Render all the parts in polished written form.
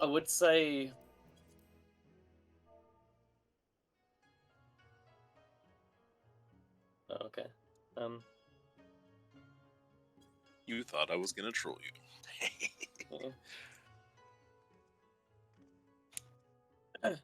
I would say. Oh, okay. You thought I was gonna troll you. Yeah.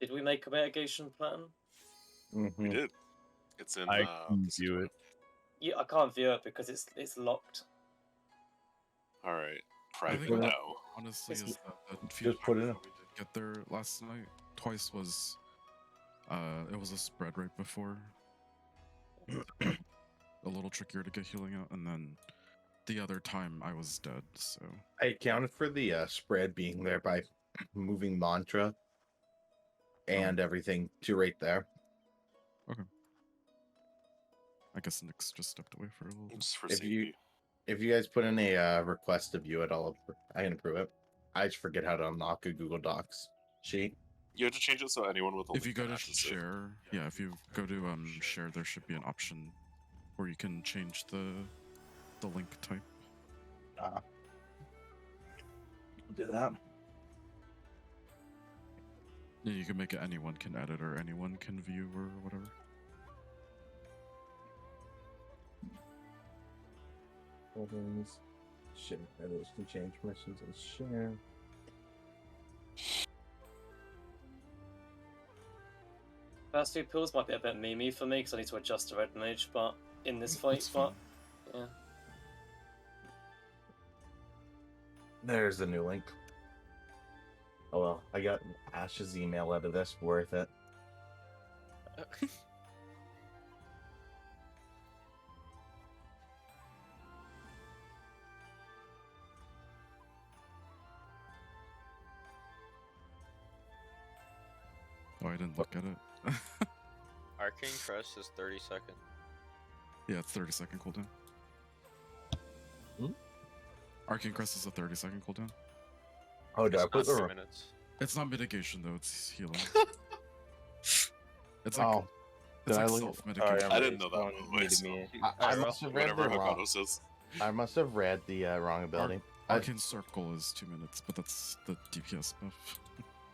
Did we make a mitigation plan? We did. It's in I the can view it. Yeah, I can't view it because it's locked. All right, I private think now. honestly It's- is that the few Just put it in. times that we did get there last night, twice was it was a spread right before. A little trickier to get healing out, and then the other time I was dead, so I accounted for the spread being there by moving mantra and everything to right there. I guess Nick's just stepped away for a little bit. Just for If safety. If you guys put in a request to view it, I can approve it. I just forget how to unlock a Google Docs sheet. You have to change it so anyone with a If you link go to access it. share, yeah, if you go to share, there should be an option where you can change the link type. Do that. Yeah, you can make it anyone can edit or anyone can view or whatever. Buildings. Share editors can change permissions and share. First two pools might be a bit memey for me because I need to adjust the red mage, but in this fight, That's fine. yeah. There's the new link. Oh well, I got Ash's email out of this. Worth it. Oh, I didn't look at it. Arcane Crest is 30 seconds. Yeah, it's 30-second cooldown. Hmm? Arcane Crest is a 30-second cooldown. Oh, did I It's put not the 3 minutes. It's not mitigation though; it's healing. It's like Oh, it's did I like look- self-medication. I didn't know that, by the way, so I must have read whatever the wrong. Hakato says. I must have read the wrong ability. Arcane Circle is 2 minutes, but that's the DPS buff.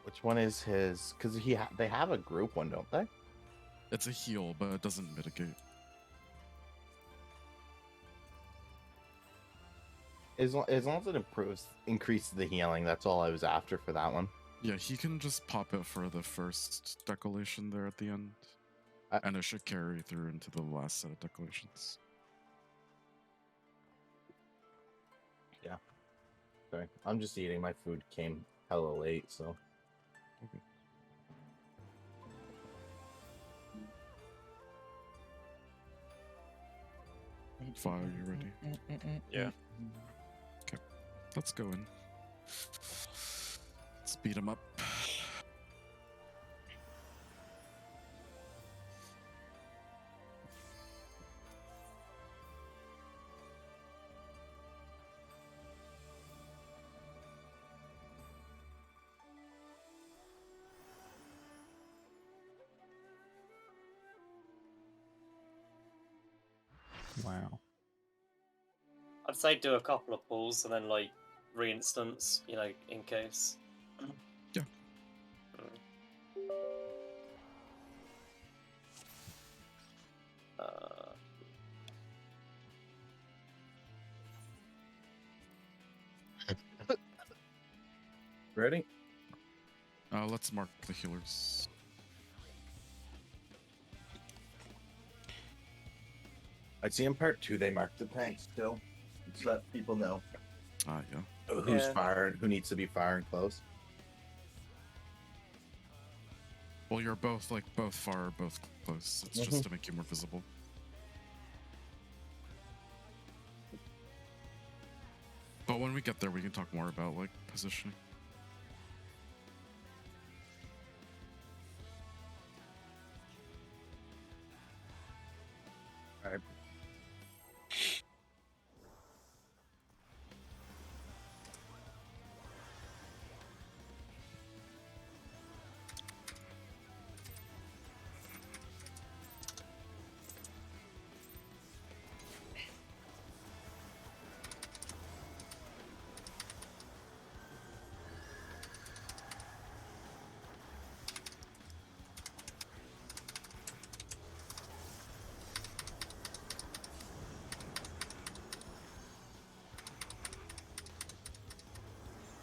Which one is his? Because they have a group one, don't they? It's a heal, but it doesn't mitigate. As long as it increases the healing, that's all I was after for that one. Yeah, he can just pop it for the first declaration there at the end, and it should carry through into the last set of declarations. Yeah. Sorry, I'm just eating. My food came hella late, so. Okay. Fire, you ready? Yeah. Okay, let's go in. Speed him up. Wow. I'd say do a couple of pulls and then like re-instance, in case. Yeah. Ready? Let's mark the healers. I see in part 2 they marked the tanks still. Just let people know Yeah. who's Yeah. firing, who needs to be firing close. Well, you're both far, both close. It's just to make you more visible. But when we get there, we can talk more about like positioning. Alright.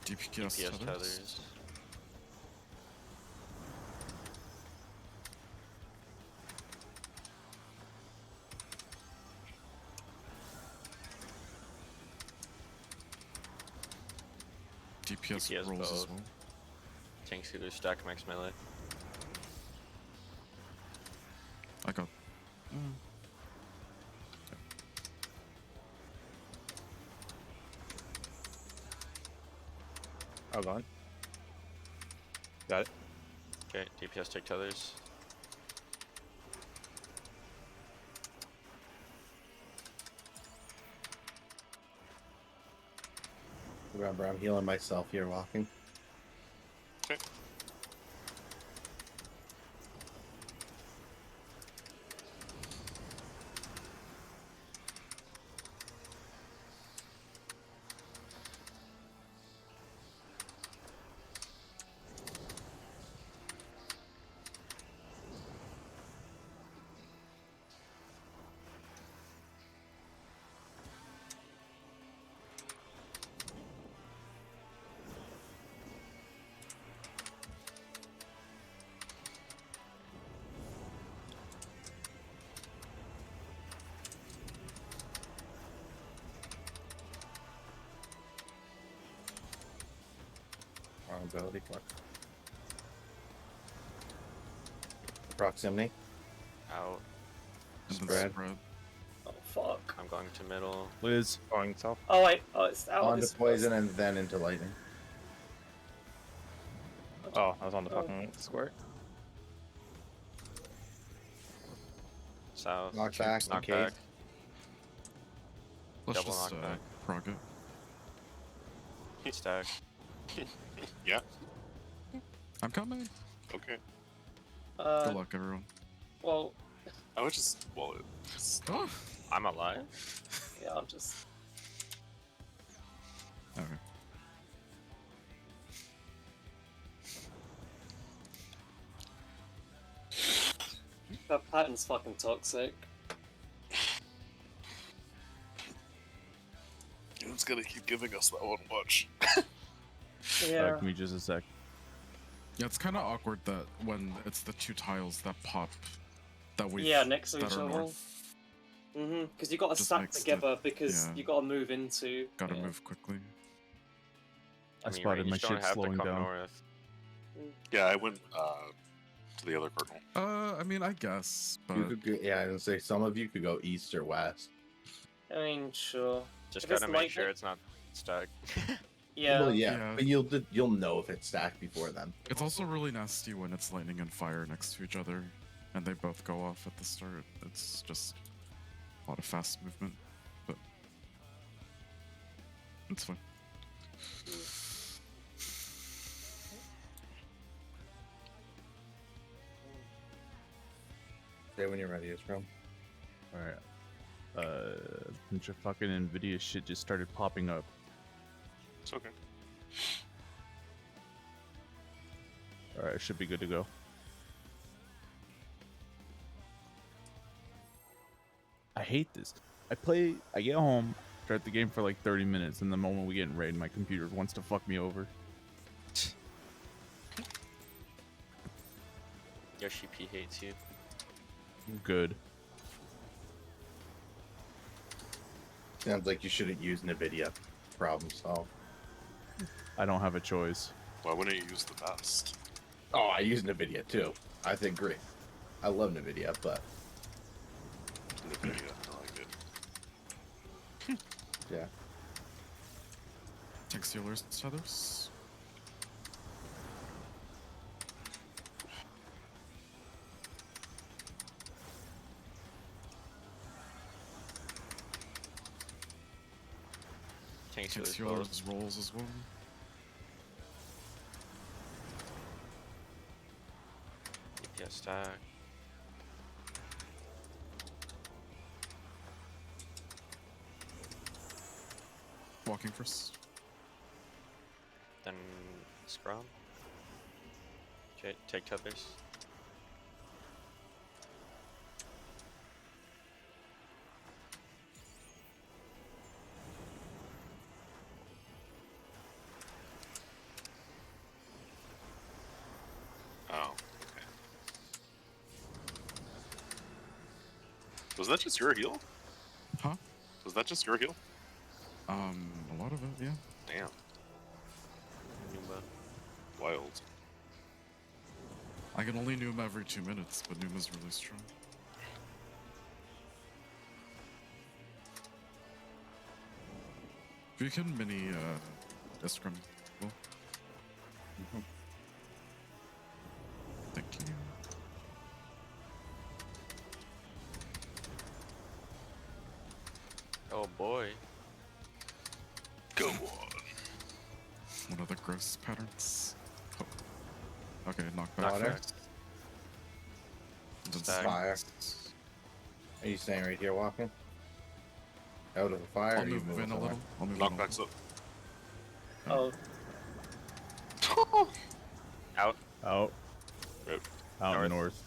DPS DPS tethers. tethers. DPS DPS rolls as both. well. Tanks either stack max melee. I got. Oh, gone. Got it. Okay, DPS take tethers. Remember, I'm healing myself here walking. Okay. Wrong ability. Fuck. Proximity. Out. And then Spread. spread. Oh fuck. I'm going to middle. Liz going south. Oh wait, oh it's out. Onto It's poison and then into lightning. Oh, I was on the Oh. fucking square. South. Knock back in Knock case. back. Let's Double just knockback. prog it. Stack. Yeah. I'm coming. Okay. Good luck, everyone. Well, I would just wall it. Oh. I'm alive. yeah, I'm just. Okay. That pattern's fucking toxic. It's gonna keep giving us that one. Watch. Yeah. Give me just a sec. Yeah, it's kind of awkward that when it's the two tiles that pop, that we Yeah, next to that each are other. north, Because you got to Just stack makes the- together because yeah. you got to move into. gotta yeah. move quickly. I spotted my ranged don't shit have to slowing come down. north. Yeah, I went to the other cardinal. I mean, I guess, but You could go, yeah, I was gonna say some of you could go east or west. I mean, sure. Just If it's gotta make sure lightning- it's not stacked. Yeah. Well, yeah, Yeah. but you'll know if it's stacked before then. it's also really nasty when it's lightning and fire next to each other, and they both go off at the start. It's just a lot of fast movement, but it's fine. Say when you're ready, Israel. Alright. A bunch of fucking Nvidia shit just started popping up. It's okay. Alright, I should be good to go. I hate this. I get home, start the game for like 30 minutes, and the moment we get in raid, my computer wants to fuck me over. Yoshi P hates you. Good. Sounds like you shouldn't use NVIDIA. Problem solved. I don't have a choice. Why wouldn't you use the best? Oh, I use NVIDIA too. I think great. I love NVIDIA, but NVIDIA, I like it. yeah. Tank Stealers, Tethers. Tank Tank Stealers both. Stealers rolls as well. DPS stack. Walking first. Then Scrum. Okay, take tethers. Oh, okay. Was that just your heal? Huh? Was that just your heal? A lot of it, yeah. Damn, Numa. wild. I can only Noom every 2 minutes, but Noom is really strong. If you can mini Iskram, well. Thank you. Oh boy. Go on. One of the gross patterns. Oh. Okay, knockback. Water. effect. And then Stack. Fire. Are you staying right here walking? Out of the fire? I'll or you move moving in a somewhere? little. I'll move in a little. Knockbacks up. Oh, Out. Out. Right. Out North. north.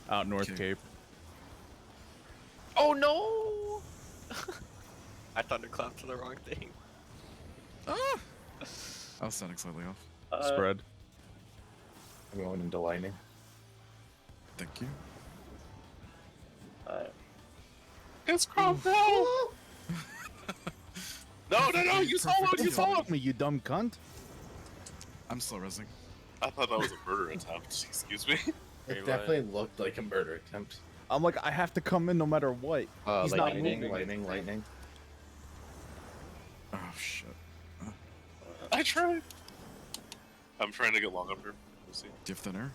Out north Okay. Cape. Oh no! I thunderclapped to the wrong thing. Ah! I was standing slightly off. Spread. I'm going into lightning. Thank you. It's Crom, no! No, you saw him, you saw him! me, you dumb cunt. I'm slow resing. I thought that was a murder attempt, excuse me. It Wait, what? definitely looked like a murder attempt. I'm like, I have to come in no matter what. He's not lightning, moving. lightning. Oh shit. I tried. I'm trying to get long up here. We'll see. Do you have thinner?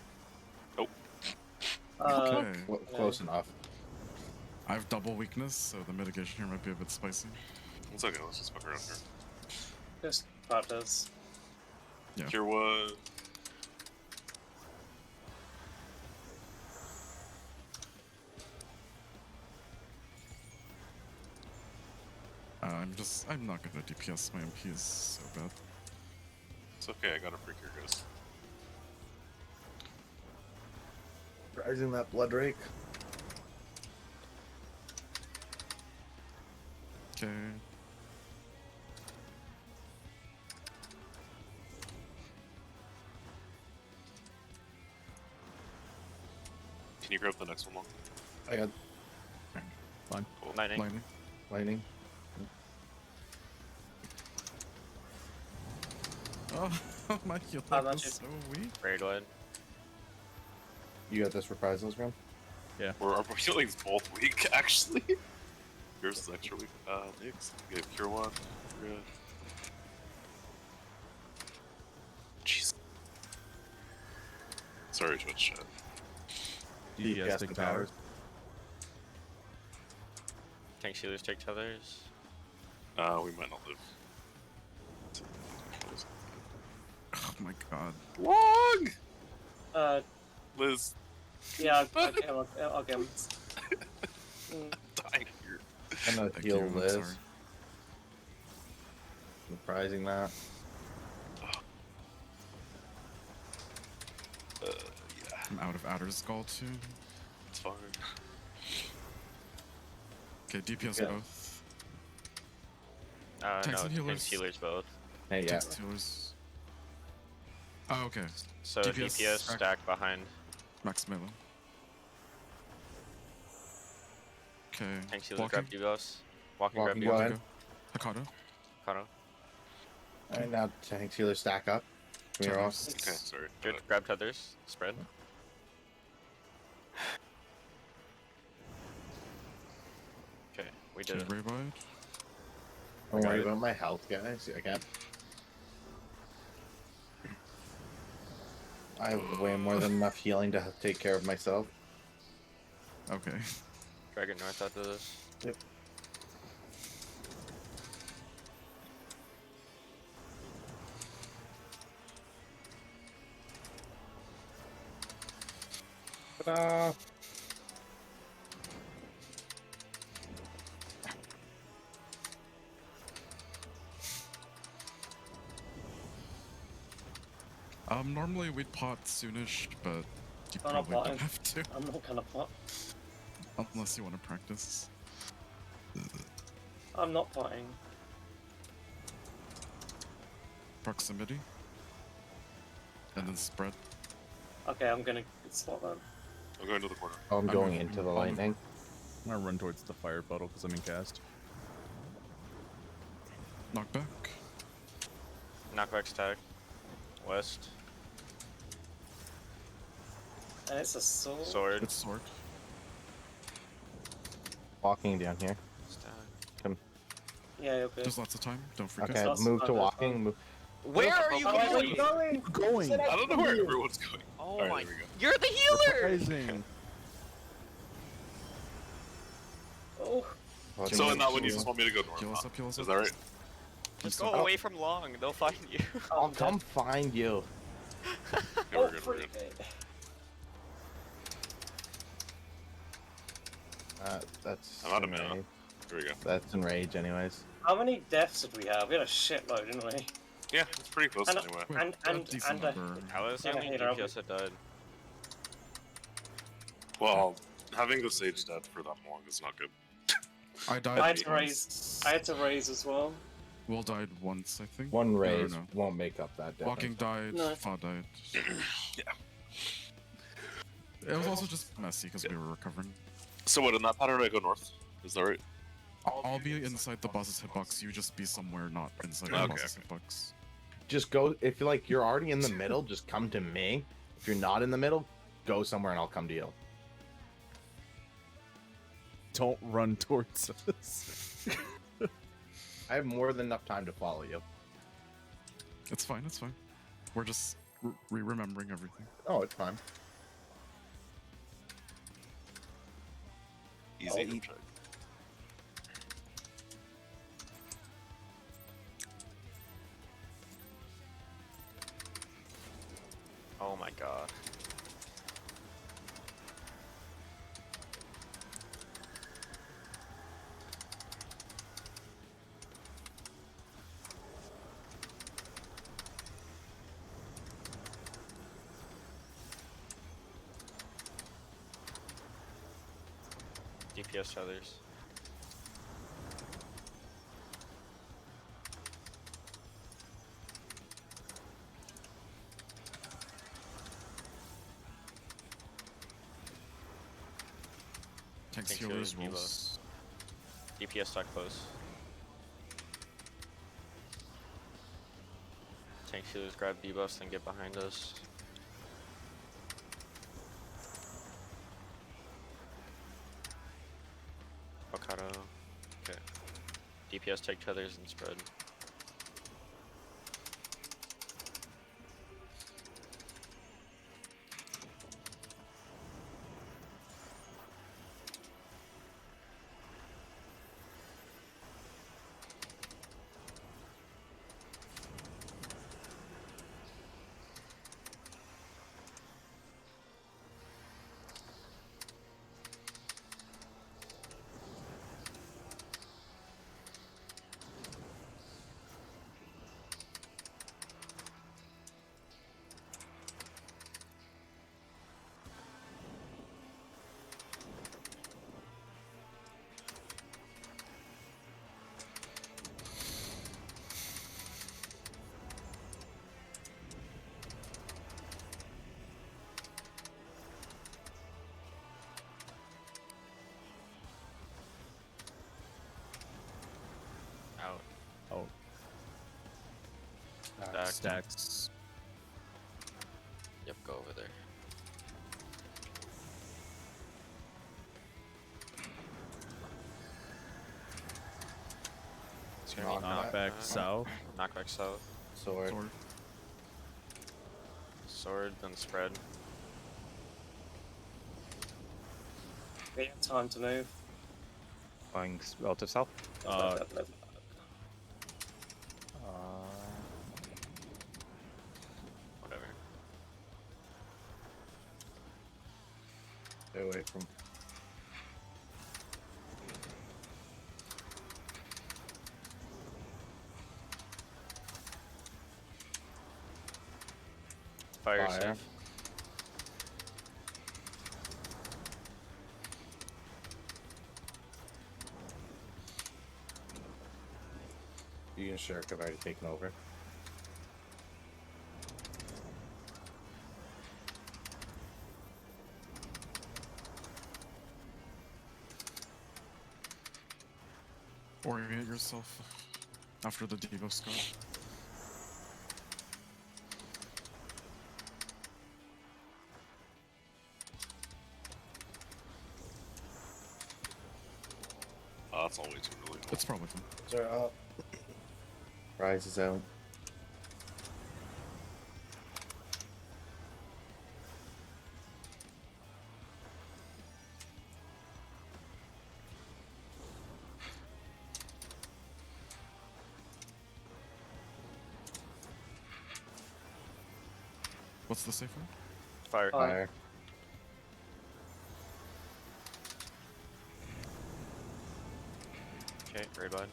Okay. Close enough. I have double weakness, so the mitigation here might be a bit spicy. It's okay, let's just fuck around here. just practice. Yeah. Cure what? I'm not gonna DPS. My MP is so bad. It's okay, I got a free cure, guys. Rising that blood rake. Okay. Can you grab the next one long? I got Fine. Cool. Lightning. Lightning. lightning. Oh, my heal How deck about is you? so weak. Raid Wood. You got this reprisals, Grim? Or our healing's both weak, actually. Yours is extra weak. Thanks. You have cure one. You're good. Jeez. Sorry, Twitch chat. DPS take towers. Tank Stealers take tethers. We might not live. Oh my god. Long! Uh, Liz, yeah, I'll get him. dying here. I'm gonna Thank heal you. I'm Liz. sorry. Reprising that. Yeah, I'm out of Adder's Skull too. it's fine. Okay, DPS Yeah. both. No, Tanks and Tank healers. Stealers both. Hey, yeah. Tanks, healers. Oh, okay. So DPS DPS stack. stack behind Max melee. Okay. Tank Stealers Walking. grab debuffs. Walking Walking, grab go debuffs. ahead. Hakata. Kano. Alright, now tank healer stack up. Come here, Ross. Tethers. Okay, sorry. Good. Grab tethers. Spread. Okay, we did Okay, it. Raybide. Don't got worry it. about my health, guys. I got I have way more than enough healing to take care of myself. Okay. Dragon North after this. Yep. Ta-da! Normally we'd pot soonish, but you I'm not probably potting. don't have to I'm not gonna pot. unless you want to practice. I'm not potting. Proximity. And then spread. Okay, I'm gonna spot them. I'm going to the corner. Oh, I'm I'm going moving- into the I'm lightning. I'm gonna run towards the fire puddle because I'm in cast. Knockback. Knockback stack. West. And it's a sword. Sword. It's sword. Walking down here. Stack. Yeah, you're good. There's lots of time. Don't freak Okay, out. That's move to fine, that's walking. fine. Move. Where are you Oh, where are you going? going? Going. I don't know where everyone's going. Oh Alright, my! there we go. You're the healer. Surprising. Oh, Walking So in that up one, you to- just want me to go north, Heal us huh? up, heal us Is up. that right? Just Oh. go away from Long. They'll find you. I'll I'm come dead. find you. Okay, Oh, we're good, we're freak. good. That's I'm out of enrage. mana. Here we go. That's enrage, anyways. How many deaths did we have? We had a shitload, didn't we? Yeah, it's pretty close And- anyway. Wait, And- a and- decent and, number. I was the Yeah, only hey, Robert. DPS that died. Well, having the sage dead for that long is not good. I died. I had to once. raise. I had to raise as well. Will died once, I think. One No, raise no. won't make up that difference. Walking died. No. Fa died. Yeah. It was also just messy because we were recovering. So what, in that pattern I go north? Is that right? I'll be inside the boss's hitbox. You just be somewhere not inside the Okay, boss's okay. hitbox. Just go, if you're like, you're already in the middle, just come to me. If you're not in the middle, go somewhere and I'll come to you. Don't run towards us. I have more than enough time to follow you. It's fine, it's fine. We're just remembering everything. Oh, it's fine. Easy to check. Oh my god. DPS feathers. Tanks Tanks healers healers, rolls. DPS stuck close. Tank healers grab debuffs, then get behind us. Avocado. Okay. DPS take tethers and spread. Out. Oh, Stack. stacks. Yep, go over there. It's gonna be Knockback Knockback south. Knockback south. Sword. Sword. sword, then spread. We have time to move. Going relative south. Left. Whatever. Stay away from. Fire, Fire. safe. You and Shirk have already taken over. Orient yourself after the Devo Scott. That's all way too early. It's probably fine. They're up. Rise is out. What's the safe word? Fire. Fire. Okay, right bud.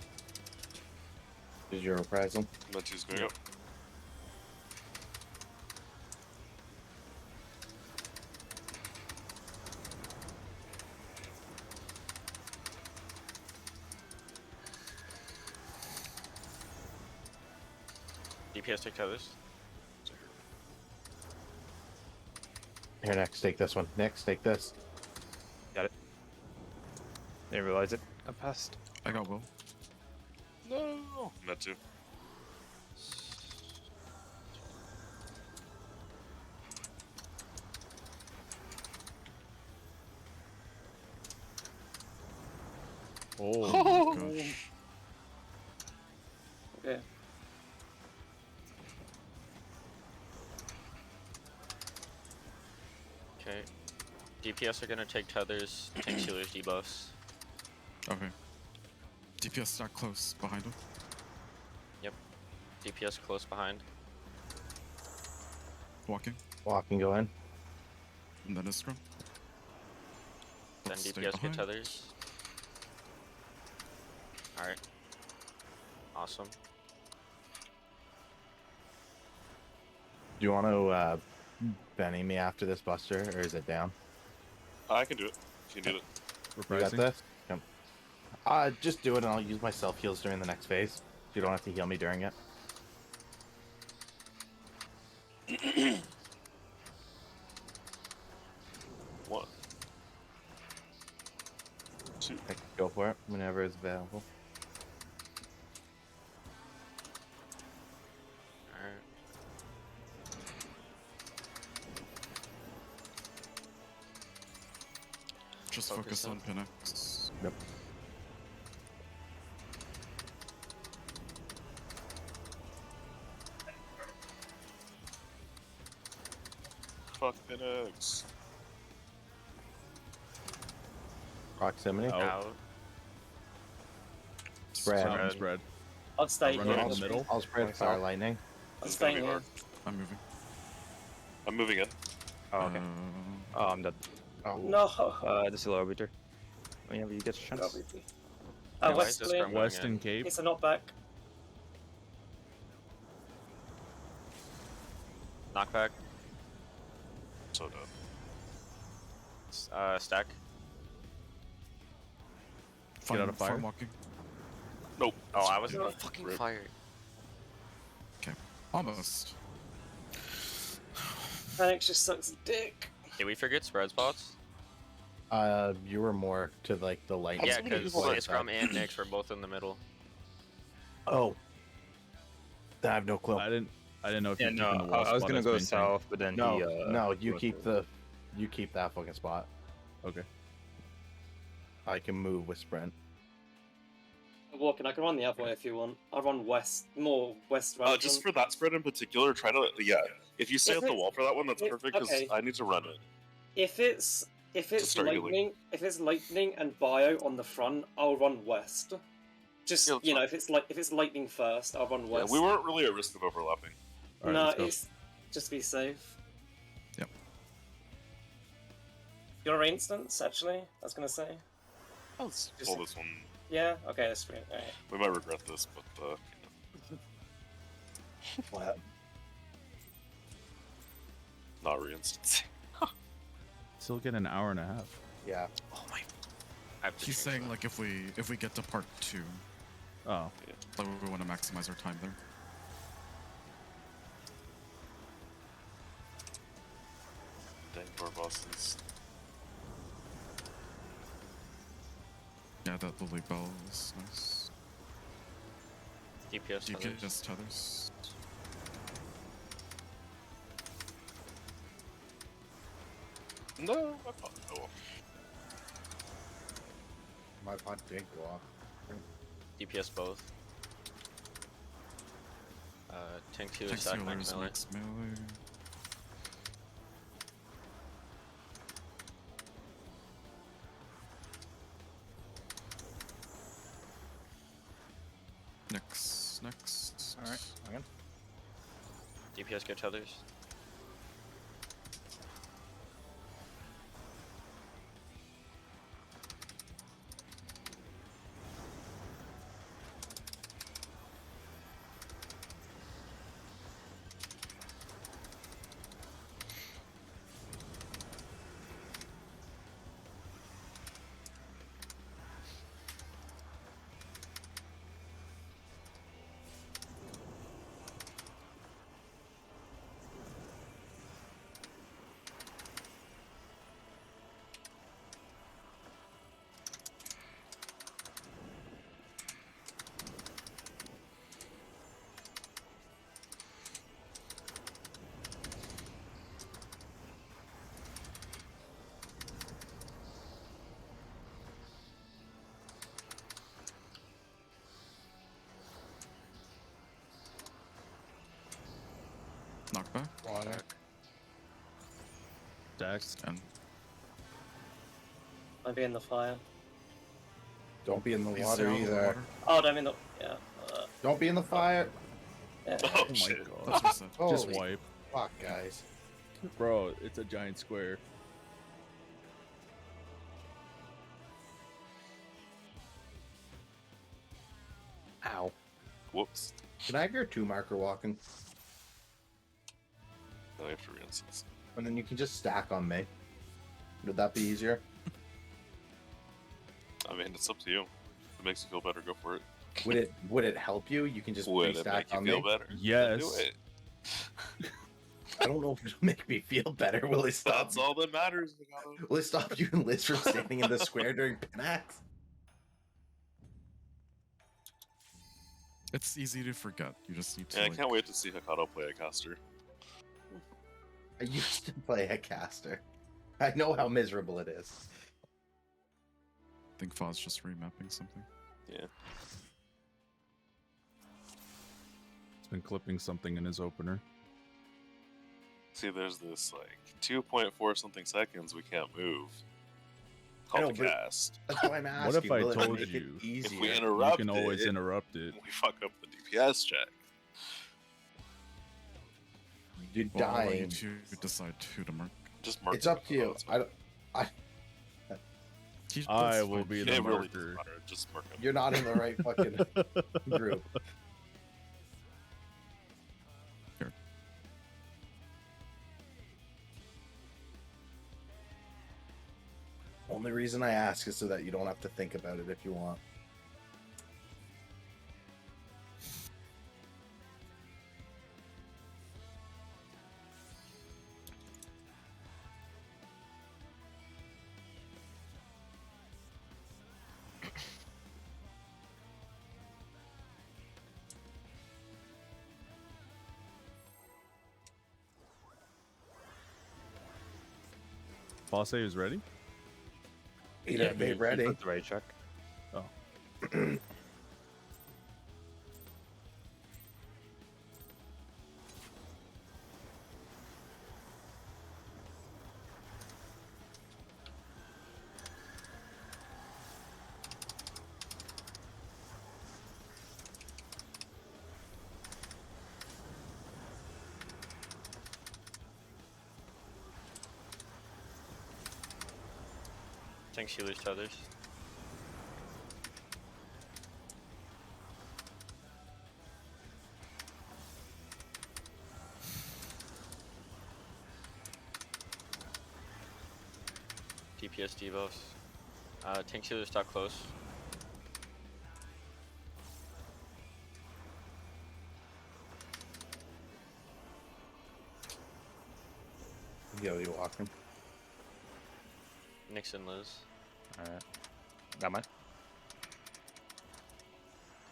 Is your reprisal? Mentu's going Yep. up. DPS take tethers. Here, next, take this one. Next, take this. Got it. Didn't realize it. I passed. I got Will. No. Mentu. Oh my gosh. Okay. Okay. DPS are gonna take tethers, tank healers debuffs. Okay. DPS stack close behind him. DPS close behind. Walking. Walking, go in. And then Iskra. Then Let's stay DPS get behind. tethers. Alright. Awesome. Do you want to Benny me after this Buster, or is it down? I can do it if you need it. You got this? Come. Just do it, and I'll use my self heals during the next phase. You don't have to heal me during it. One. Two. Go for it whenever it's available. Alright. Just Focus focus on Pinax. Yep. Fuck Phoenix. Proximity. Oh. Out. Spread. Spread. Spread. I'll stay Run here. around the middle. I'll spread fire lightning. I'm It's gonna staying be here. hard. I'm moving. I'm moving in. Oh, okay. Oh, I'm dead. Oh. No. This is low arbiter. Whenever you get a chance. Yeah, why West is this clear. from going Western in? Cape. It's a knockback. Knockback. So dead. Stack. Get out of fire. walking. Nope. Oh, I was No. fucking Rip. fired. Almost. Panic just sucks dick. Did we forget spread spots? You were more to like the lightning. Yeah, somebody because who's like Iskram and Nyx were both in the middle. Oh. I have no clue. I didn't know if Yeah, you no, keeping the wall I was spot gonna as go maintained. south, but then No, he. no, you went keep for- you keep that fucking spot. Okay. I can move with sprint. walking. I can run the other way if you want. I'll run west, more west. Just for that spread in particular, try to If you stay If at the it- wall for that one, that's if- perfect because okay. I need to run it. If it's start healing. lightning and bio on the front, I'll run west. Just Yeah, that's you know, fine. if it's lightning first, I'll run Yeah, west. we weren't really at risk of overlapping. All right, No, let's go. it's just to be safe. Yep. You want a instance? Actually, I was gonna say. Let's Just- pull this one. Yeah. Okay, that's great. All right. We might regret this, but What? not reinstance. Still get an hour and a half. Yeah. Oh my! I have to He's change saying that. like if we get to part 2, Oh, like we want to maximize our time there. Dang poor bosses. Yeah, that lily bell is nice. DPS You tethers. get just tethers. No, I thought no. My pod did go off. DPS both. Tank 2 Tank attack max Sealer's melee. max melee. Next. Alright, hang on. DPS get tethers. Knockback. Water. Dex. And I'll be in the fire. Don't be in the please water stay out of the either. water. Oh, I'm in the yeah. Don't be in the fire. Yeah. Oh, Oh my shit. That's god. what I said. Holy Just wipe. fuck, guys. Bro, it's a giant square. Ow. Whoops. Can I have your 2 marker walking? Now I have to reinstance. And then you can just stack on me. Would that be easier? I mean, it's up to you. If it makes you feel better, go for it. Would it help you? You can just Would it pre-stack make you on feel me. better? Then Yes. do it. I don't know if it'll make me feel better. Will it stop? That's all that matters. Mikado. Will it stop you and Liz from standing in the square during Pinax? It's easy to forget. You just need to. Yeah, I like, can't wait to see Hikato play a caster. I used to play a caster. I know how miserable it is. I think Foz just remapping something. Yeah. He's been clipping something in his opener. See, there's this like 2.4 something seconds we can't move. I know, Called the but- cast. That's why I'm asking. What if I will it told make you it easier? If we You interrupt can always it, interrupt it. we fuck up the DPS check. You're Well, I'll let you dying. two decide who to mark. Just mark It's up to Hikato, you. it's I fine. don't, I that's will fine. be It the really marker. doesn't matter. Just mark him. you're not in the right fucking group. Here. Only reason I ask is so that you don't have to think about it if you want. Fosse is ready? Either he ready. put the right check. Tank healers to others. DPS debuffs. Tank healers stock close. Yeah, you walking. Nixon Liz. Alright. Got mine.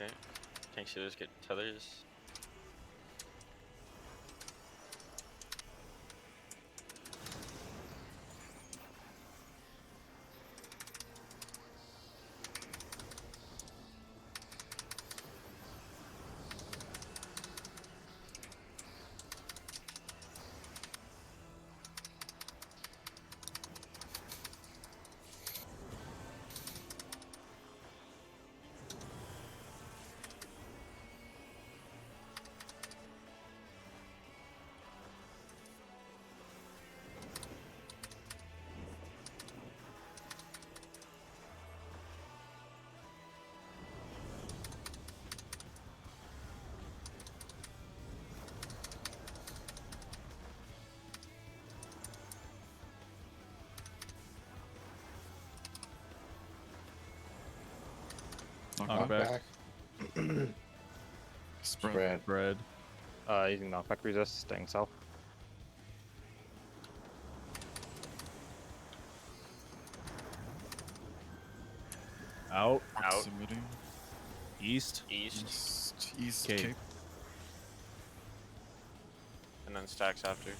Okay. Tank healers get tethers. Knockback. Knockback. Spread. Spread. Using knockback resist, staying south. Out. Out. Proximity. East. East. East Cape. Cape. And then stacks after.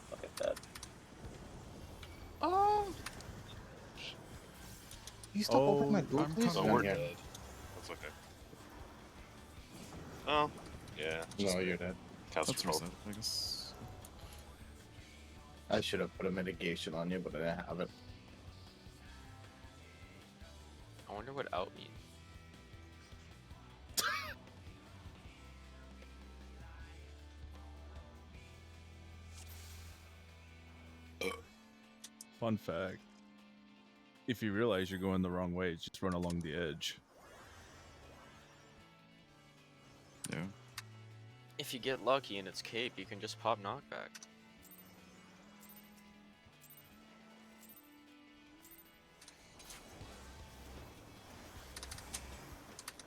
Fucking dead. Oh. You stop over my Oh, goal, I'm please? So coming. we're Yeah. dead. That's okay. Oh, yeah. No, you're dead. Cast That's control. reset, I guess. I should have put a mitigation on you, but I didn't have it. I wonder what out means. Fun fact. If you realize you're going the wrong way, just run along the edge. Yeah. If you get lucky and it's cape, you can just pop knockback.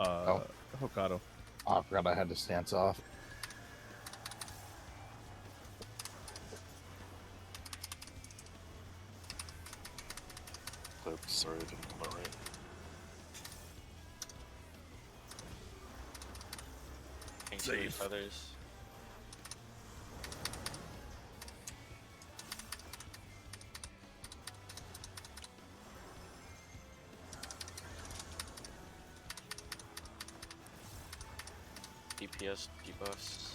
Hokkaido. Oh, I forgot I had to stance off. Oops, sorry, I didn't come out right. Tank healers others. DPS debuffs.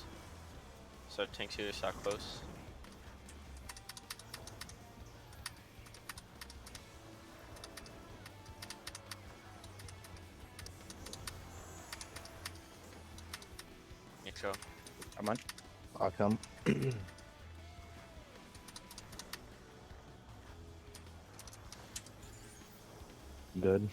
So tank healers stock close. Nixo. I'm on. I'll come. Good.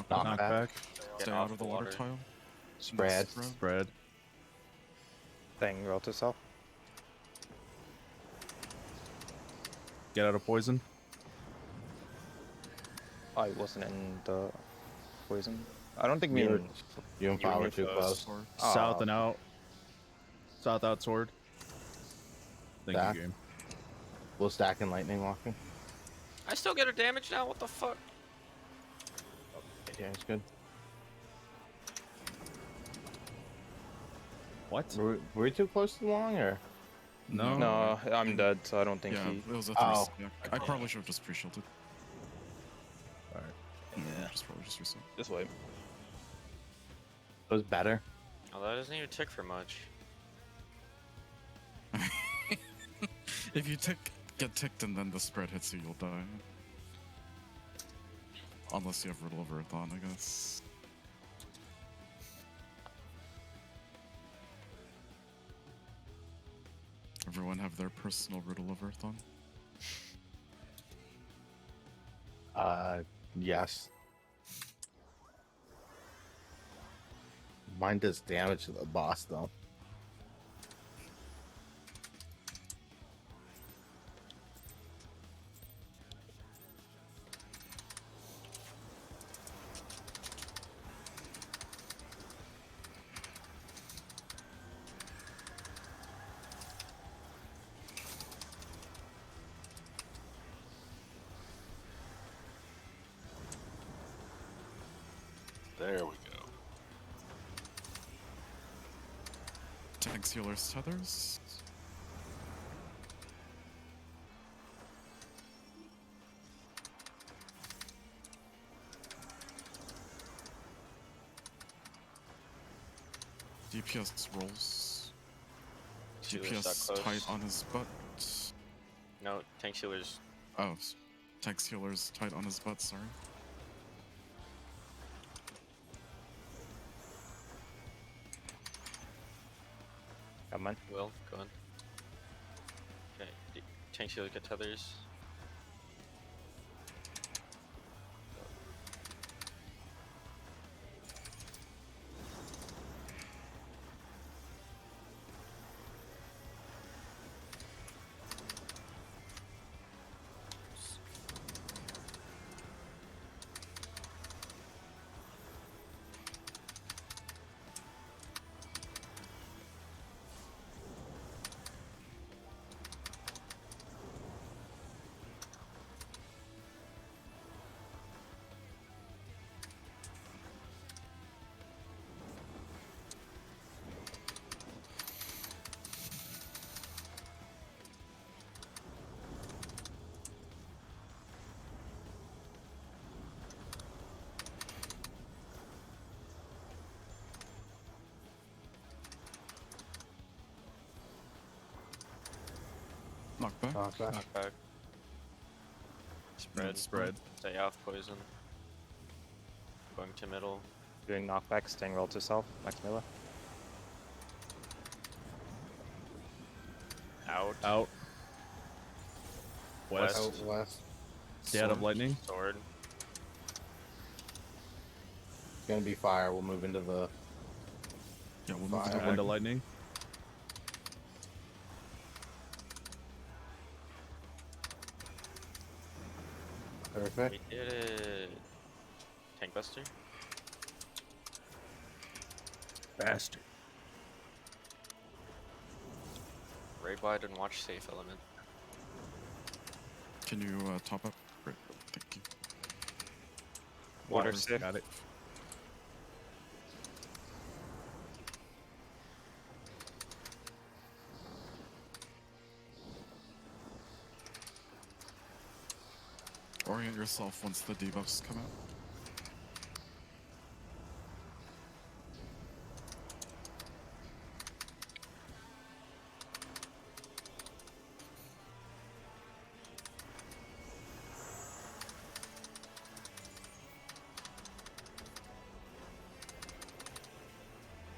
Knockback. Knockback. Get Stay off out of the water tile. Spread. Spread. Staying relative south. Get out of poison. I wasn't in the poison. I don't think me You and and You Power and too me close. Or South and Ah. out. South out sword. Thank Stack. you, game. We'll stack and lightning walking. I still get a damage now. What the fuck? Yeah, it's good. What? Were we too close to long or? No. No, I'm dead, so I don't think Yeah, he. it was a Oh. 3 stack. I probably should have just pre-shielded. Alright. Yeah. Just probably just reset. Just wait. It was better. Oh, that doesn't even tick for much. If you get ticked and then the spread hits you, you'll die. Unless you have Riddle of Earthon, I guess. Everyone have their personal Riddle of Earthon? Yes. Mine does damage to the boss though. There we go. Tanks, healers, tethers. DPS rolls. Healer's DPS that close. tight on his butt. No, tank healers. Oh, tanks, healers tight on his butt, sorry. Come on. Will, go on. Okay, tank healers get tethers. Knockback. Knockback. Spread. Spread. Stay off poison. Going to middle. Doing knockback, staying roll to self. Max melee. Out. Out. West. West. West. Dead of lightning. Sword. It's gonna be fire. We'll move into the. Yeah, we'll move Fire. to Wind of lightning. Perfect. We did it. Tank buster. Bastard. Raid wide and watch safe element. Can you top up? Great, thank you. Water safe. Got it. Orient yourself once the debuffs come out.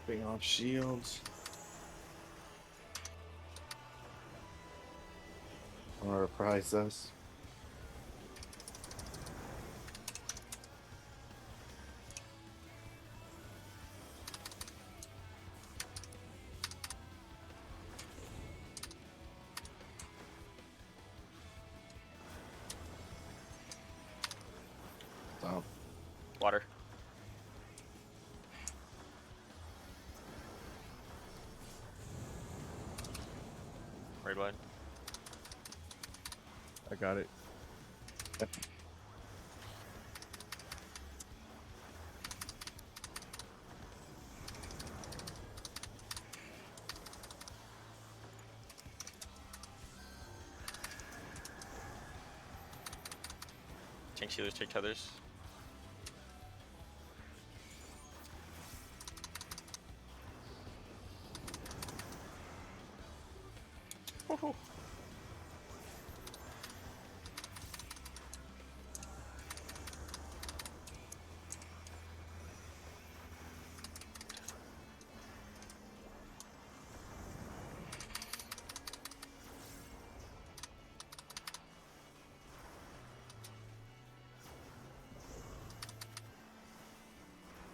Bring off shields. I want to reprise this. So, Water. Raid wide. I got it. Tank sealers take tethers. Woohoo.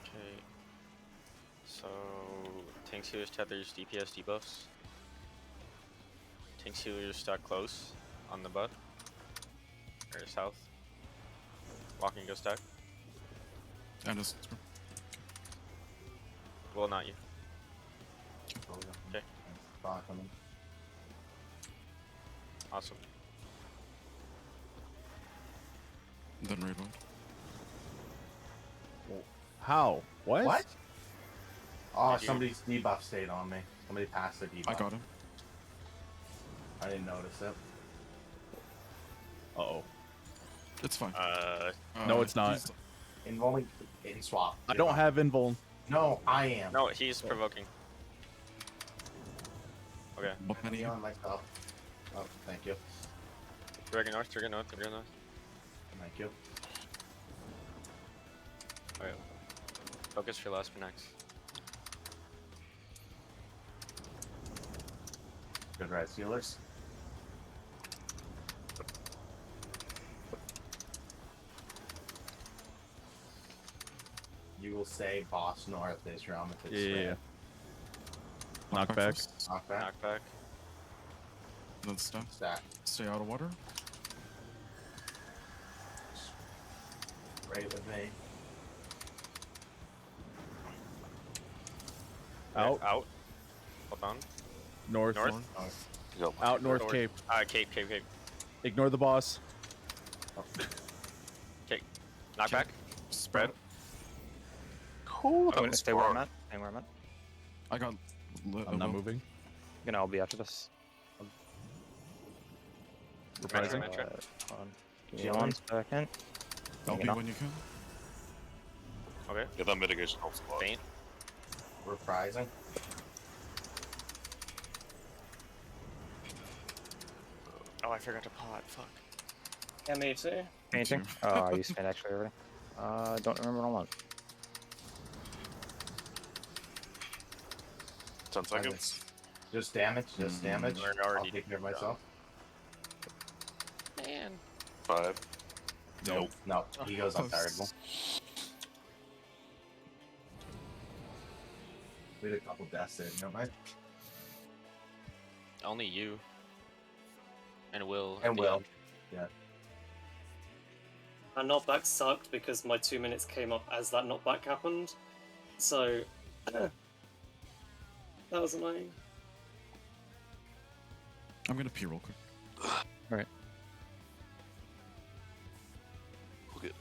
Okay. So tank sealers, tethers, DPS, debuffs. Tank sealers stack close on the butt. Or south. Walking go stack. And it's Well, not you. Okay. Awesome. then raid wide. How? What? What? Oh, Did you- somebody's debuff stayed on me. Somebody passed the debuff. I got him. I didn't notice it. Uh-oh. It's fine. No, it's not. he's- Invulning in swap. I don't have invuln. No, I am. No, he's provoking. Okay. But I'm many. healing myself. Oh, thank you. Dragon north, dragon north, dragon north. Thank you. Alright. Focus for last next. Good red sealers. You will say boss north this round if it's Yeah. red. Knockback. first, Knockback. Knockback. Then stack. Stack. Stay out of water. Right with me. Out. Out. Hold on. North. North. Oh, You got Out north North. cape. Cape, cape, cape. Ignore the boss. Okay. Knockback. Spread. Cool. I'm gonna that's stay where I'm smart. at. Stay where I'm at. I got. I'm not moving. Gonna all be after this. Reprising. Metro. Hold on. Give me Chilling. 1 second. Help Hanging you up. when you can. Okay. Yeah, that mitigation helps a lot. Faint. reprising. Oh, I forgot to pot. Fuck. Yeah, me too. Anything? Oh, I used spin actually already. Don't remember what I want. 10 seconds. Just damage. Just damage. We're I'll already take care of myself. Man. 5. Nope. No, he goes Close. untargetable. We had a couple deaths there, don't I? Only you. And Will. And at the Will. end. Yeah. And knockback sucked because my 2 minutes came up as that knockback happened. So that was annoying. I'm gonna pee real quick. Look at it.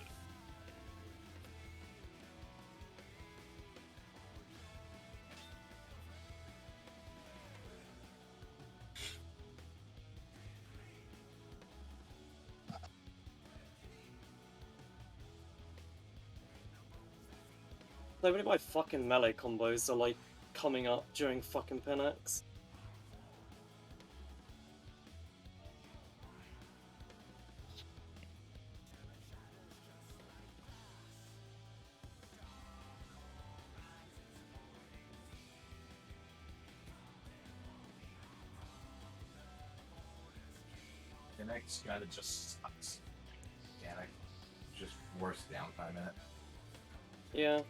So many of my fucking melee combos are like coming up during fucking Pinax. The next guy that just sucks. Organic. Just worst downtime in it. Yeah.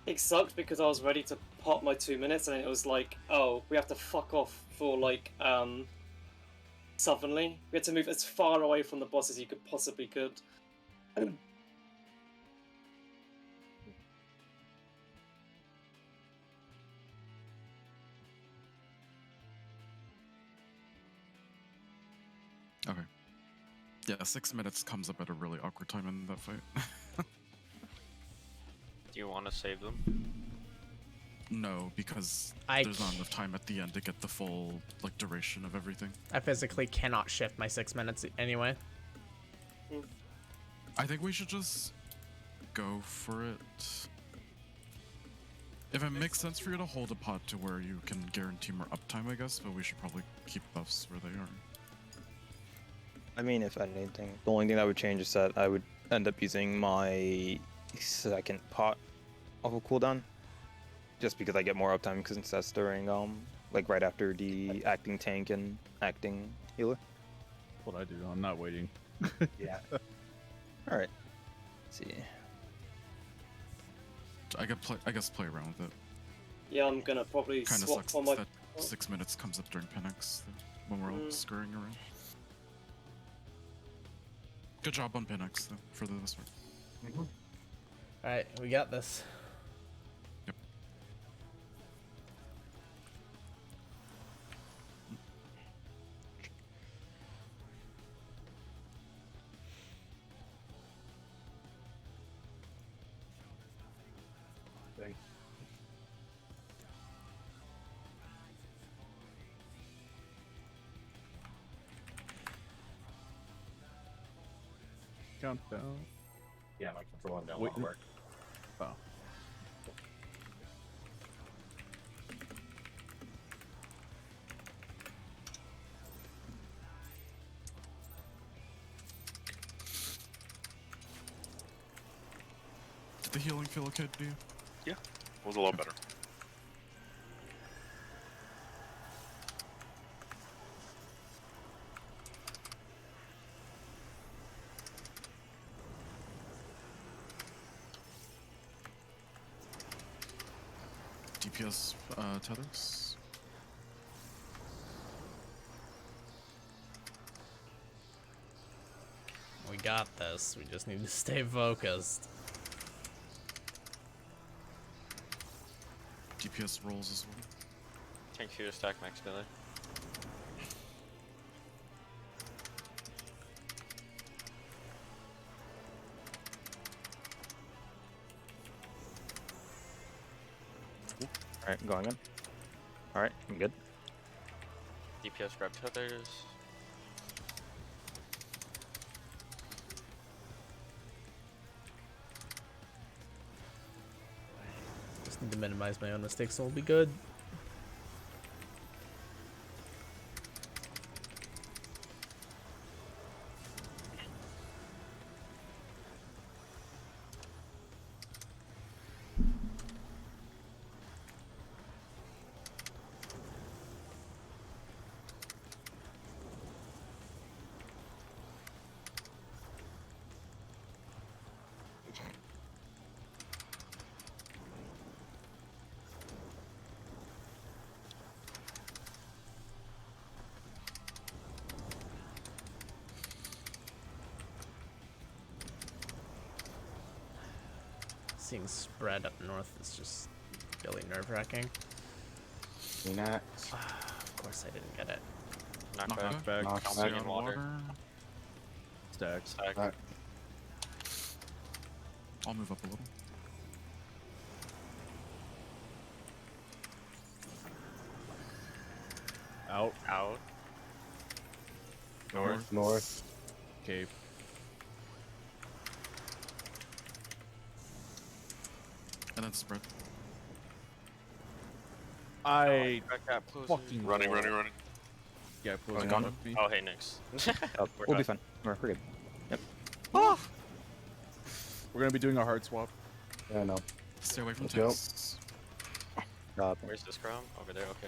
It sucked because I was ready to pop my 2 minutes and it was like, oh, we have to fuck off for like Southernly. We had to move as far away from the boss as you could possibly could. Okay. Yeah, 6 minutes comes up at a really awkward time in that fight. Do you want to save them? No, because I there's not enough time at the end to get the full like duration of everything. I physically cannot shift my 6 minutes anyway. I think we should just go for it. If it makes sense for you to hold a pot to where you can guarantee more uptime, I guess, but we should probably keep buffs where they are. I mean, if anything, the only thing that would change is that I would end up using my second pot of a cooldown, just because I get more uptime because that's during like right after the acting tank and acting healer. What I do, I'm not waiting. Yeah. All right. Let's see. I guess play around with it. Yeah, I'm gonna probably Kind of swap sucks for my. that 6 minutes comes up during Penix when we're all scurrying around. Good job on Penix though for this one. Alright, we got this. Yep. Countdown. Yeah, my control don't Wait, want to work. Oh. Did the healing feel okay to you? Yeah, it was a lot better. DPS tethers. We got this. We just need to stay focused. DPS rolls as well. Tank fear stack max melee. All right, going in. All right, I'm good. DPS grab tethers. Just need to minimize my own mistakes, so we'll be good. Seeing spread up north is just really nerve-wracking. Not. Of course I didn't get it. Knockback. Knockback. Knockback in water. Stack. Stack. Alright. I'll move up a little. Out. Out. North. Cave. And then spread. I Back gap closes. fucking Running. Yeah, closing Going on me. Oh, hey, Nix. Oh, We're we'll be good. fine. We're good. We're gonna be doing a hard swap. Yeah, no. Stay away from Let's go. texts. Where's this crown? Over there, okay.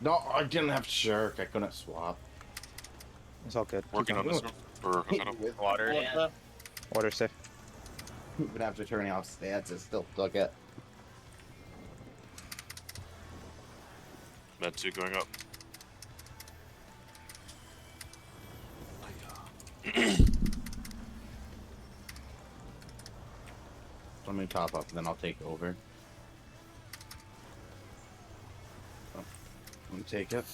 No, I didn't have Shirk. I couldn't swap. It's all good. Keep Working on going. this one. Or hooking up. With Water. Yeah. Water safe. Even after turning off stats, it still took it. Med 2 going up. Let me top up, then I'll take over. Oh. I'm gonna take it.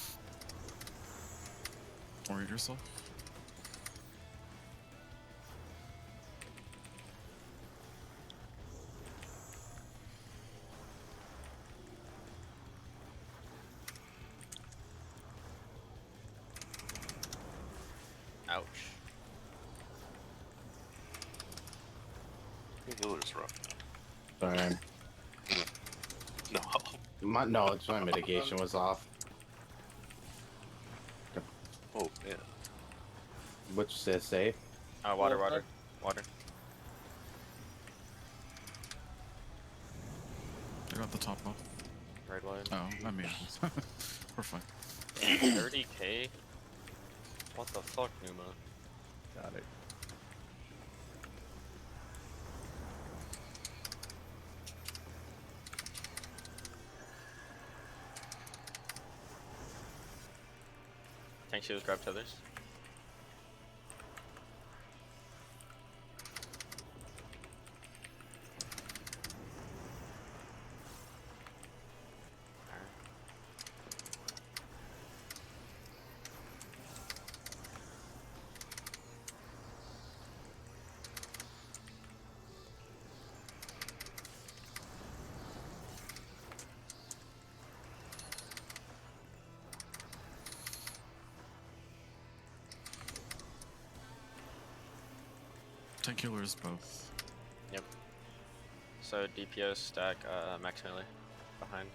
Orient yourself. Ouch. Healer's rough. Sorry. No help. No, it's my mitigation was off. Oh man. Which says safe. Water, Oh, water, water. I got the top off. Red one. Oh, I mean, we're fine. 30k? What the fuck, Numa? Got it. Tank shields, grab tethers. Tank healer is both. Yep. So DPS stack max melee behind.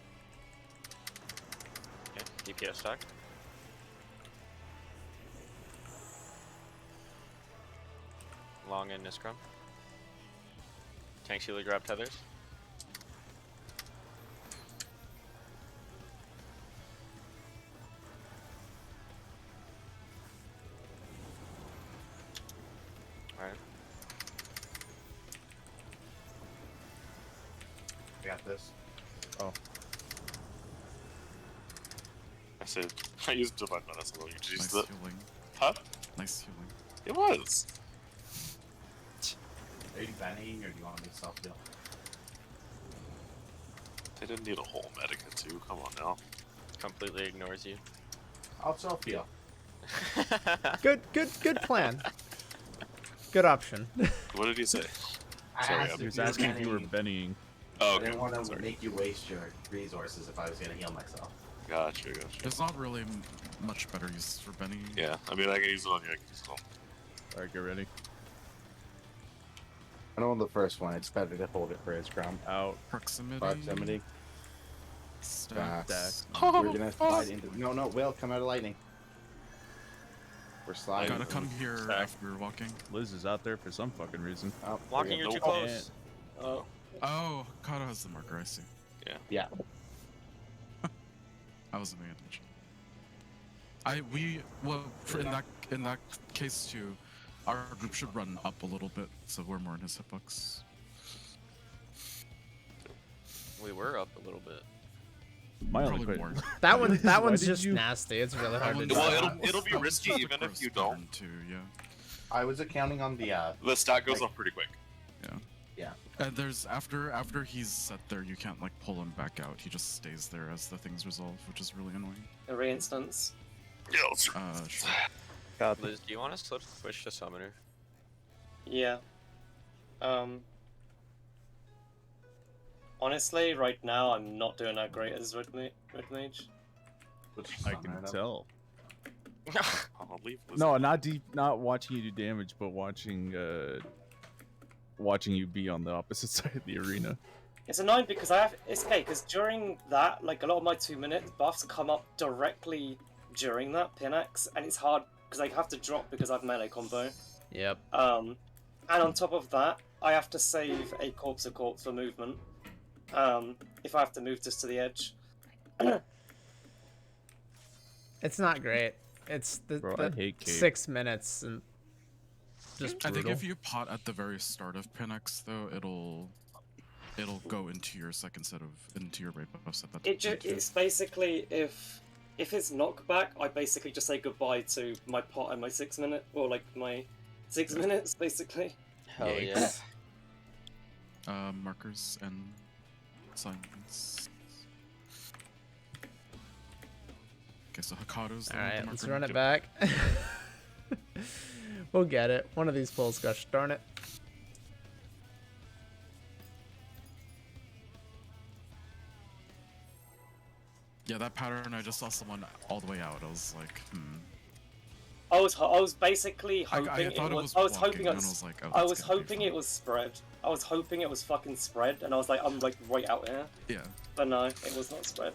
Okay, DPS stack. Long and Niscrum. Tank shield, grab tethers. Alright. I got this. I said I used divine menace. You just Nice used it. healing. Huh? Nice healing. It was. Are you banning or do you want me to self heal? They didn't need a whole Medica too. Come on now. Completely ignores you. I'll self heal. Good plan. Good option. What did he say? I Sorry, asked I'm He was you were asking if you were banning. bennying. Oh, I okay. didn't want to Sorry. make you waste your resources if I was gonna heal myself. Gotcha. There's not really much better use for Benny. Yeah, I mean, I can use it on you. I can use it on. Alright, get ready. I know on the first one, it's better to hold it for his crown. Out. Proximity. Proximity. Stacks. We're gonna slide into. No, Will, come out of lightning. We're sliding. Gotta come here Stack. after walking. Liz is out there for some fucking reason. Oh, Walking, we're you're too gonna- close. Oh, Oh, Kata has the marker, I see. Yeah. I wasn't paying attention. In that case too, our group should run up a little bit so we're more in his hitbox. We were up a little bit. My only Probably question. more. That one. Liz, That why one's did just you- nasty. It's really hard to That do. Well, one's- it'll be that was risky just a even if gross you don't. burn Too, yeah. I was accounting on the. The stat goes up pretty quick. And there's after he's set there, you can't like pull him back out. He just stays there as the things resolve, which is really annoying. a re-instance. Yeah, let's Sure. God. Liz, do you want us to switch to summoner? Yeah. Honestly, right now I'm not doing that great as Red Mage. I can tell. I'll leave. Liz. No, not watching you do damage, but watching you be on the opposite side of the arena. It's annoying because it's okay because during that, like a lot of my 2 minute buffs come up directly during that Pinax, and it's hard because I have to drop because I have melee combo. Yep. And on top of that, I have to save a corpse for movement. If I have to move just to the edge. It's not great. It's Bro, I hate Kate. 6 minutes and just I think brutal. if you pot at the very start of Pinax though, it'll go into your second set of into your raid buffs at that time. It's basically if it's knockback, I basically just say goodbye to my pot and my 6 minute, or like my 6 minutes basically. Hell yeah. Markers and signs. Okay, so Hikaru's the Alright, the let's marker. run it back. We'll get it. One of these pulls, gosh darn it. Yeah, that pattern, I just saw someone all the way out. I was like, I was basically I hoping thought it it was. was I was blocking, hoping and I was like, oh, I that's was gonna be hoping fun. it was spread. I was hoping it was fucking spread, and I was like, I'm like right out here. Yeah. But no, it was not spread.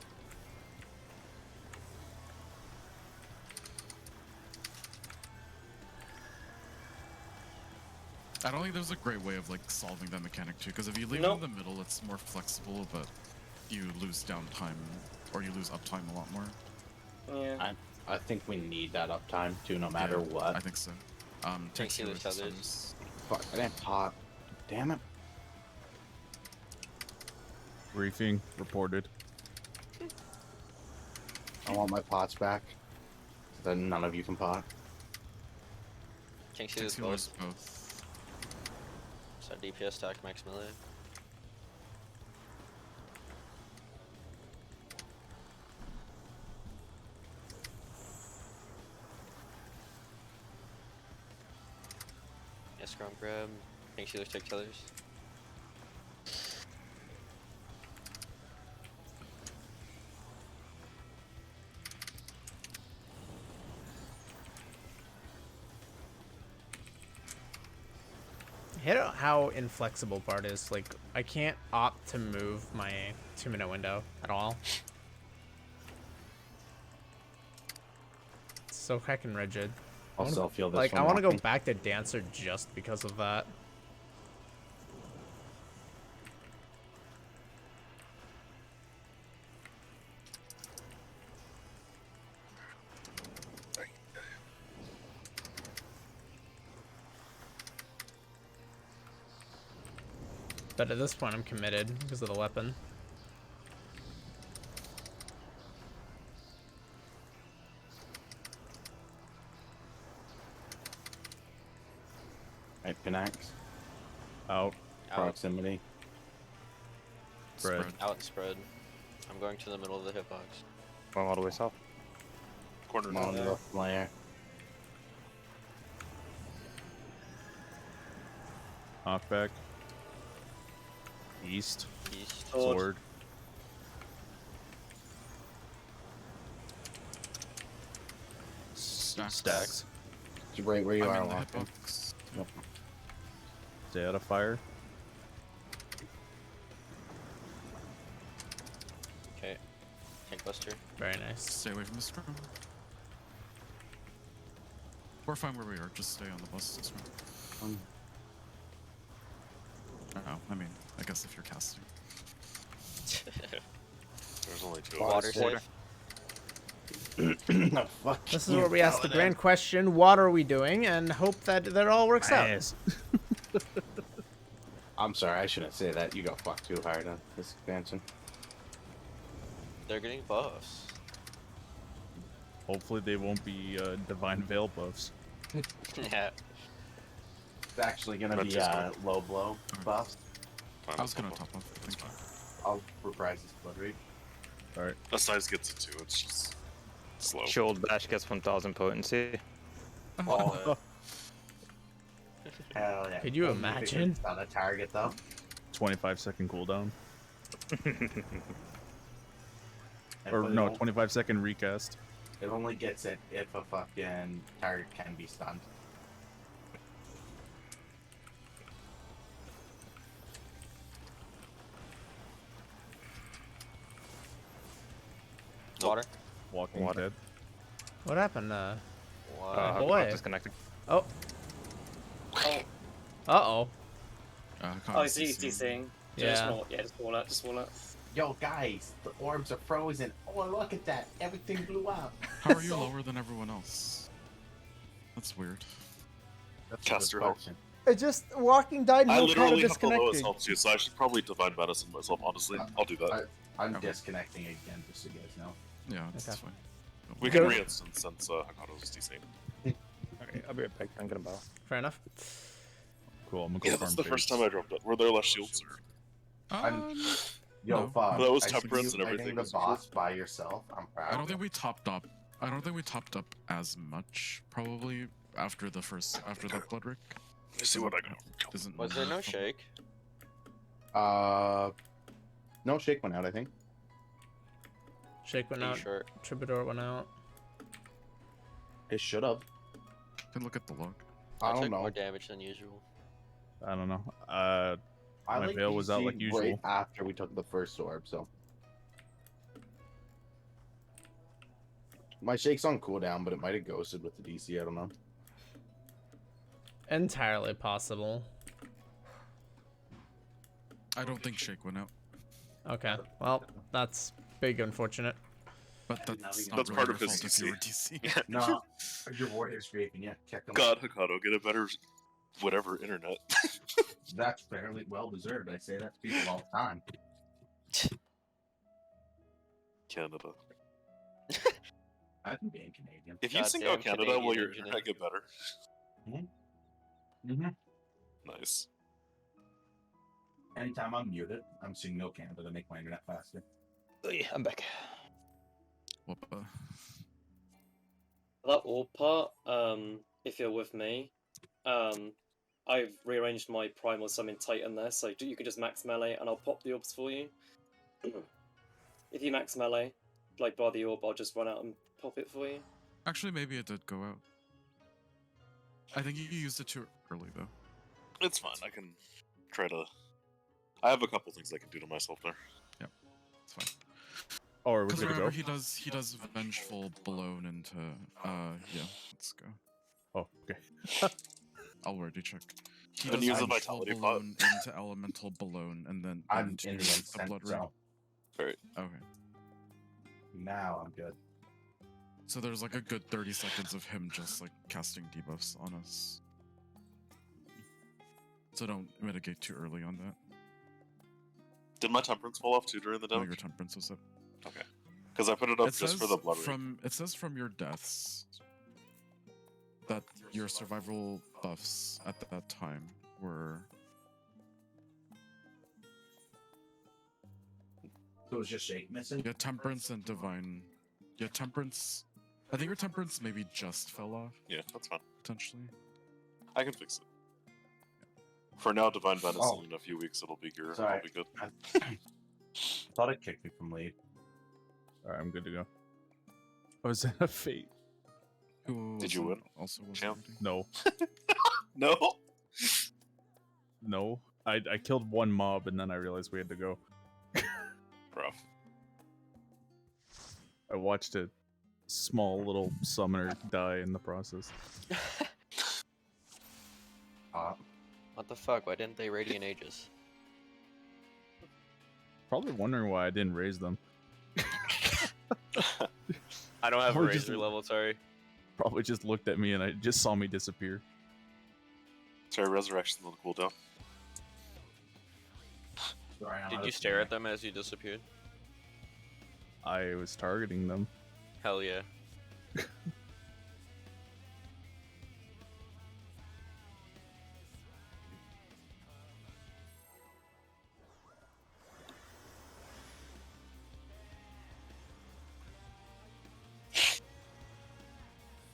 I don't think there's a great way of like solving that mechanic too, because if you leave Nope. it in the middle, it's more flexible, but you lose downtime or you lose uptime a lot more. Yeah. I think we need that uptime too, no matter Yeah, what. I think so. Text you you, with there's some- others. Fuck, I didn't pop. Damn it. Briefing reported. I want my pots back. Then none of you can pot. King Cedars text both. healers both. So DPS stack max melee. Yes, Scrum grab. King Cedars take killers. Hit how inflexible part is. Like, I can't opt to move my 2-minute window at all. It's so heckin' rigid. I I'll wanna- still feel this like, one I want to go walking. back to Dancer just because of that. But at this point, I'm committed because of the weapon. Right, Pinax. Out. Out, Proximity. Spread. out and spread. I'm going to the middle of the hitbox. Going all the way south. Corner Come on, Yeah. left layer. Knockback. East. East. Sword. Sword. Stacks. Stacks. It's right where you I'm are in the walking. hitbox. Yep. Stay out of fire. Okay. Tank buster. Very nice. Stay away from the scrum. We're fine where we are. Just stay on the bus. It's fine. Oh, I mean, I guess if you're casting. There's only two of Water us. safe. No, fuck This is you, where we ask the Paladin. grand question: what are we doing? And hope that it all works out. I'm sorry, I shouldn't say that. You got fucked too hard on this expansion. They're getting buffs. Hopefully they won't be Divine Veil buffs. Yeah. It's actually gonna That's be just good. low blow buff. I was gonna top off. Thank you. I'll reprise this blood rage. Alright. The size gets it too. It's just slow. Shield bash gets 1000 potency. Oh. Hell yeah. Could you Only if imagine? it's on a target though. 25-second cooldown. And Or but no, 25-second recast. It only gets it if a fucking target can be stunned. Water. Walking Water. Dead. What happened? Water. boy. Disconnected. Oh. Uh-oh. Oh, he's DCing. Yeah. Just wall it. Just wall it. Yo guys, the orbs are frozen. Oh look at that. Everything blew up. How are you lower than everyone else? That's weird. That's Caster a good help. question. It just walking died I no literally have the lowest health too, so I should probably divine medicine myself. Honestly, I'll do that. I'm Okay. disconnecting again just so you guys know. Yeah, that's Okay. fine. We can Go- re-instance since Hakado's DCing. Okay, I'll be right back. I'm gonna bow. Fair enough. Cool, I'm gonna go Yeah, farm that's the first base. time I dropped it. Were there less shields? Or... Yo, No. fuck. That was I see temperance you and everything fighting the was boss by yourself. I'm proud. I don't think we topped up. I don't think we topped up as much probably after the blood rig. Let's see what I got. Isn't Was there normal no for- shake? No shake went out, I think. Shake went Are you out. sure? Troubadour went out. It should have. Can look at the log. I took don't know. more damage than usual. I don't know. I My like veil was out like DC usual. right after we took the first orb, so. My shake's on cooldown, but it might have ghosted with the DC. I don't know. Entirely possible. I don't think shake went out, Okay, well, that's big unfortunate. but that's not That's really part your of his fault if you were DC. DC. No, your warrior's scraping. Yeah, check them. God, Hikato, get a better whatever internet. That's fairly well deserved. I say that to people all the time. Canada. I've been being Canadian. If you sing out Goddamn Canada, will Canadian your engineer. internet get better? Mm-hmm. Nice. Anytime I'm muted, I'm singing No Canada to make my internet faster. Oh, yeah, I'm back. Whoopa. That orb part, if you're with me, I've rearranged my primal summon Titan there, so you can just max melee and I'll pop the orbs for you. If you max melee, like by the orb, I'll just run out and pop it for you. Actually, maybe it did go out. I think you used it too early though. It's fine. I can try to. I have a couple things I can do to myself there. It's fine. Oh, are we Because good to go? remember, he does vengeful blown into. Yeah, let's go. Oh, okay. I'll already check. He And does use a vengeful vitality pot. blown into elemental blown, and then I'm into in the a instant, blood ring. so Alright. Okay. now I'm good. So there's like a good 30 seconds of him just like casting debuffs on us. So don't mitigate too early on that. Did my temperance fall off too during the No, your damage? temperance was up. Okay. Because I put it up It just for the blood ring. It says from your deaths that your survival buffs at that time were So it was just shake missing. yeah, temperance and divine. Yeah, temperance. I think your temperance maybe just fell off Yeah, that's fine. potentially. I can fix it. For now, Divine Venison Oh. in a few weeks it'll be here. Sorry. I'll be good. I thought it kicked me from lead. All right, I'm good to go. Oh, is that a fate? Who Did you wasn't- win, Also was champ? No, No. no. I killed one mob and then I realized we had to go. Bro. I watched a small little summoner die in the process. What the fuck? Why didn't they Radiant Aegis? Probably wondering why I didn't raise them. I don't have a Or just- Razor level, sorry. Probably just looked at me and I just saw me disappear. Sorry, Resurrection's on the cooldown. Sorry, I'm Did out you of stare steam. at them as you disappeared? I was targeting them. Hell yeah.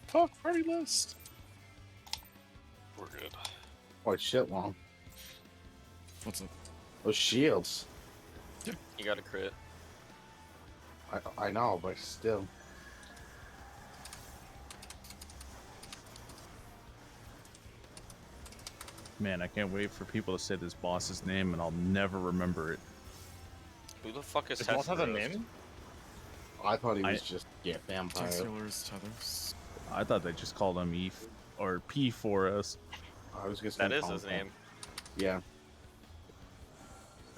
Talk party list. We're good. Oh shit, long. What's up? Those shields. You got a crit. I know, but still. Man, I can't wait for people to say this boss's name and I'll never remember it. Who the fuck is Does boss have a Tesla? name? I thought he I- was just vampire. Texulars, tethers. I thought they just called him E or P4S. I was just That gonna is call his him name. Yeah.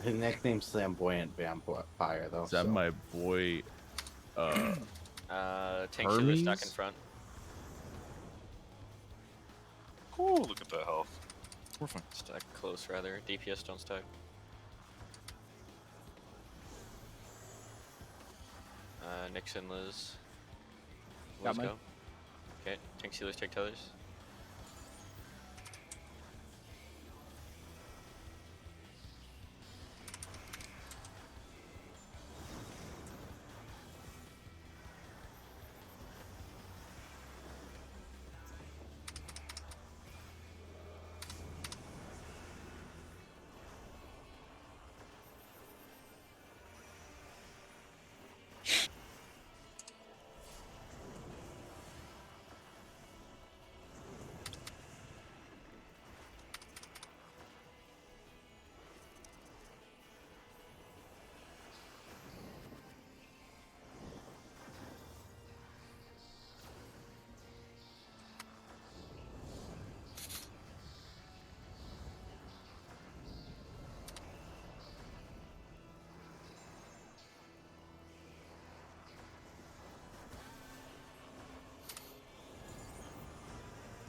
His nickname's Flamboyant Vampire, though. Is that so- my boy? Tank Sealer stuck in Hermes? front. Cool, look at that health. We're fine. Stuck close, rather. DPS don't stack. Nixon, Liz. Got Let's mine. go. Okay, Tank Sealers take tethers.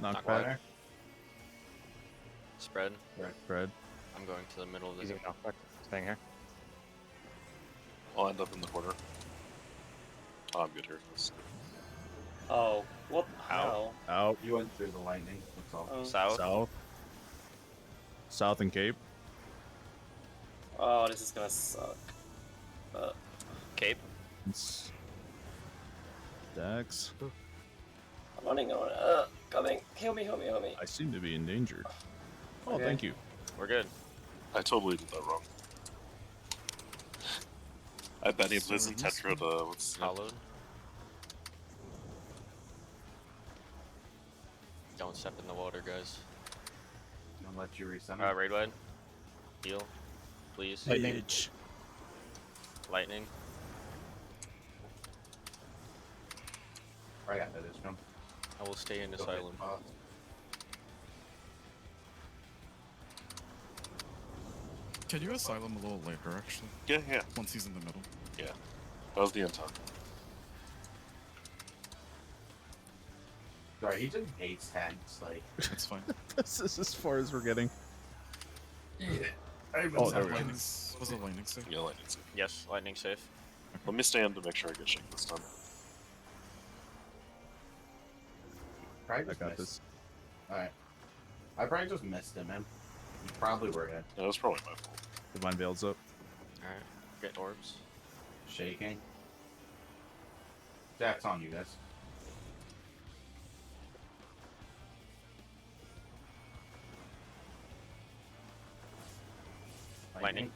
Knockback. Knockback. Spread. Spread. I'm going to the middle of the Using knockback. Staying here. I'll end up in the corner. Oh, I'm good here. That's good. Oh, what? Ow. How? Out. You went through the lightning. That's all. Oh. South. South. South and Cape. Oh, this is gonna suck. Cape. Dax. I'm running on. Coming. Heal me, heal me, heal me. I seem to be in danger. Oh, Okay. thank you. We're good. I totally did that wrong. I bet he plays in Tetra to what's Hollowed. Don't step in the water, guys. I'll let you recenter. Raid wide. Heal. Please. Lightning. Lightning. I got that. It's from. I will stay in Asylum. Can you asylum a little later, actually? yeah. Once he's in the middle. That was the intent. Sorry, he just hates tanks. Like, That's fine. This is as far as we're getting. I Oh, there we go. Was it lightning safe? Yeah, lightning safe. Yes, lightning safe. Let me stand to make sure I get shake this time. probably I just got missed. this. Alright. I probably just missed him, man. You probably were in. Yeah, that's probably my fault. Divine Veil's up. Alright. Get orbs. Shaking. Jack's on you guys. Lightning.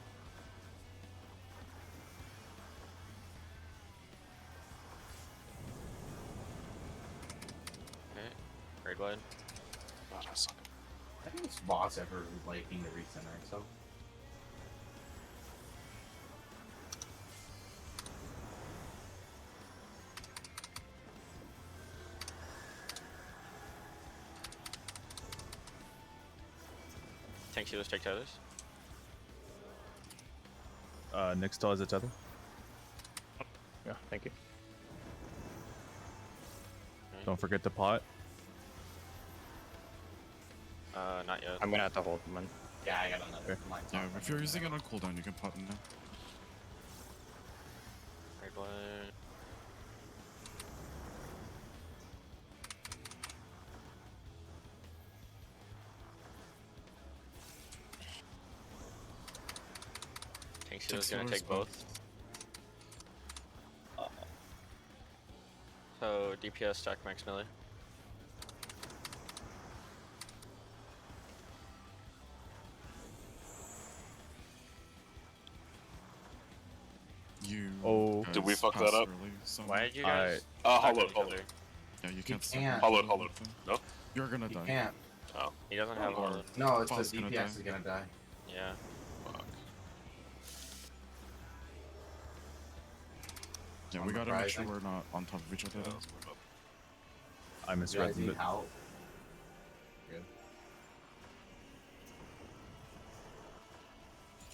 Okay. Raid wide. God, I suck. I think this boss ever liking to recenter himself. Tank healers take tethers. Nick still has a tether. Yeah, thank you. Don't forget the pot. Not yet. I'm gonna have to hold him in. Yeah, I got another. Okay. Mine. Yeah, if you're using it on cooldown, you can pop in now. Raid wide. Tank healers gonna healers take both. both. So DPS stack max melee. You. Oh. Did we guys fuck that passed up? early, so- Why did you Alright. guys? Hollowed, stack each hollowed. other? Yeah, you can't. stop can't. him. Hollowed. No? You're gonna You die. can't. He doesn't have Oh, all. No, it's Bot's the gonna DPS die. is gonna die. Yeah. Fuck. Yeah, I'm we gotta make sure rising. we're not on top of each other. Yeah, though. that's my bad. I You guys misread need it. help. Good.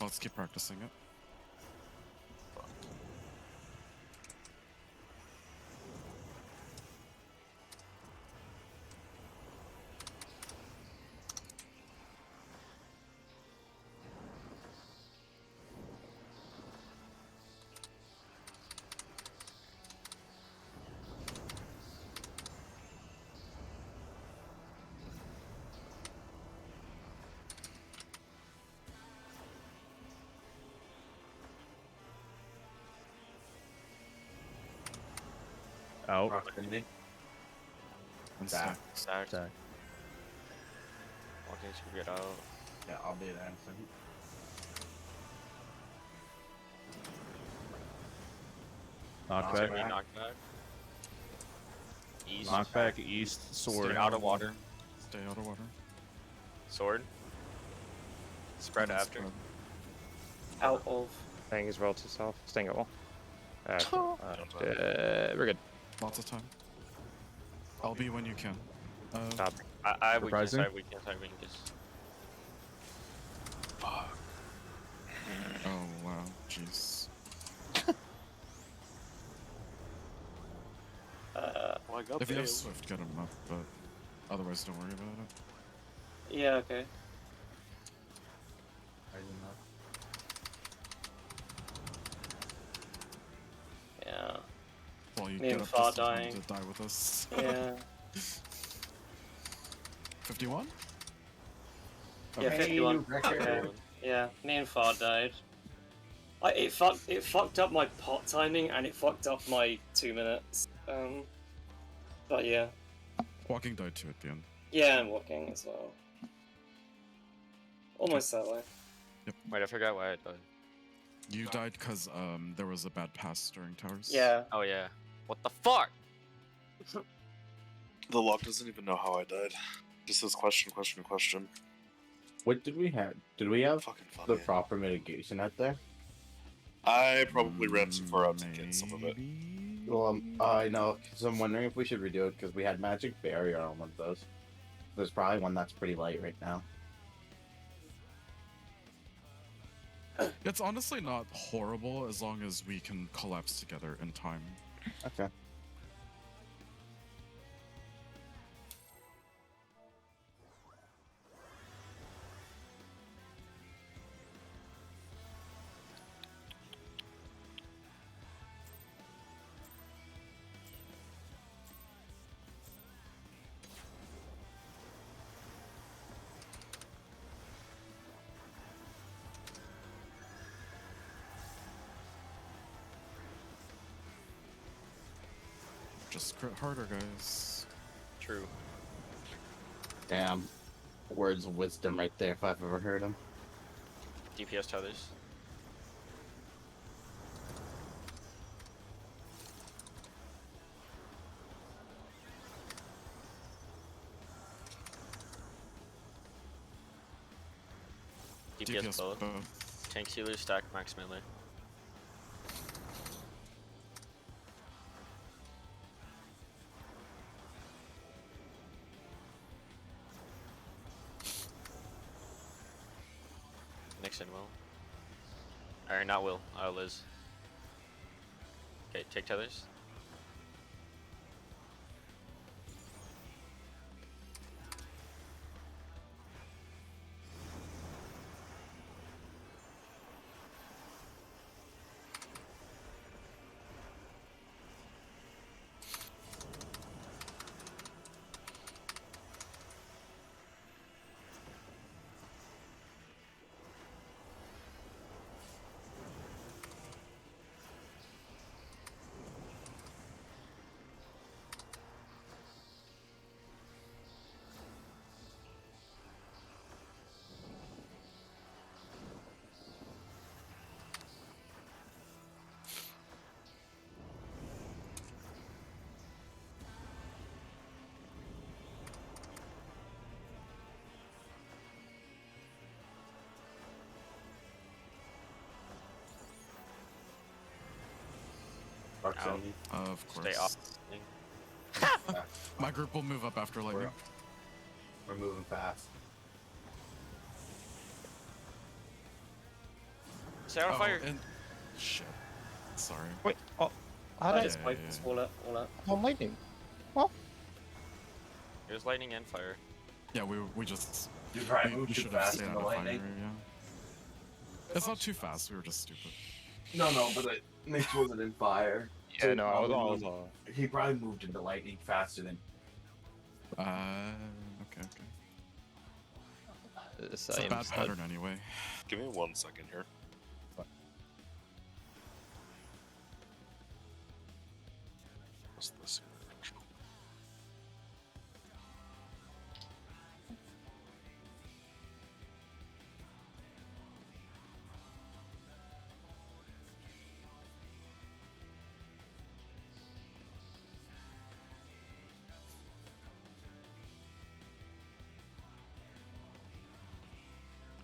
Let's keep practicing it. Out. Proximity. And Back. stack. Stacked. Attack. Okay, so get out. Yeah, I'll do that in a second. Knockback. Back. Knockback. East. Knockback. East. Sword. Stay out of water. Stay out of water. Sword. Spread And then after. spread. Out of. Staying as relative south. Staying at wall. We're good. Lots of time. I'll be when you can. Stop. I weakness. Surprising? I weakness. I weakness. Fuck. Oh wow, jeez. Well, I got If you have bailed. Swift, get him up. But Otherwise, don't worry about it. Yeah, okay. I do not. Yeah. Well, you Me get and up Far just in time dying. to die with us. Yeah. 51? Yeah, Okay. 51. Record. Okay. Yeah, me and Far died. It fucked up my pot timing and it fucked up my 2 minutes. But yeah. Walking died too at the end. Yeah, I'm walking as well. Almost that way. Wait, I forgot why I died. You died because there was a bad pass during towers. Yeah. Oh yeah. What the fuck? The log doesn't even know how I died. Just says question, question, question. What did we have? Did we have Fucking the funny. proper mitigation out there? I probably ran too far out to get some of it. Maybe? Well, I know, because I'm wondering if we should redo it, because we had Magic Barrier on one of those. There's probably one that's pretty light right now. It's honestly not horrible as long as we can collapse together in time. Okay. Just crit harder, guys. True. Damn. Words of wisdom right there, if I've ever heard them. DPS to others. DPS both. Tank healer, stack max melee. Nixon will. Or not will. Liz. Okay, take tethers. Proximity. Of course. Stay off. My group will move up after lightning. We're moving fast. Stay out of fire. And... Shit. Sorry. Wait, oh, how did I... Just wait, just wall up. Oh, lightning. There's lightning and fire. Yeah, we just... You probably we moved too should have fast stayed in out the of fire, lightning. yeah. It's not too fast, we were just stupid. No, but Mitch wasn't in fire. Yeah, no, I was He probably moved into lightning faster than. Okay. It's It's a bad pattern anyway. Give me 1 second here. What's this here?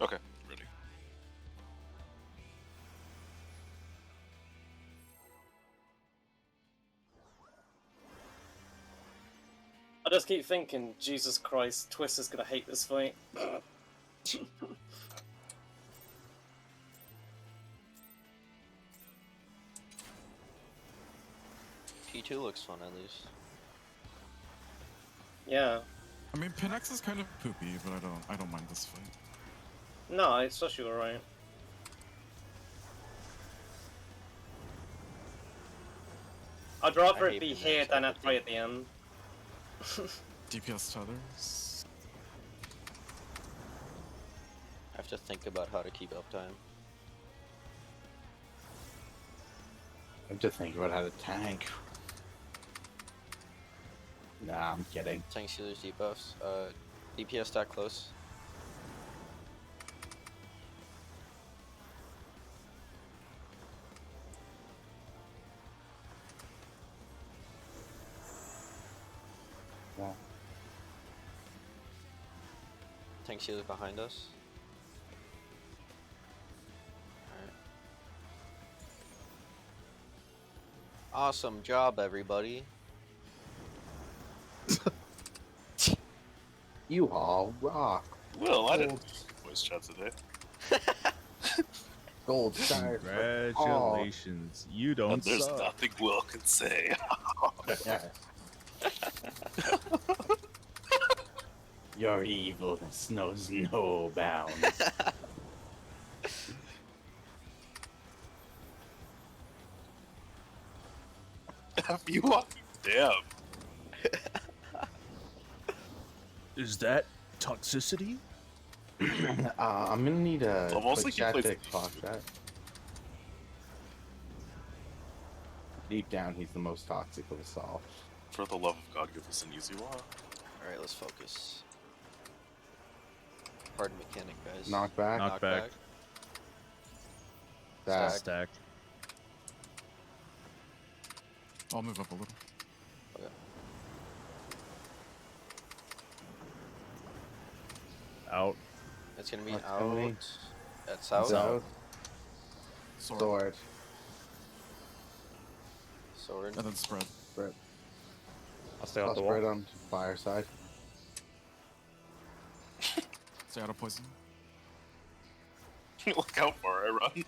Okay, ready. I just keep thinking, Jesus Christ, Twister's gonna hate this fight. T2 looks fun at least. Yeah. I mean, Pinax is kind of poopy, but I don't mind this fight. No, it's actually alright. I'd rather I it be hate here Pinax, than I at right at the end. DPS tethers. I have to think about how to keep uptime. I'm just thinking about how to tank. Nah, I'm kidding. Tank healers, debuffs. DPS stack close. Yeah. Tank healers behind us. Alright. Awesome job, everybody. You all rock. Well, I didn't voice chat today. Gold star. for all. Congratulations. You don't And there's suck. nothing Will can say. Yes. Your evilness knows no bounds. F you up. Damn. Is that toxicity? I'm gonna need a Almost quick like he chat to plays- talk that. Deep down, he's the most toxic of us all. For the love of God, give us an easy walk. Alright, let's focus. Hard mechanic, guys. Knockback. Knockback. That. Stack. I'll move up a little. Out. It's gonna be That's out gonna be- at south. South. Sword. Sword. Sword. And then spread. Spread. I'll stay I'll off the spread wall. on fire side. Stay out of poison. Look how far I run.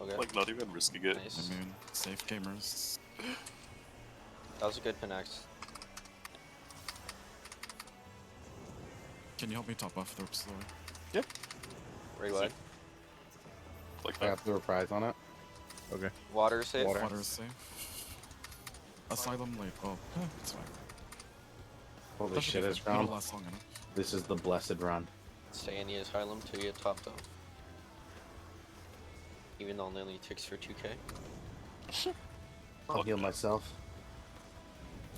Okay. Like, not even risking it. Nice. Immune. Safe gamers. That was a good connect. Can you help me top off Thorpe slower? Right wide. Like I that. have the reprise on it. Okay. Water safe. Water. Water is safe. Asylum late. Oh, it's fine. Holy That should shit, be it's fine. It'll round. last long enough. This is the blessed run. Stay in the asylum till you get topped off. Even though it only ticks for 2k. I'll heal myself.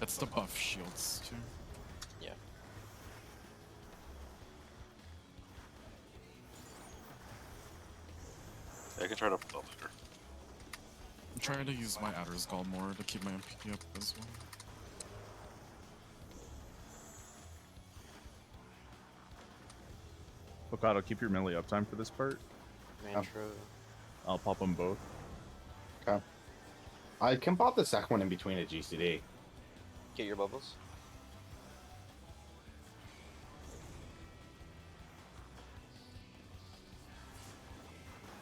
It's the buff shields too. Yeah. I can try to put later. I'm trying to use my Adder's Gall more to keep my MP up as well. Okado, keep your melee uptime for this part. Mantra. I'll pop them both. Okay. I can pop the second one in between a GCD. Get your bubbles.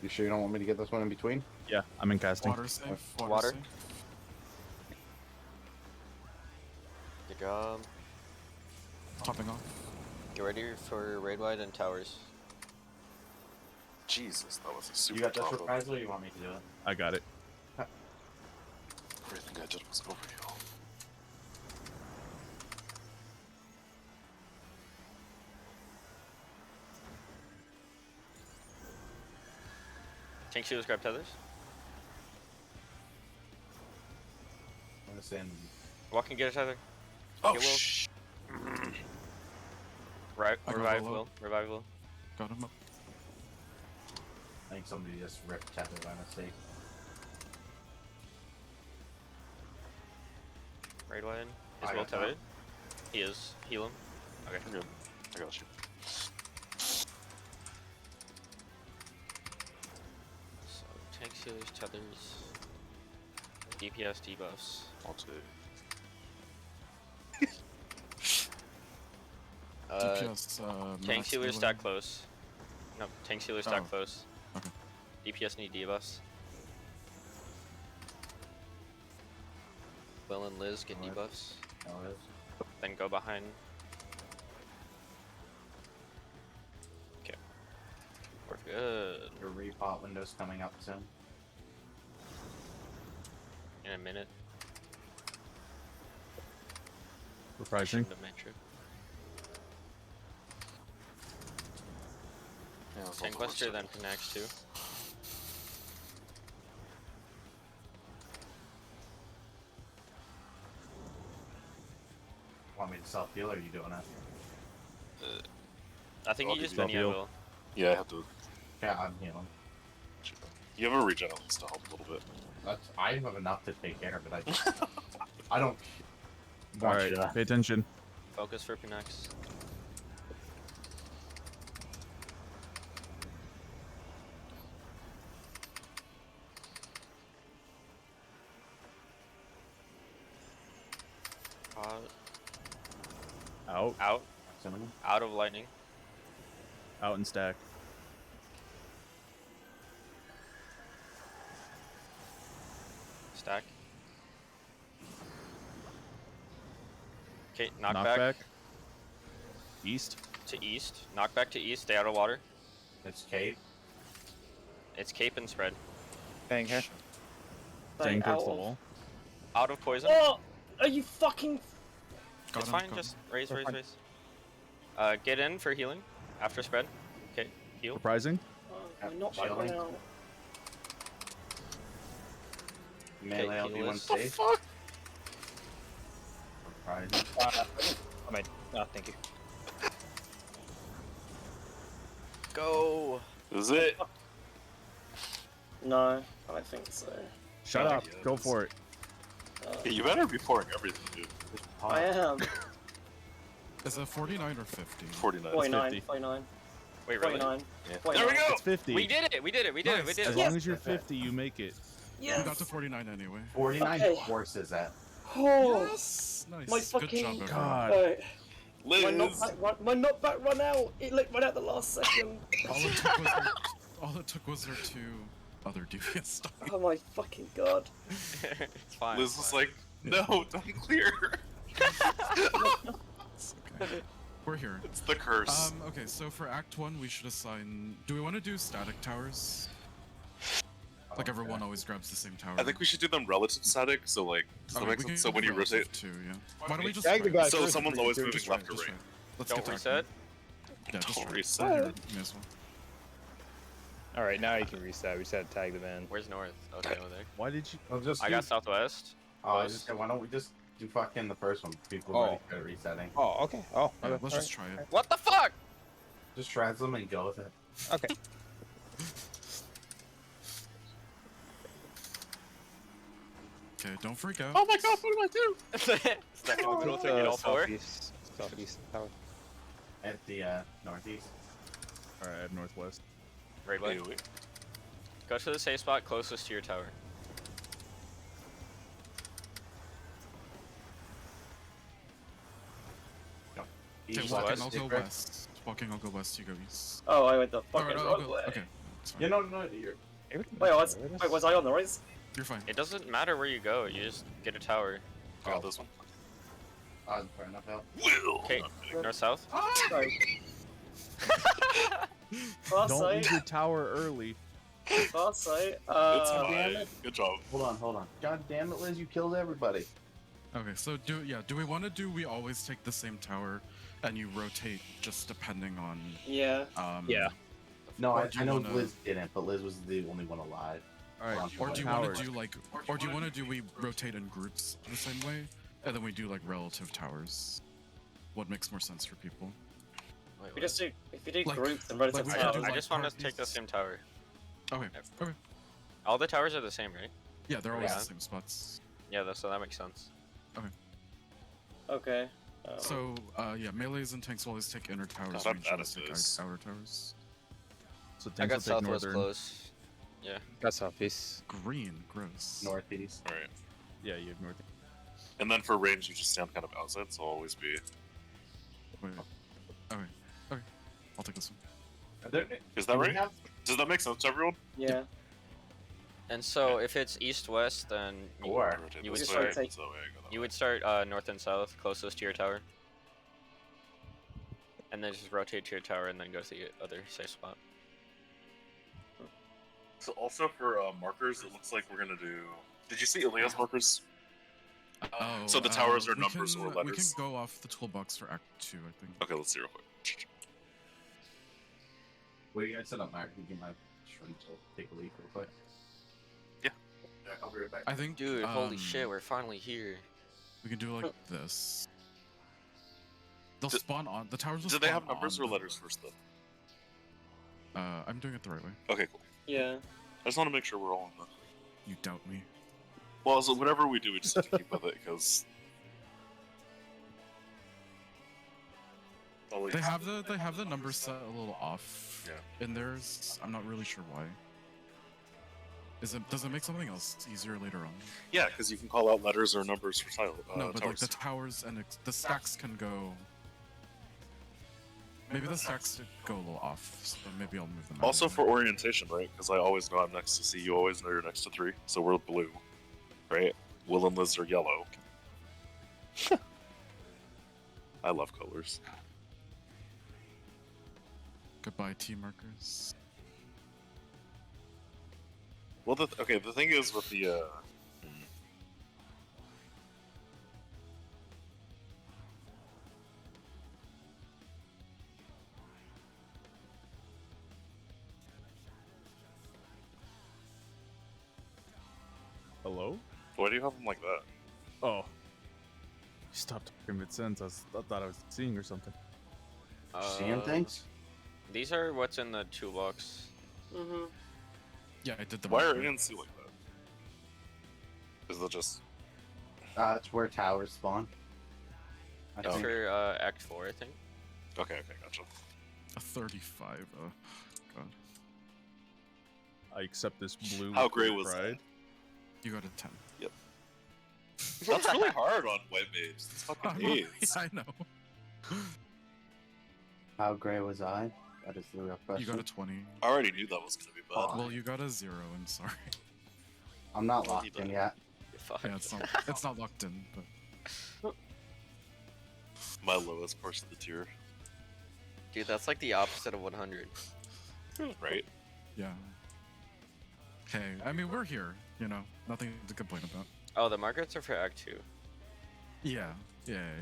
You sure you don't want me to get this one in between? Yeah, I'm in casting. Water safe. Water. Safe. Good job. Topping off. Get ready for raid wide and towers. Jesus, that was a super combo. or you want me to do it? I got it. Everything I did was overkill. Tank shields, grab tethers. I'm gonna send. Walk and get a tether. Oh, Get Will. shh. Right, I got revive Will Will. up. Revive Will. Got him up. I think somebody just ripped tether by mistake. Raid wide. Is I Will got that. tethered? He is. Heal him. Okay. I'm good. I got you. So tank healers, tethers, DPS debuffs. I'll take. DPS. Tank max healers melee. stack close. No, tank healers stack Oh. close. Okay. DPS need debuffs. Will and Liz get Alright. debuffs. Oh, it is. Then go behind We're good. Your repot window's coming up soon. In a minute. Surprising. Shouldn't have mentioned. Yeah, it's all the worst Tankbuster then of it. connects too. Want me to self heal or are you doing it? I think I'll you give just you Venia heal. will. Yeah, I have to. Yeah, I'm healing. You have a regen at least to help a little bit. I have enough to take care of it. I don't. All want right, you to- pay attention. Focus for Phoenix. Out, Out. Cinnamon? Out of lightning. out and stack. Stack. Okay, knock Knockback. back East. to east. Knock back to east. Stay out of water. It's Kate. It's cape and spread. Bang here. Staying Like, towards the out of- wall. Out of poison. Oh, are you fucking? Got It's him, fine. got Just him. raise, We're raise, fine. raise. Get in for healing after spread. Okay, heal. Surprising. Oh, not back Shielding. now. Melee heal LB1 is- safe. Fuck! Surprising. I might. Oh, thank you. Go. This is it. No, I don't think so. Shut Oh, up. yeah, Go that's- for it. Hey, you better be pouring everything, dude. I am. Is it 49 or 50? 49. 49, 50. 49, Wait, really? 49. Yeah. 49. There we go! It's 50. We did it. We did it. We did it. We did As it. long as you're 50, you make it. We Yes! got to 49 anyway. 49 Okay. horses at. Oh, Yes! Nice. my Good fucking job, everyone. God. Alright. My Liz! knockback run out. It like ran out the last second. All it took was their two other devious die. Oh my fucking god. It's fine. Liz it's was fine. like, no, don't clear. It's okay. We're here. It's the curse. Okay, so for Act 1, we should assign... Do we want to do static towers? Like everyone always grabs the same tower. I think we should do them relative static, so like, does that Okay, make we sense? can So when do you relative rotate, too, yeah. Why don't we just Tag the try it? guy so first. someone's always moving Just try left it, or just right. try it. Let's Don't get reset. Yeah, just Don't try it. reset. May as well. All right, now you can reset. We just had to tag them in. Where's north? Okay, over there. Why did you? I'll just I do- got southwest. Oh, I just said, why don't we just do fucking the first one? People Oh. already good at resetting. Oh, okay. Oh, Yeah, okay. let's just try it. What the fuck? Just shreds them and go with it. Okay. Okay, don't freak out. Oh my god, what do I do? Stack in the middle, so you get all four. Southeast. Southeast tower. At the northeast. All right, I have northwest. Right way. Wait. Go to the safe spot closest to your tower. Okay, East, walking, walking, west, I'll go secret. west. Walking, I'll go west, you go east. Oh, I went the Alright, fucking I'll wrong go. way. Okay, it's fine. You know, no, you're. Wait, was I on the right? You're fine. It doesn't matter where you go. You just get a tower. Got this one. Fair enough. Help. Will. Okay, north south. Sorry. Fast Don't leave sight. your tower early. Fast sight. It's damn fine. it. Good job. Hold on. God damn it, Liz, you killed everybody. Okay, so do we want to do we always take the same tower and you rotate just depending on Yeah. Yeah. No, Or I do you know wanna- Liz didn't, but Liz was the only one alive. All right. or do you towers. want to do like or do you want to do we rotate in groups the same way and then we do like relative towers? What makes more sense for people? Wait, If you just do, if you do Like- groups and relative like we I, could towers, do, I like, just want to take the parties. same tower. Okay. Okay. All the towers are the same, right? Yeah, they're always Yeah. the same spots. Yeah, so that makes sense. okay. So yeah, melees and tanks will always take inner towers. God, I'm range bad always at take this. outer towers. So I tanks got will take southwest northern. close. Yeah. Got southeast. Green, gross. Northeast. All right. Yeah, you have north. And then for range, you just stand kind of outside, so I'll always be. Wait. Okay. Okay. I'll take this one. Is that right? Does that make sense to everyone? Yeah. And so if it's east-west, then you, Or Rotate You this would way, just rotate- so that way I go that you way. would start north and south, closest to your tower. And then just rotate to your tower and then go to the other safe spot. So also for markers, it looks like we're gonna do. Did you see Ilia's markers? Oh, So the towers are we numbers can, or We can letters? go off the toolbox for Act 2, I think. Okay, let's see real quick. Wait, I set up my shrink to take a leak real quick. Yeah. I'll be right back. I think, Dude, holy shit, we're finally here. we can do like this. They'll Do- spawn on the towers. Will Do they spawn have numbers on or the- letters first though? I'm doing it the right way. Okay, cool. Yeah. I just want to make sure we're all in the. You doubt me. Well, so whatever we do, we just have to keep with it because. They have the numbers set a little off. Yeah. In theirs, I'm not really sure why. Does it make something else easier later on? Yeah, because you can call out letters or numbers for tile. No, but like towers. the towers and the stacks can go. Maybe the stacks go a little off, so maybe I'll move them. out Also of for there. orientation, right? Because I always know I'm next to C. You always know you're next to 3, so we're blue, right? Will and Liz are yellow. I love colors. Goodbye, T markers. Well, the thing is with the Hello? why do you have them like that? Oh. Stopped talking mid-sentence. I thought I was seeing or something. Seeing things? These are what's in the toolbox. Mm-hmm. Yeah, I did the. Why are marker. ANC like that? Is it just It's where towers spawn. I It's Oh. think. for Act 4, I think. okay? Gotcha. A 35? God. I accept this blue. How with great great was pride. You got a 10. That's really hard on white mage. It's fucking Yeah, AIDS. I know. How gray was I? That is the real question. You got a 20. I already knew that was gonna be bad. Well, you got a 0. I'm sorry. I'm not Well, locked in yet. Fuck. Yeah, it's not locked in, but My lowest part of the tier, Dude, that's like the opposite of 100. right? yeah. Hey, I mean we're here. You know, nothing to complain about. Oh, the markers are for Act 2. Yeah.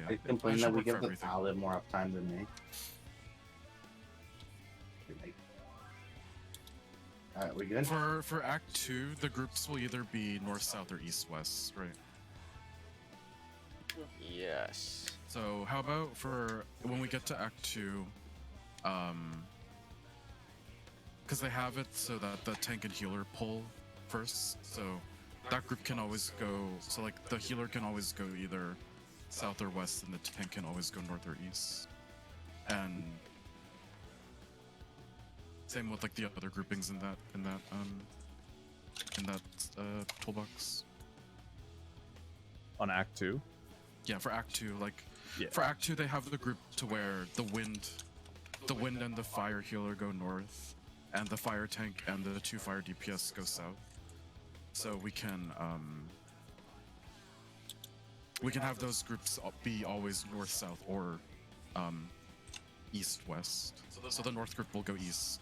I complain should that we work for give the everything. paladin more uptime than me. Alright, we good? For Act 2, the groups will either be north, south, or east, west, right? Yes. So how about for when we get to Act 2, because they have it so that the tank and healer pull first, so that group can always go. So like the healer can always go either south or west, and the tank can always go north or east. And same with like the other groupings in that toolbox. On Act 2? Yeah, for Act 2, like Yeah. for Act 2 they have the group to where the wind and the fire healer go north, and the fire tank and the 2 fire DPS go south. So we can have those groups be always north, south, or east, west. So the north group will go east,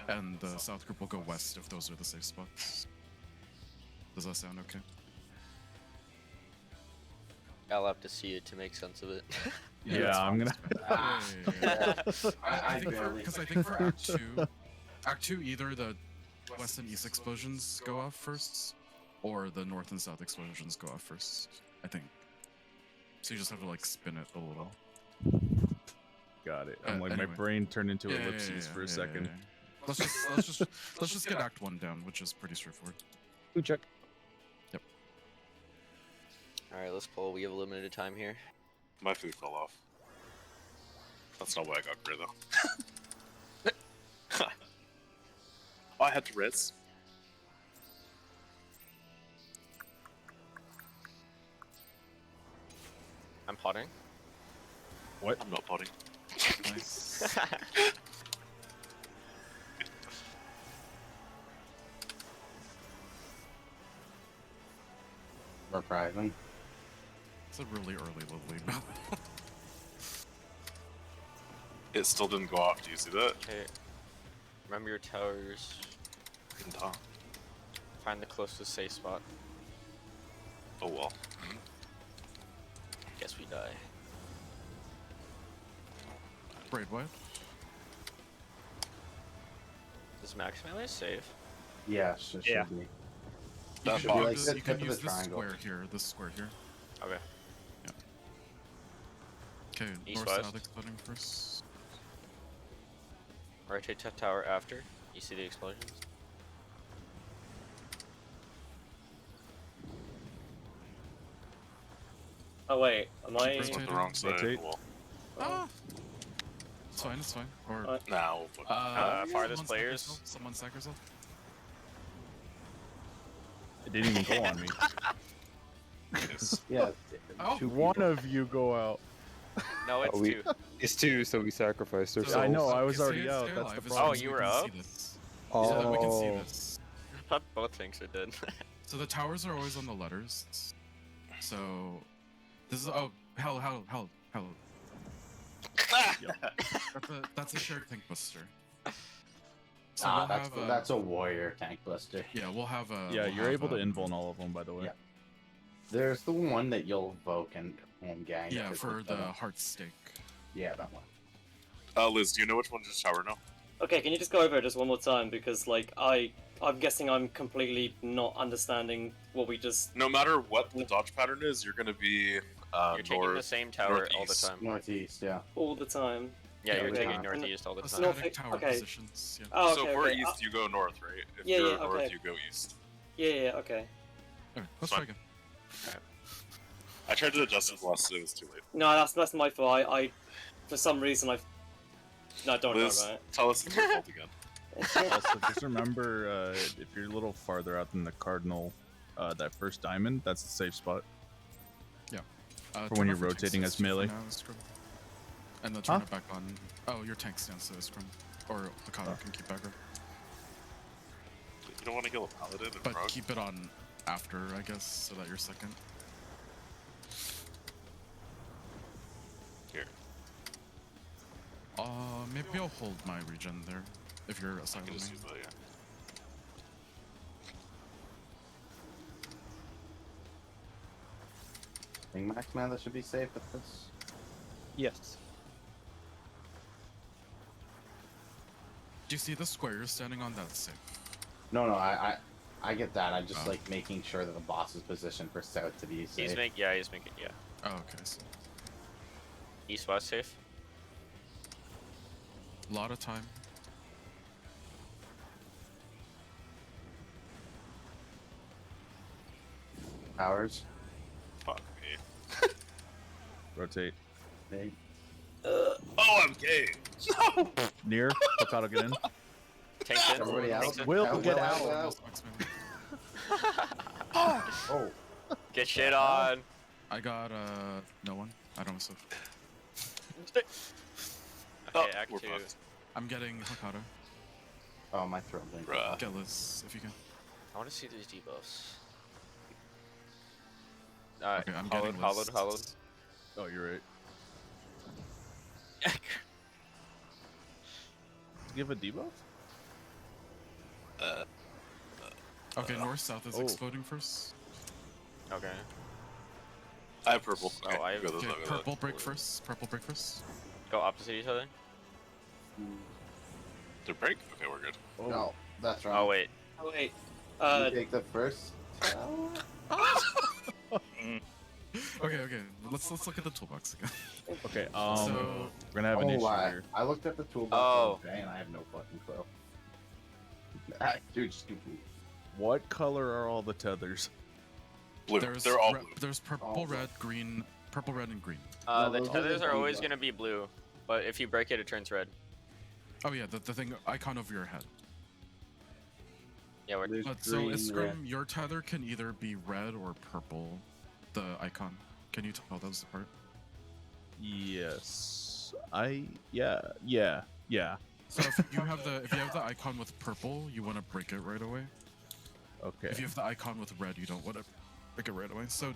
and the south group will go west if those are the safe spots. Does that sound okay? I'll have to see it to make sense of it. Yeah, that's I'm fine, gonna. that's fine. I Because I think for Act 2, either the west and east explosions go off first, or the north and south explosions go off first. I think. So you just have to like spin it a little. Got it. I'm like, Anyway. my brain turned into Yeah, yeah, ellipses yeah, for a yeah, second. yeah, yeah. Let's just get Act 1 down, which is pretty straightforward. Who check? Alright, let's pull. We have a limited time here. My food fell off. That's not why I got gray though. I had to res. I'm potting. What? I'm not potting. Nice. Surprising. It's a really early lovely. It still didn't go off. Do you see that? Okay. Remember your towers. Couldn't talk. Find the closest safe spot. Oh well. Guess we die. Wait, what? Is max melee safe? Yes, it Yeah. should be. You That should can, be box. like use, the you can tip of use the this triangle. square here. This square here. Okay. Okay, East, north west. south exploding first. Rotate to tower after. You see the explosions? Oh wait, am I? Just went the wrong side. Rotate. Well, Ah! It's fine, it's fine. Or now. Farthest someone players. Sack yourself, someone sack yourself. It didn't even go on me. Yeah. Oh, two One people. of you go out. No, it's we- two. It's 2, so we sacrificed So- ourselves. I know, I was stay- already out, stay that's the alive as problem. long as you we were can up? see this. Oh, So that we can see this. I thought both things are dead. So the towers are always on the letters. So this is hell. That's a shared tank buster. So we'll have That's a warrior tank buster. yeah, we'll have a Yeah, we'll you're have able to a- invuln all of them, by the way. Yeah. There's the one that you'll evoke and gang. Yeah, if for it's the better. heart stake. Yeah, that one. Liz, do you know which one's just tower now? Okay, can you just go over it just one more time because like I'm guessing I'm completely not understanding what we just. No matter what the dodge pattern is, you're gonna be You're taking the same tower all the northeast. time. Northeast, yeah. All the time. Yeah, you're every taking time. northeast all the The time. North- static tower okay. positions. Yeah. Oh, So okay, if we're okay. east, you go north, right? If Yeah, you're yeah, north, okay. you go east. Yeah, okay. Okay, let's Fine. try again. I tried to adjust it last, it was too late. No, that's my fault. I for some reason I've. No, don't worry Liz, about it. tell us it's your fault again. Also, just remember, if you're a little farther out than the cardinal, that first diamond, that's the safe spot. For when turn you're off your tank rotating as stance for melee. now, Scrum. And then turn Huh? it back on. Oh, your tank stance is Scrum. Or Akana can keep aggro. You don't want to kill a paladin and But rogue? keep it on after, I guess, so that you're second. Here. Maybe I'll hold my regen there, if you're I asylum. can just use that, yeah. I think Max Man, that should be safe with this. yes. Do you see the square you're standing on? That's safe. No, I get that. I'm just Oh. like making sure that the boss is positioned for south to be safe. He's making yeah. Oh, okay, so East west safe. a lot of time. Powers. Fuck me. Rotate. They, Oh, I'm gay! No! Near. Hokkaido, get in. Tank in. Everybody Tanks out? in. Will, Out, get Will, out. out. Almost max melee. Oh, Get shit on. I got no one. I don't know. Okay, Oh, act we're 2. fucked. I'm getting Hokkaido. oh, my throat blinked. Bruh. Get Liz, if you can. I want to see these debuffs. Okay, I'm getting Liz. Hollowed. Oh, you're right. Give a debuff? Okay, north south is Oh. exploding first. Okay. I have purple. Oh, Okay, I have- go with Okay, that, go with purple that. break first. Purple break first. Go opposite each other. Did it break? Okay, we're good. Oh. No, that's wrong. Oh wait. Oh wait. You take the first. Okay. Let's look at the toolbox again. Okay, So- we're gonna have an issue I, here. I looked at the toolbox Oh. the other day and I have no fucking clue. Ah, dude, stupid. What color are all the tethers? Blue. They're all blue. There's purple, All blue. red, green, purple, red, and green. No, The those are tethers the are blue always ones. gonna be blue, but if you break it, it turns red. Oh yeah, the thing icon over your head. Yeah, we're There's But so green, Iskrim, red. your tether can either be red or purple. The icon. Can you tell that was the part? Yes. Yeah. So if you have the icon with purple, you want to break it right away. Okay. If you have the icon with red, you don't want to break it right away. So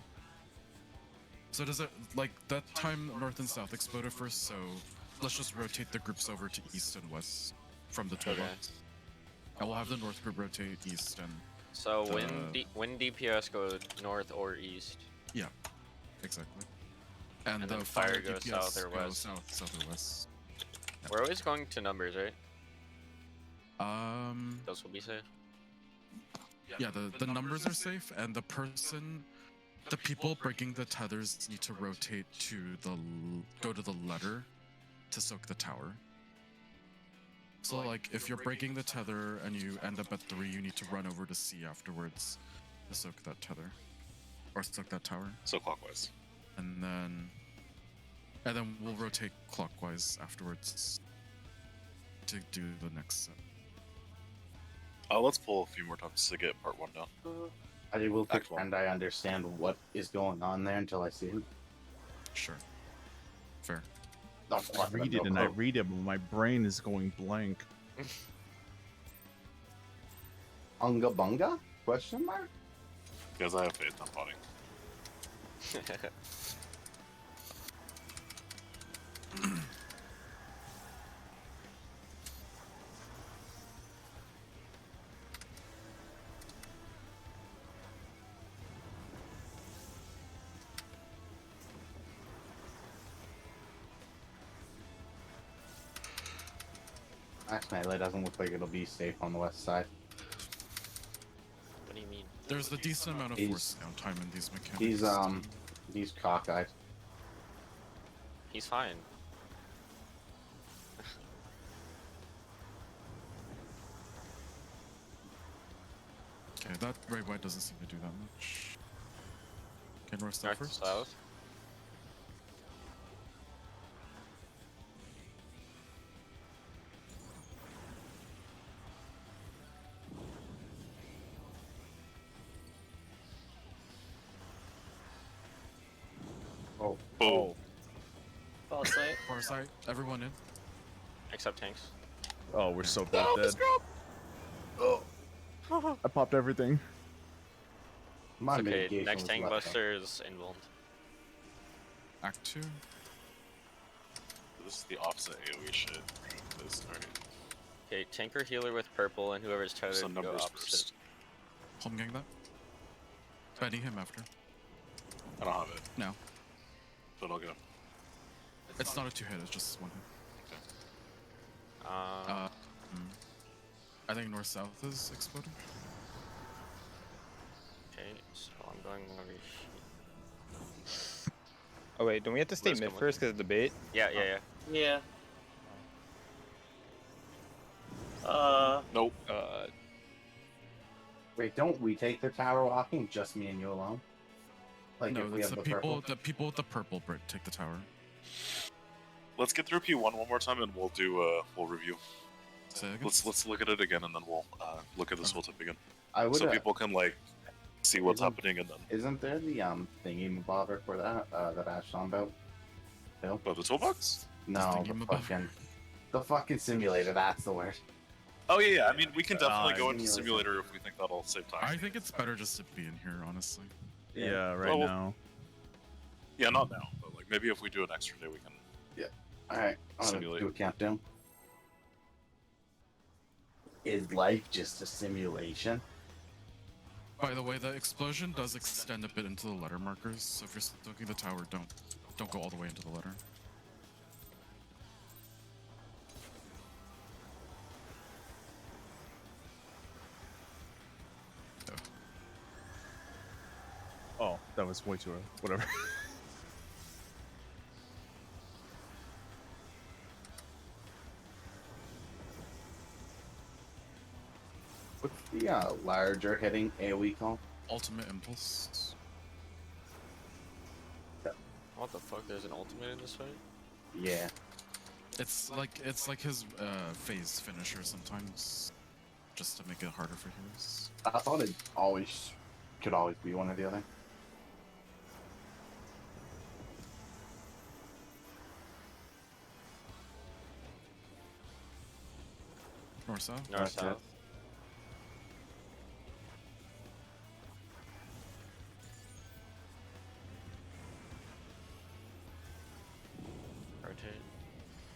does it like that time north and south exploded first? So let's just rotate the groups over to east and west from the toolbox. And we'll have the north group rotate east and So The- when DPS go north or east, Exactly. And, And the then fire fire goes DPS south or go west. south or west. we're always going to numbers, right? Those will be safe. Yeah, the numbers are safe, and the people breaking the tethers need to rotate to go to the letter to soak the tower. So like, if you're breaking the tether and you end up at 3, you need to run over to C afterwards to soak that tether, or soak that tower, So clockwise. and then we'll rotate clockwise afterwards to do the next set. Let's pull a few more times to get part 1 done. I will Act one. pretend I understand what is going on there until I see it. Sure. Fair. Oh, I fuck, read no it and I clue. read it, but my brain is going blank. Unga bunga? Question mark? Because I have faith in potting. Max Melee doesn't look like it'll be safe on the west side. What do you mean? There's a decent amount of He's- force downtime in these mechanics. He's cockeyed. He's fine. Okay, that ray white doesn't seem to do that much. Okay, north south North first. south. Oh, Oh, Far sight. Far side, everyone in. Except tanks. Oh, we're so both dead. Oh, I popped everything. my It's okay. mitigation Next was tank left buster is invulned. Act 2. this is the opposite AoE shit. This, alright. Okay, tanker healer with purple, and whoever's tethered So go numbers opposite. first. Home gang that. Betting him after. I don't have it. No. But I'll go. It's not a 2-hit, it's just 1 hit. I think north south is exploding. Okay, so I'm going over here. Oh wait, don't we have to stay Let's mid go first because of the bait? Yeah, yeah, Yeah. Nope. yeah. Wait, don't we take the tower walking? Just me and you alone? Like No, if we that's have the the people. purple? The people with the purple brick take the tower. Let's get through P1 one more time and we'll do we'll review. Say again? Let's look at it again and then we'll look at this whole tip again. I would. So people can like see what's Isn't- happening and then Isn't there the thingy bobber for that that Ash on about? Bill? the toolbox? No, the thingy-mabobber? fucking simulator. That's the word. Oh yeah, I mean we can definitely go into Simulator. simulator if we think that'll save time. I think it's better just to be in here, honestly. Yeah, right Well, now. Yeah, not now, but like maybe if we do an extra day we can. All right, I'm gonna Simulate. do a countdown. Is life just a simulation? By the way, the explosion does extend a bit into the letter markers, so if you're stoking the tower, don't go all the way into the letter. Oh, that was way too early. Whatever. What's the larger hitting AoE call? Ultimate impulse. What the fuck? There's an ultimate in this fight? Yeah. It's like his phase finisher sometimes, just to make it harder for heroes. I thought it could always be one or the other. North south. North That's it. south. Rotate.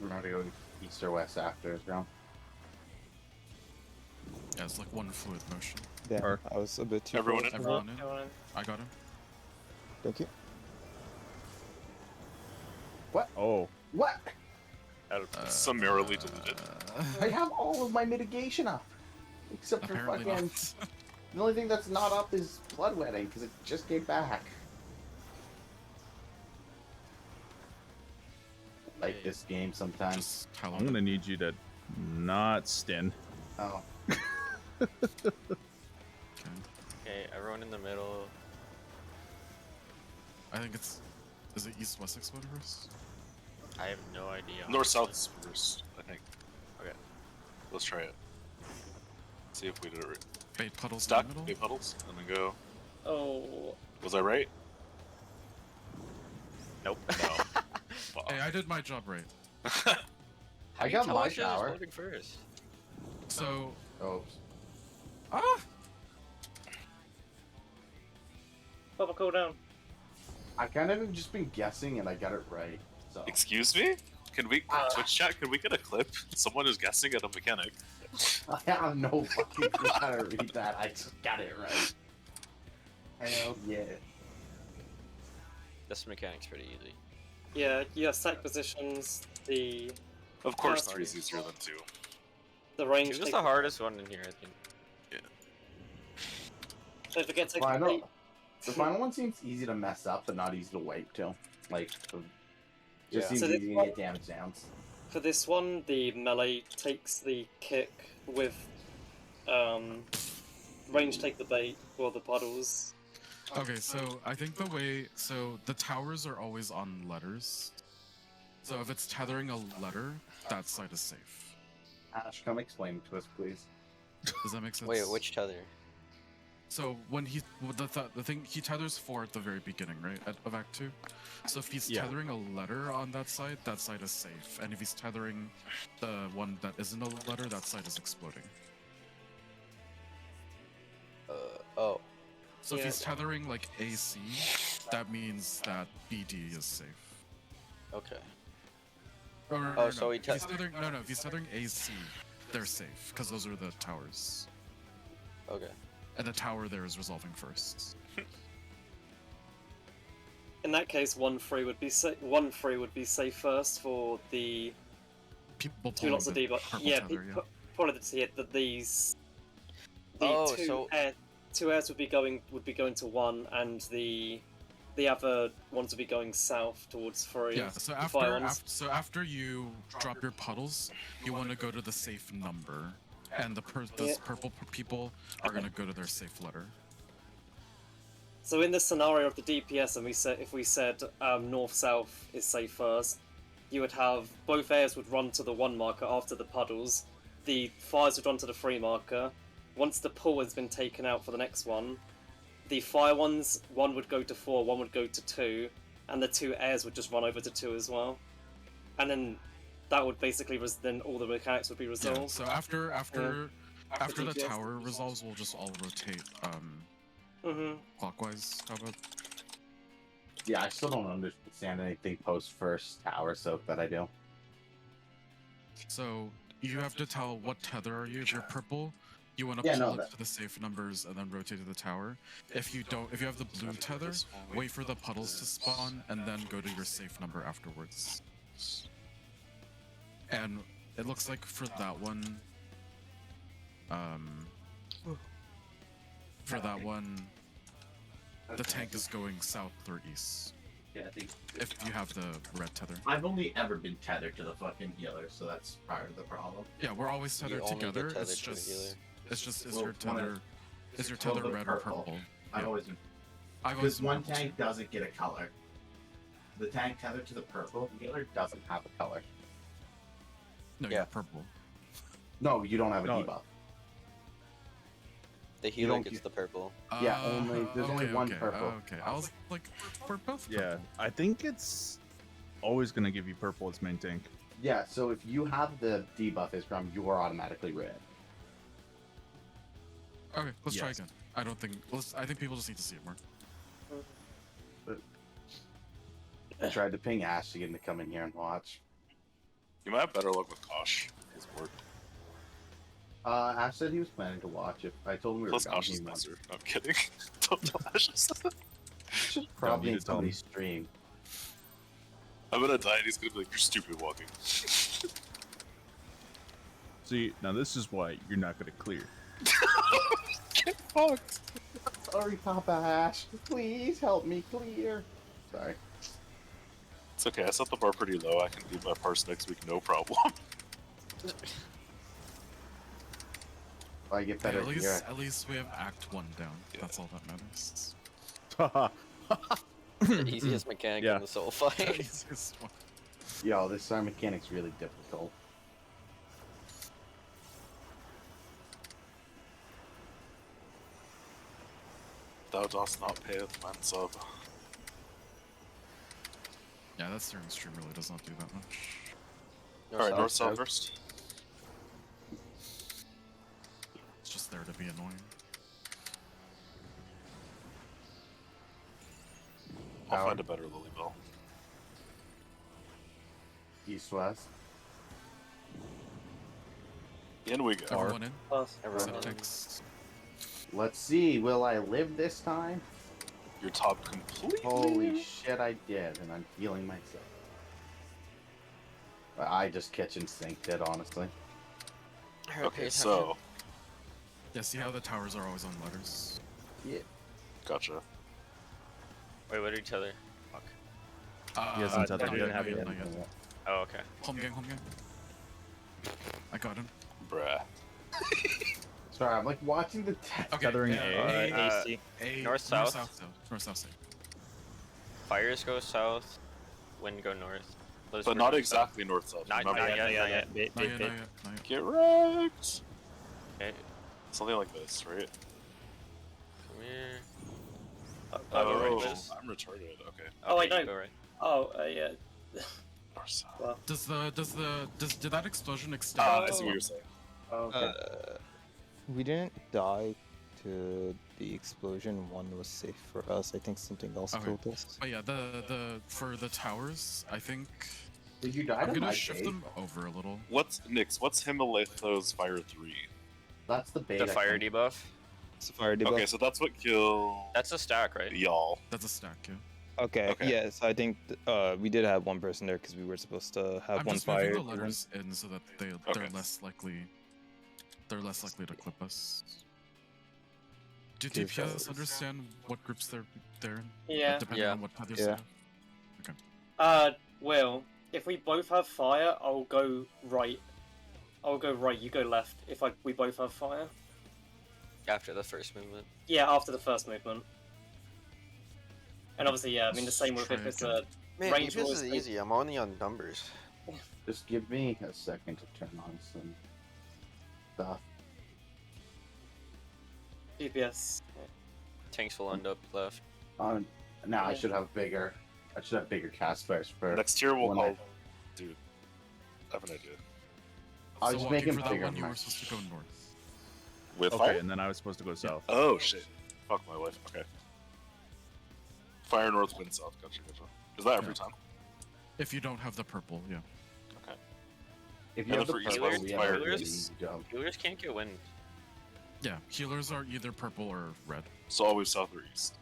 We're gonna go east or west after as well. Yeah, it's like one fluid motion. Damn, Or- I was a bit too Everyone close. in? Everyone in? Everyone in? I got him. Thank you. Oh, What? Summarily deleted. I have all of my mitigation up. Except for Apparently fucking... not. The only thing that's not up is bloodletting, because it just came back. Like this game sometimes. Just how I'm gonna need you to not stin. Oh. Okay. Okay, everyone in the middle. I think it's. Is it East Wessex one first? I have no idea. North South is first, I think. Okay. Let's try it. See if we did it right. Bait puddles Stack in the middle? bait puddles, and then go. Oh. Was I right? Nope. No. Fuck. Hey, I did my job right. I got my shower. Voting first. So. Oops. Ah! Pop a cooldown. I kind of have just been guessing and I got it right. So. Excuse me? Can we Twitch chat? Can we get a clip? Someone is guessing at a mechanic. I have no fucking clue how to read that. I just got it right. Hell yeah. This mechanic's pretty easy. Yeah, you have stack positions, Of course, Yeah. 3 is easier than 2. the range. She was take- the hardest one in here, I think. Don't forget to Final. The final one seems easy to mess up, but not easy to wipe too. Like, just Yeah. seems So this easy to one- get damage down. For this one, the melee takes the kick with range take the bait or the puddles. Okay, so I think the way. So the towers are always on letters. So if it's tethering a letter, that side is safe. Ash, come explain it to us, please. Does that make sense? Wait, which tether? So when the thing he tethers 4 at the very beginning, right, of Act 2. So if he's Yeah. tethering a letter on that side is safe, and if he's tethering the one that isn't a letter, that side is exploding. Oh. So if Yeah. he's tethering like AC, that means that BD is safe. Okay. Or, no, Oh, no, so no. he If he's tethering, no, if he's tethering AC, they're safe because those are the towers, Okay. and the tower there is resolving first. In that case, 1-3 would be safe first for the People two lots of pulling the debuff. purple Yeah, tether, yeah. probably that these. The Oh, two so- two airs would be going to 1, and the other ones would be going south towards 3. Yeah, so the fire ones. after you drop your puddles, you want to go to the safe number, and those Yeah. purple people are gonna go to their safe letter. So in the scenario of the DPS, and if we said north-south is safe first, you would have both airs would run to the 1 marker after the puddles. The fires would run to the 3 marker. Once the pull has been taken out for the next one, the fire ones, 1 would go to 4, 1 would go to 2, and the 2 airs would just run over to 2 as well. And then that would basically then all the mechanics would be Yeah, resolved. so after the DPS. tower resolves, we'll just all rotate clockwise. How about? Yeah, I still don't understand anything post first tower soak that I do. So you have to tell what tether are you. If you're purple, you want to Yeah, pull no, it that- to the safe numbers and then rotate to the tower. If you have the blue tether, wait for the puddles to spawn and then go to your safe number afterwards. And it looks like for that one, the tank is going south or east. Yeah, I think If you have the red tether. I've only ever been tethered to the fucking healer, so that's part of the problem. Yeah, we're always You tethered only get together. tethered It's to the healer. just is Well, your tether Well, the red or purple? I've Yeah. always been. I've always Because been one purple, tank too. doesn't get a color. The tank tethered to the purple healer doesn't have a color. No, Yeah. you're purple. No, you don't have a No. debuff. The healer don't gets get- the purple. Yeah, there's only one purple. Okay, I was like, we're both purple. Yeah, I think it's always gonna give you purple as main tank. Yeah, so if you have the debuff Isgrim, you are automatically red. Okay, let's try Yes. again. I think people just need to see it more. I tried to ping Ash to get him to come in here and watch. You might have better luck with Kosh. His board. Ash said he was planning to watch it. I told him we were Plus, gone. Ash He is wanted- nicer. No, I'm kidding. Don't tell Ash. Should need probably to in tell him. somebody's stream. I'm gonna die and he's gonna be like, you're stupid walking. See, now this is why you're not gonna clear. Get fucked. Sorry, Papa Ash. Please help me clear. Sorry. It's okay, I set the bar pretty low. I can do my parse next week, no problem. If I get Hey, better gear. at least we have Act 1 down. That's all that matters. The easiest mechanic Yeah. in the soul fight. Easiest one. Yo, this star mechanic's really difficult. Thou dost not pay a man sub. Yeah, that steering stream really does not do that much. Alright, north south first. It's just there to be annoying. I'll Power. find a better Lily Bell. East west. In we go. Everyone in? Pass. Everyone Set in. ticks. Let's see. Will I live this time? Your top completely. Holy shit, I did, and I'm healing myself. I just kitchen sinked it, honestly. Alright, Okay, pay so Yeah, see how the towers are always on letters? Yeah. gotcha. attention. Wait, what are each other? Fuck. He hasn't not touched it yet, yet. not yet, not yet. Oh, okay. Home game, home game. I got him. Bruh. Sorry, I'm like watching the test. Okay, Tethering yeah, AC. A, North, south? North, south, south. Fires go south, wind go north. Blizzard But not go exactly north south. Not- Remember? not yet, not yet. Not yet, not yet, not yet. Get wrecked. south. Okay, Something like this, right? come here. Oh, right, Liz. I'm retarded. Okay. Oh, I Okay, you know. go right. Oh, yeah. North south. Did that explosion extend? I see what you're saying. Okay. We didn't die to the explosion. One was safe for us. I think something else Okay. killed us. But yeah, for the towers, I think Did you die I'm to gonna my shift bait? them over a little. What's Himalaythos Fire 3? That's the bait. The I fire think. debuff. It's a fire debuff. Okay, so that's what killed That's a stack, right? y'all. That's a stack, yeah. Okay. Okay. Yes, I think we did have one person there because we were supposed to have I'm one just moving fire. the letters in so that they're Okay. less likely. They're less likely to clip us. Do Because, DPS understand what groups they're in? Yeah. Depending Yeah. on what others Yeah. have. Will, if we both have fire, I'll go right. I'll go right, you go left, if we both have fire. After the first movement. Yeah, after the first movement. And obviously, yeah, I mean, the same with if it's a... Man, Range this rules is thing. easy. I'm only on numbers. Just give me a second to turn on some stuff. DPS. Tanks will end up left. Now I Yeah. should have bigger. I should have bigger cast fires for. Next tier we'll when call. I- Dude, I have an idea. I'll So just walking make him for that bigger. one, you were Max. supposed to go north. With Okay, fire? and then I was supposed to go south. Oh shit. Fuck my life. Okay. Fire north, wind south. Gotcha, gotcha. Is that every Yeah. time? If you don't have the purple, yeah. Okay. If you And have the then for each purple, one, we have fire a really is- easy job. Healers can't get wind. Yeah, healers are either purple or red. So always south or east.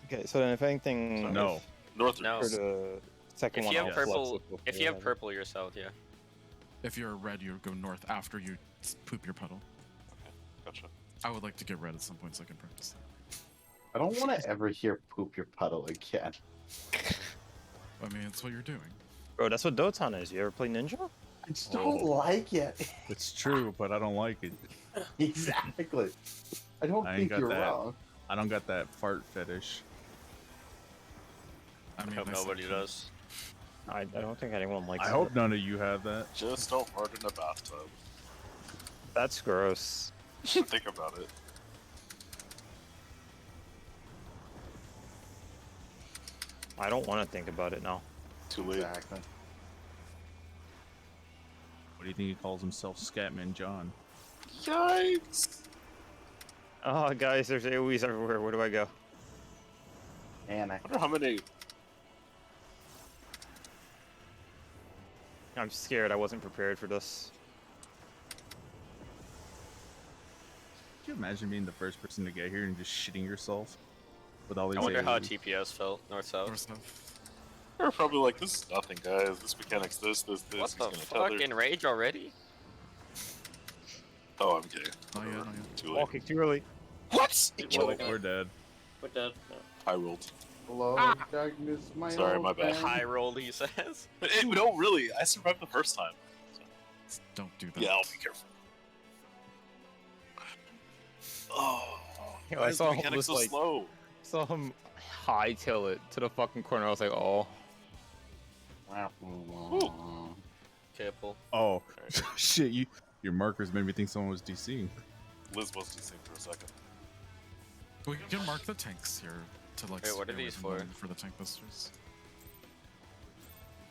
Okay, so then if anything, No. North or No. for east. the second If one, you I'll have flux purple, it before if you we have it. purple, you're south. Yeah. If you're red, you go north after you poop your puddle. Gotcha. I would like to get red at some point so I can practice that. I don't want to ever hear "poop your puddle" again. I mean, it's what you're doing. Bro, that's what Doton is. You ever play Ninja? I just don't Oh. like it. It's true, but I don't like it. Exactly. I don't I ain't think got you're that. wrong. I don't got that fart fetish. I mean, Hope I nobody said- does. I don't think anyone likes I it. hope none of you have that. Just don't fart in a bathtub. That's gross. Think about it. I don't want to think about it now. Too late. Exactly. What do you think he calls himself, Scatman John? Yikes! Oh, guys, there's AoEs everywhere. Where do I go? And I I wonder how many. I'm scared. I wasn't prepared for this. you imagine being the first person to get here and just shitting yourself with all these? I wonder how aliens? TPS felt, north-south. Or stuff. They're probably like, this is nothing, guys. This mechanic's this. What He's the gonna fuck? tether. Enrage already? Oh, I'm gay. Not yet, not yet. Too late. Walking too early. What? We're dead. We're dead. No. I rolled. Hello, darkness, my Sorry, old my bad. friend. High roll, he says. No, really. I survived the first time. Don't do that. Yeah, I'll be careful. Oh, Yo, why I is saw the him mechanic was so like- slow? Saw him hightail it to the fucking corner. I was like, oh. Careful. Oh, shit! Your markers made me think someone was DCing. Liz was DCing for a second. We can mark the tanks here to like. Wait, what are stay these within for? them for the tank busters.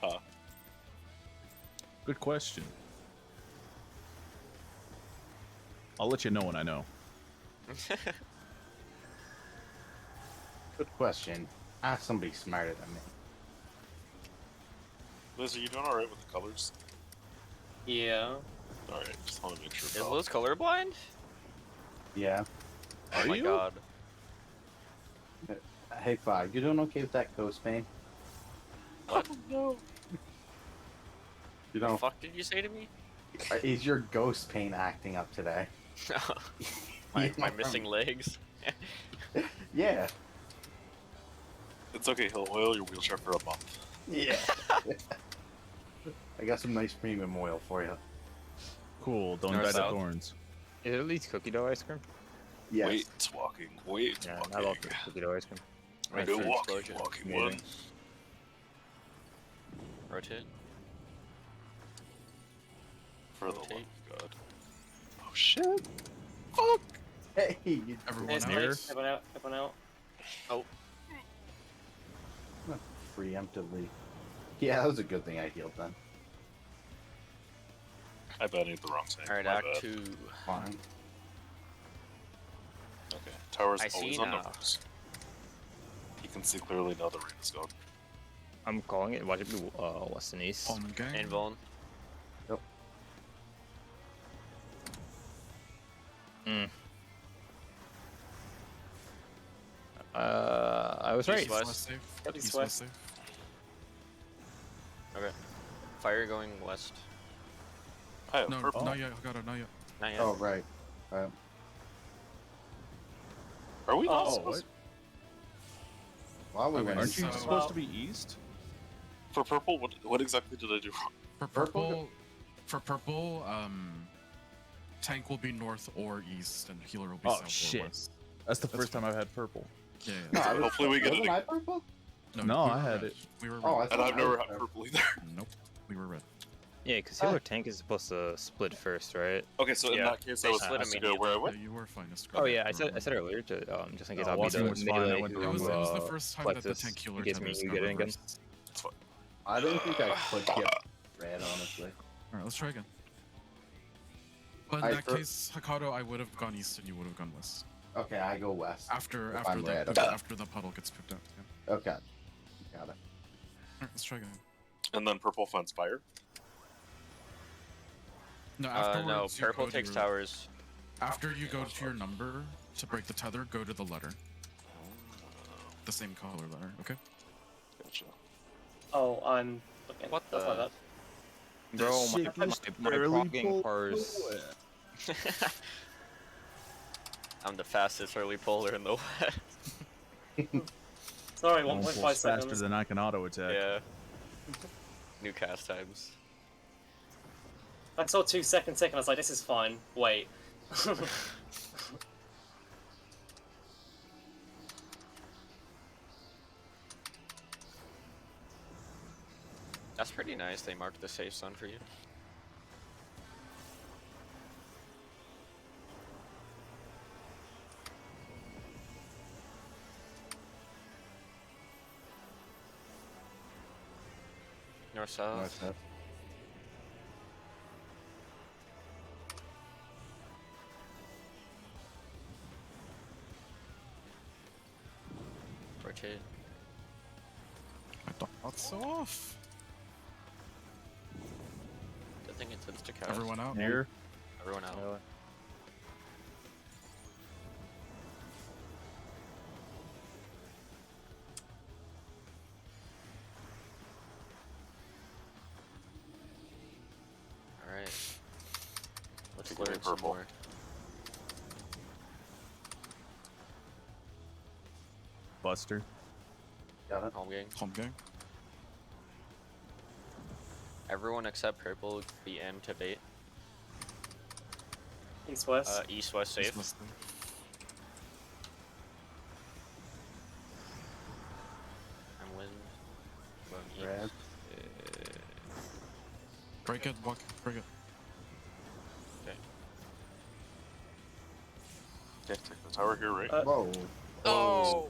Huh. Good question. I'll let you know when I know. Good question. Ask somebody smarter than me. Liz, are you doing alright with the colors? Yeah. Alright, just want to make sure. Is pal. Liz colorblind? Yeah. Oh my you? god. Hey, Fog, you doing okay with that ghost pain? What? No. You The know, fuck did you say to me? is your ghost pain acting up today? my missing legs? Yeah. It's okay, he'll oil your wheelchair for a month. Yeah. I got some nice premium oil for you. Cool. Don't North die to south. thorns. Is it at least cookie dough ice cream? Yes. Wait, walking. Wait, Yeah, walking. I love cookie dough ice cream. I Right, go fruit walking, explosion. walking Amazing. one. Rotate. For the love Rotate. of God. Oh shit. Fuck. Hey, you Everyone There's out. Here. tanks. Everyone out. Everyone out. Oh, preemptively. Yeah, that was a good thing I healed then. I banned the wrong tank. alright, My Act bad. 2. Fine. Okay. Tower's I see always on now. numbers. You can see clearly now the rain is gone. I'm calling it. Watch it be west and east. Almond gang. Invuln. I was right. East, west. West safe. Yep, East east, west safe. Okay. Fire going west. I have No, purple. not yet. Got it. Not yet. Not yet. Oh, right. Are we not Oh, supposed Well, we Okay, went Aren't you So- supposed to be east? For purple, what exactly did I do wrong? For Purple? purple, tank will be north or east, and healer will be Oh, south shit. or west. That's the That's first time fine. I've had purple. Yeah, No, yeah. I was- Hopefully we get it wasn't I purple? No, we I were had red. it. We were red. Oh, I And thought I've I never was had purple. purple either. Nope, we were red. Yeah, because healer tank is supposed to split first, right? Okay, so in Yeah, that case, they I was split supposed to go where I Yeah, went. you were fine. It's Oh correct. yeah, I You were said right. earlier to just in case No, I'll be walking the was fine, I melee went the who, wrong way. It was the first time that the flexes tank healer against me. tethers You got get it again. reversed. It's fine. I didn't think I could get red, honestly. Alright, let's try again. But in I that fir- case, Hakado, I would have gone east and you would have gone west. Okay, I go west. After If I'm the red. after the puddle gets picked up. Yeah. Okay. Got it. Alright, let's try again. And then purple finds fire. No, No, afterwards, you purple go to takes your- towers. After you go to your number to break the tether, go to the letter. The same color letter, okay? Gotcha. Oh, I'm. Okay. What That's the- not bad. Bro, Shit, my just my barely blocking pulled cars. through it. I'm the fastest early polar in the west. Sorry, Almost 1.5 faster seconds. than I can auto attack. Yeah. New cast times. I saw 2 seconds tick and I was like, this is fine. Wait. That's pretty nice. They marked the safe zone for you. North south. North, south. Rotate. My thoughts off. Good thing it's insta cast. Everyone out? Here. Everyone out. Okay, learn some purple. more. Buster. Got it. Home gang. Home gang. Everyone except purple be in to bait. East west. East west safe. East-west thing. And wind. Going Red. east. Break it, walk, break it. Yeah, take the tower here, right? Whoa. Oh!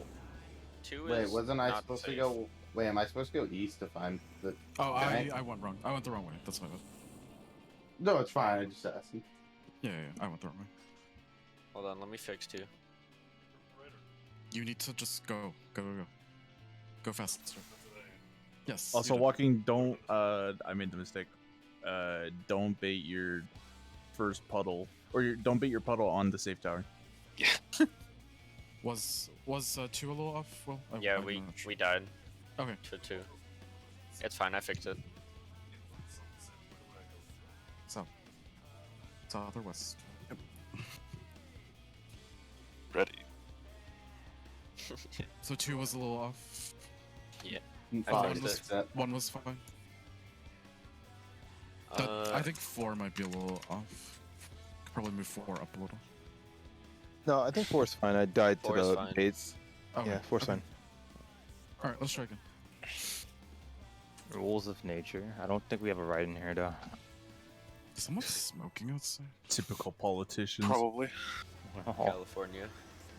Two Wait, is wasn't I not supposed to safe. go? Wait, am I supposed to go east to find the? Oh, Okay. I went wrong. I went the wrong way. That's my bad. No, it's fine. I just asked. Yeah, I went the wrong way. Hold on, let me fix two. You need to just go. Go faster. Yes. you Also, did. walking, don't. I made the mistake. Don't bait your first puddle, or don't bait your puddle on the safe tower. Was 2 a little off? Well, Yeah, I'm we not sure. died Okay. to 2. It's fine, I fixed it. South or west? Yep. Ready. So 2 was a little off. Fine. fixed it. That- 1 was fine. I think 4 might be a little off. Could probably move 4 up a little. No, I think 4's fine. I died to 4 is the fine. baits. Okay. Yeah, 4's okay. fine. All right, let's try again. Rules of nature. I don't think we have a right in here, though. Is someone smoking outside? Typical politicians. Probably. California.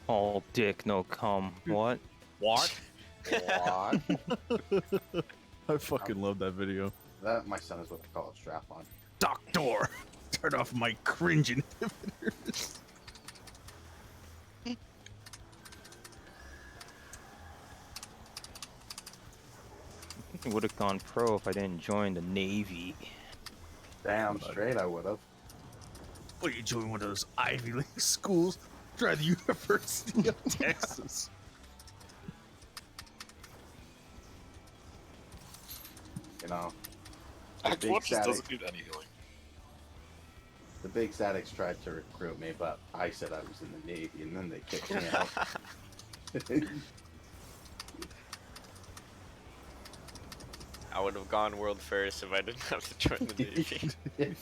All dick, no cum. What? What? What? I fucking love that video. That my son is what they call a strap on. Doctor, turn off my cringe inhibitors. I think I would have gone pro if I didn't join the Navy. Damn straight, I would have. What are you doing one of those Ivy League schools? Try the University of Texas. You know, Act big 1 just static. doesn't need any healing. The big statics tried to recruit me, but I said I was in the Navy, and then they kicked me out. I would have gone world first if I didn't have to join the Navy.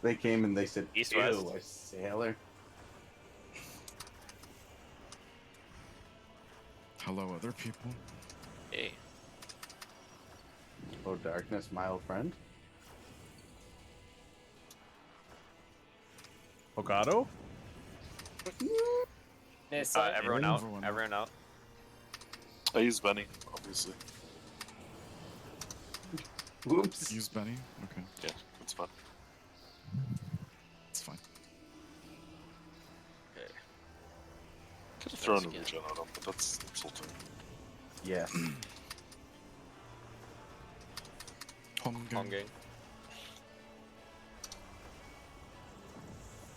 They came and they said, East, "Ew, west." a sailor." Hello, other people. Hey. Oh, darkness, my old friend. Hokkaido? Near side. Everyone Yeah, out. everyone out. Everyone out. I use Benny, obviously. Whoops. Use Benny. Okay, Yeah, it's fun. it's fine. Okay. Could have thrown a Let's regen on him, but that's insulting. Yes. Home gang. Home gang.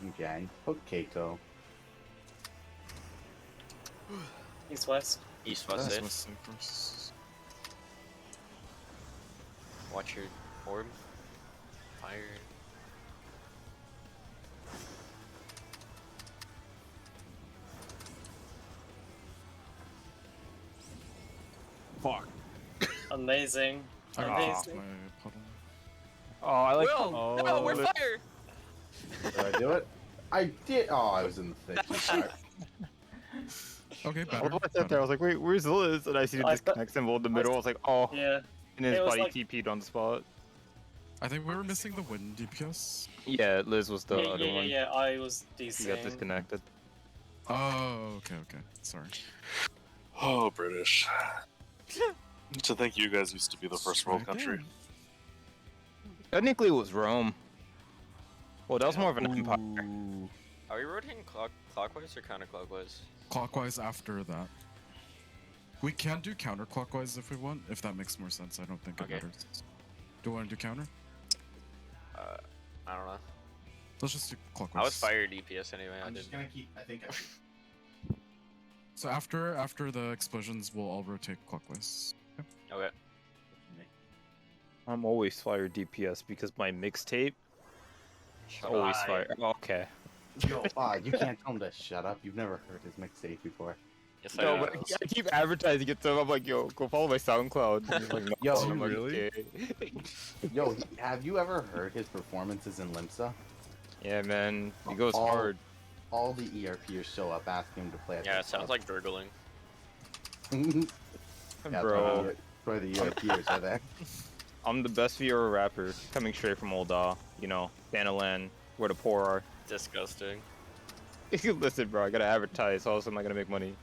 Okay. Hokkaido. East west. East west East safe. west side first. Watch your orb. Fire. Fuck. Amazing. I got Amazing. my puddle. Oh, I like. Will! No, we're fire! Did I do it? I did. Oh, I was in the thick. Sorry. Okay, I better. was sat there. I was like, "Wait, where's Liz?" And I see the I disconnect symbol in the middle. I was like, "Oh!" Yeah. And his It was body like- TP'd on the spot. I think we were missing the wind DPS. Yeah, Liz was the yeah, other yeah, one. yeah, I was He DC. got disconnected. Oh, okay. Sorry. Oh, British. To think you guys used to be the first world Strike country. again. Technically, it was Rome. Well, that was more of an empire. Ooh. Are we rotating clockwise or counterclockwise? Clockwise after that. We can do counterclockwise if we want, if that makes more sense. I don't think Okay. it matters. Do you want to do counter? I don't know. Let's just do clockwise. I was fire DPS anyway. I I'm just didn't. gonna keep. I think. So after the explosions, we'll all rotate clockwise. Okay. I'm always fire DPS because my mixtape Shut Always up. fire. Okay. Yo, you can't tell him to shut up. You've never heard his mixtape before. Yes, I No, have. but I keep advertising it to him. I'm like, yo, go follow my SoundCloud. And he's like, no. Yo, And I'm like, really? okay. Yo, have you ever heard his performances in Limsa? Yeah, man. He goes All- hard. All the ERPers show up asking him to play at Yeah, their it sounds like gurgling. like yeah, Bro, Where the ERPers are there. I'm the best VR rapper coming straight from Olda. You know, Danaland, where the poor are. Disgusting. Listen, bro, I gotta advertise. Also, am I gonna make money?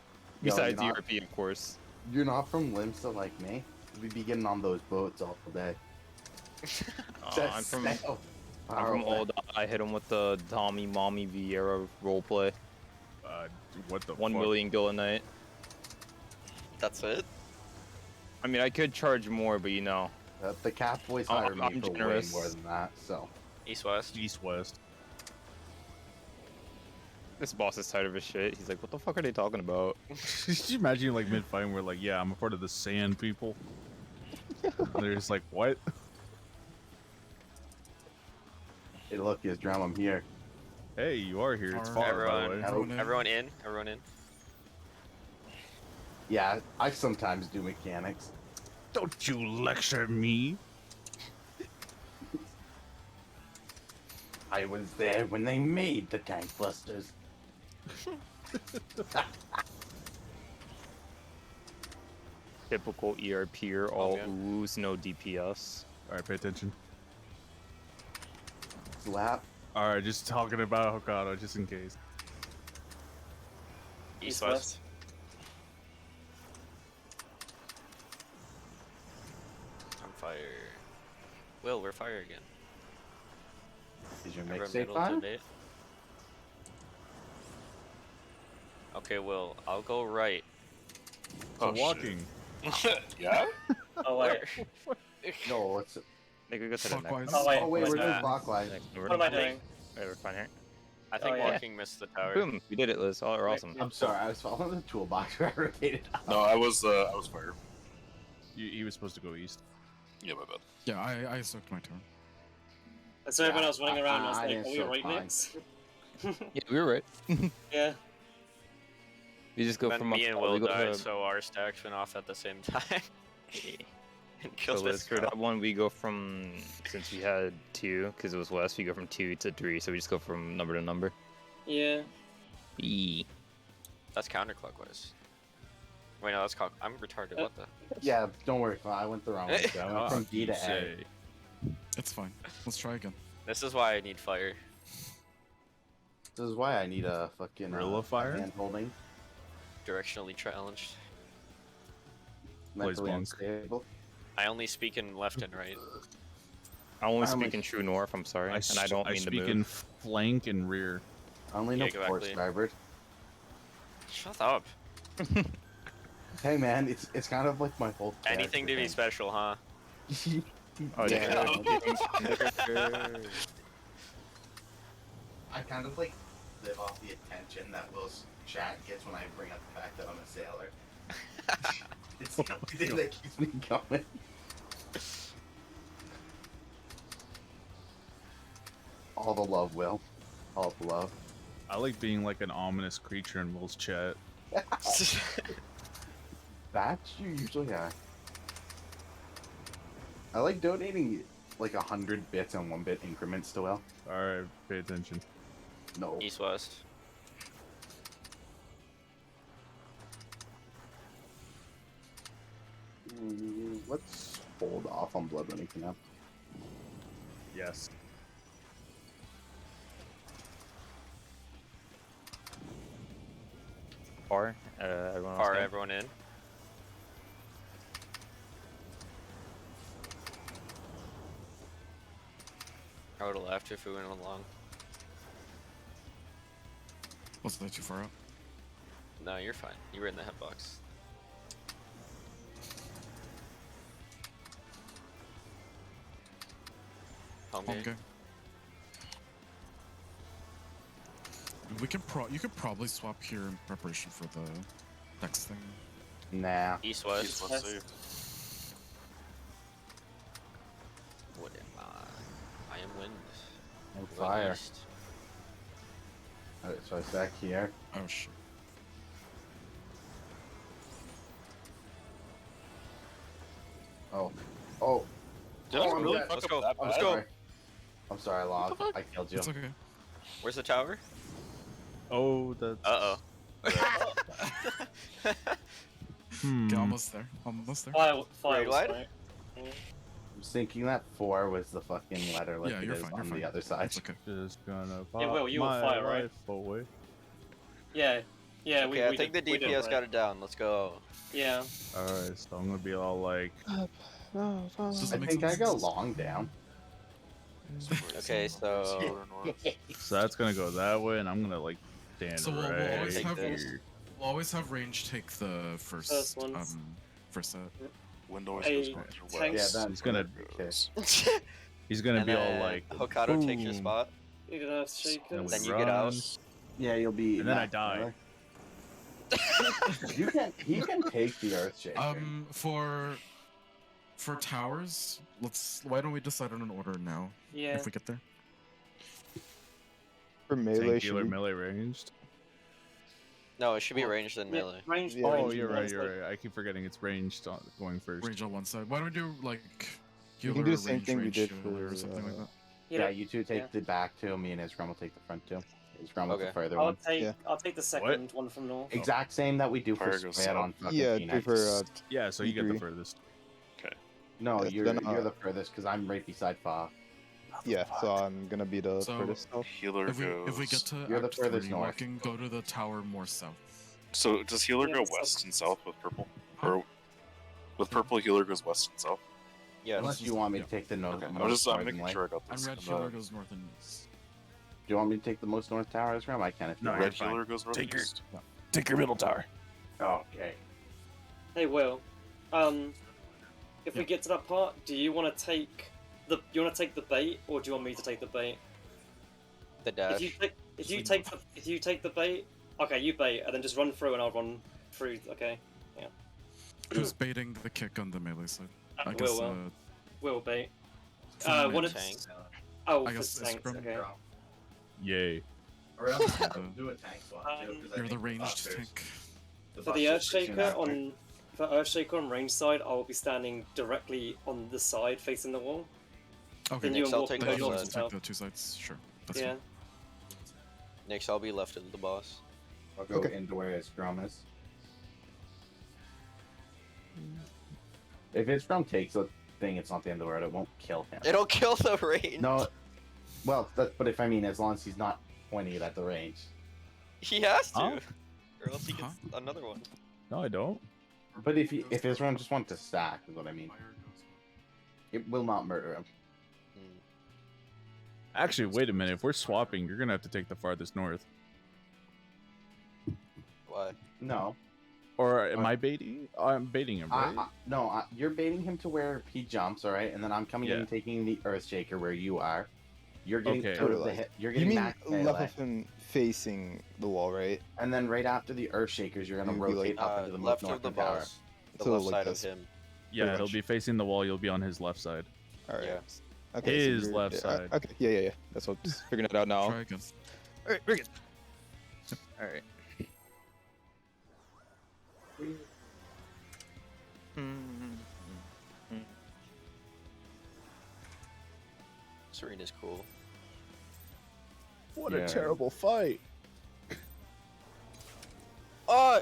Yo, Besides you're not- ERP, of course. You're not from Limsa like me. We'd be getting on those boats all day. I'm from Olda. I hit him with the Tommy Mommy Vieira roleplay. What the 1 fuck? million gil a night. That's it? I mean, I could charge more, but you know. The Cat Boys Oh, hire me I'm for generous. way more than that, so. East-west. East-west. This boss is tired of his shit. He's like, what the fuck are they talking about? Could you imagine, like, mid-fight, we're like, yeah, I'm a part of the sand people. And they're just like, what? Hey, look, his drum, I'm here. Hey, you are here. It's Alright. far, by the way. Everyone in. Everyone in. Yeah, I sometimes do mechanics. Don't you lecture me. I was there when they made the tank busters. Typical ERPer, all yeah. ooze, no DPS. Alright, pay attention. Slap. Alright, just talking about Hokkaido, just in case. East-west. I'm fire. Will, we're fire again. Is your Remember mixtape middle to on? date? Okay, Will, I'll go right. So Oh, shit. walking. Yeah? Oh wait. No, it's. They could go to the next. Clockwise. Oh wait. Oh wait, what's we're doing that? clockwise. next What am I doing? Wait, we're fine here. I think Oh, yeah. walking missed the tower. Boom, we did it, Liz. Oh, we're Wait, awesome. I'm sorry, I was following the toolbox where I rotated up. No, I was fire. He was supposed to go east. Yeah, my bad. Yeah, I soaked my turn. And so everyone else running around, I was I like, didn't are we soak right mine. next? Yeah, we were right. Yeah. We just go Then from me and we Will go died, to- so our stacks went off at the same time. And So killed Liz, this for girl. that one, we go from, since we had 2, because it was west, we go from 2 to 3, so we just go from number to number. Yeah. E. That's counterclockwise. Wait, no, that's I'm retarded. What the? Yeah, don't worry, I went the wrong way. So I went from D to A. Say. It's fine. Let's try again. This is why I need fire. This is why I need a fucking Gorilla fire? hand holding. Directionally challenged. Mentally bunk. unstable. I only speak in left and right. I only I'm speak like- in true north, I'm sorry, and I don't mean to speak move. in flank and rear. I only know Yeah, go port back, Lee. starboard. Shut up. Hey man, it's kind of like my whole. Anything to be special, huh? Oh, Yeah. yeah. I kind of like live off the attention that Will's chat gets when I bring up the fact that I'm a sailor. It's the only thing that keeps me going. All the love, Will. All the love. I like being like an ominous creature in Will's chat. That's you usually are. I like donating like 100 bits and 1 bit increments to Will. Alright, pay attention. No. East-west. Let's hold off on blood running for now. Yes. Far, everyone else Far, good? everyone in. I would have left if we went along. Wasn't that too far out? No, you're fine. You were in the hitbox. Home game. Okay. We can you could probably swap here in preparation for the next thing. Nah. East-west. East-west saved. What am I? I am wind. No Went fire. east. Alright, so I back here. Oh shit. Oh. Oh. Did I Oh, I'm really dead. fuck Let's up go. that I'm bad? sorry. I'm sorry, Log. I killed you. It's okay. Where's the tower? Oh, that's. Uh Hmm. Okay, almost there. Almost there. Fire Raid was wide? right. Yeah. I was thinking that 4 was the fucking letter like Yeah, it you're is fine. on You're fine. the other side. It's okay. Just gonna Yeah, Will, pop you were my fire, right? life away. Yeah. Yeah, oh. we, Okay, I we think did, the we did DPS right. got it down. Let's go. Yeah. Alright, so I'm gonna be all like, Does I it make think I sense? go long down. Okay, so Healer north. so that's gonna go that way, and I'm gonna like stand So we'll right always Take have this. here. we'll always have range take the first ones. first set. Wind always Hey, goes north or tank- west. Yeah, He's gonna- goes. He's gonna and be all then like, Hokkaido takes your boom. spot. You can have And shakers. Then we you get out. run. Yeah, you'll be. And then I max die. melee. You can. He can take the Earthshaker. For towers, why don't we decide on an order now? Yeah. If we get there. For melee, Tank should healer we- melee ranged. No, it should be Well, ranged and Yeah, melee. range, Yeah, Oh, range you're ones, right. like- You're right. I keep forgetting it's ranged going first. Range on one side. Why don't we do like We healer, can do the same range, thing we range, did healer, or for, something like that? Yeah, you two take yeah. the back two. Me and Isgrim will take the front two. Isgrim with the Okay. further I'll one. take Yeah. I'll take the second one from north. Exact same that we do for Fire goes spread on south. fucking Yeah, do Phoenix. for Yeah, so you get the E3. furthest. No, Yeah, you're then, you're the furthest because I'm right beside Fa. yeah. So I'm gonna be the So- furthest south. Healer If we get goes. to You're the Act furthest 3, north. we can go to the tower more south. So does healer Yeah, go so- west and south with purple? Or with purple, healer goes west and south? Yeah. Unless you want me to take the north. Okay, I'm most northern making way. sure I got And this. red I'm, healer goes north and east. Do you want me to take the most north tower, Isgrim? I can if you No, want. red fine. healer goes north Take and your- east. Take your middle tower. Okay. Hey Will, if we get to that part, do you want to take the bait, or do you want me to take the bait? The dash. If you take the bait, okay, you bait, and then just run through, and I'll run through. Okay, Who's baiting the kick on the melee side? I Will, guess. Will bait. Someone One in of tank. oh I for guess tanks. Isgrim. Okay. Yay. Or else do a tank swap too, 'cause I You're the think ranged busters- tank. For the busters pretty soon Earthshaker after. on range side, I will be standing directly on the side facing the wall. Okay. Then you Next, I'll walk take the Then those you'll north just and take south. the two sides. Sure. That's Yeah. fine. Next, I'll be left of the boss. I'll go Okay. into where Isgrim is. If Isgrim takes the thing, it's not the end of the world. It won't kill him. It'll kill the range. No. Well, but if I mean, as long as he's not pointing it at the range. He has to, Huh? or else he gets another one. No, I don't. But if Isgrim just wants to stack, is what I mean. It will not murder him. Hmm. Actually, wait a minute. If we're swapping, you're gonna have to take the farthest north. Why? No. Or am I baiting? I'm baiting him, right? No, you're baiting him to where he jumps, all right, and then I'm coming in Yeah. and taking the Earthshaker where you are. You're getting Okay. out of the hit. You're You getting mean max left melee, of him facing the wall, right? and then right after the Earthshakers, you're gonna You'd be rotate like, up into the most left of the northern tower. boss. The So, left like side this. of him. Yeah, pretty he'll much. be facing the wall. You'll be on his left side. All right. Yeah. Okay, His you're- left yeah, side. Okay. Yeah. That's what I'm just figuring it out now. Try again. All right. Very good. All right. Serena's cool. What Yeah. a terrible fight! Oh!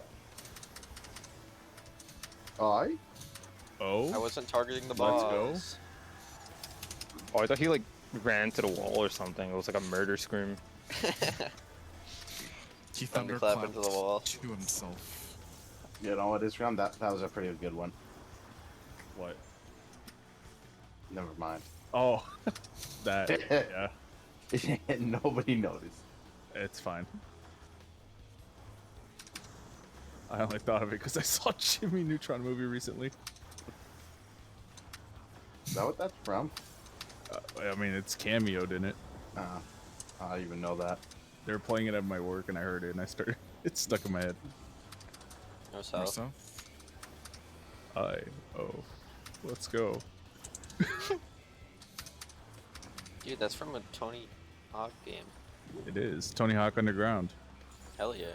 I? Oh, I wasn't targeting the Let's boss. go. Oh, I thought he like ran to the wall or something. It was like a murder scream. He Thunderclap into the wall. to himself. You know what, Isgrim? That was a pretty good one. what? Never mind. Oh, that. Yeah, Nobody noticed. it's fine. I only thought of it because I saw Jimmy Neutron movie recently. Is that what that's from? I mean, it's cameoed in it. I don't even know that. They were playing it at my work, and I heard it, and I started. It stuck in my head. No More south. south. Let's go. Dude, that's from a Tony Hawk game. It is Tony Hawk Underground. Hell yeah.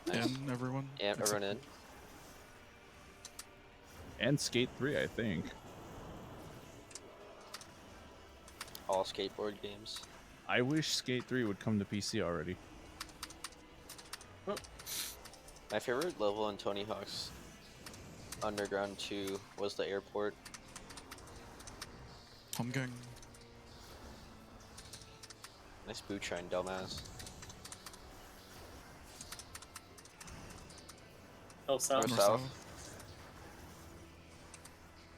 Nice. And everyone. Yeah, except everyone in. And Skate 3, I think. All skateboard games. I wish Skate 3 would come to PC already. My favorite level in Tony Hawk's Underground 2 was the airport. Home gang. Nice boot shine, dumbass. Oh, south. North south.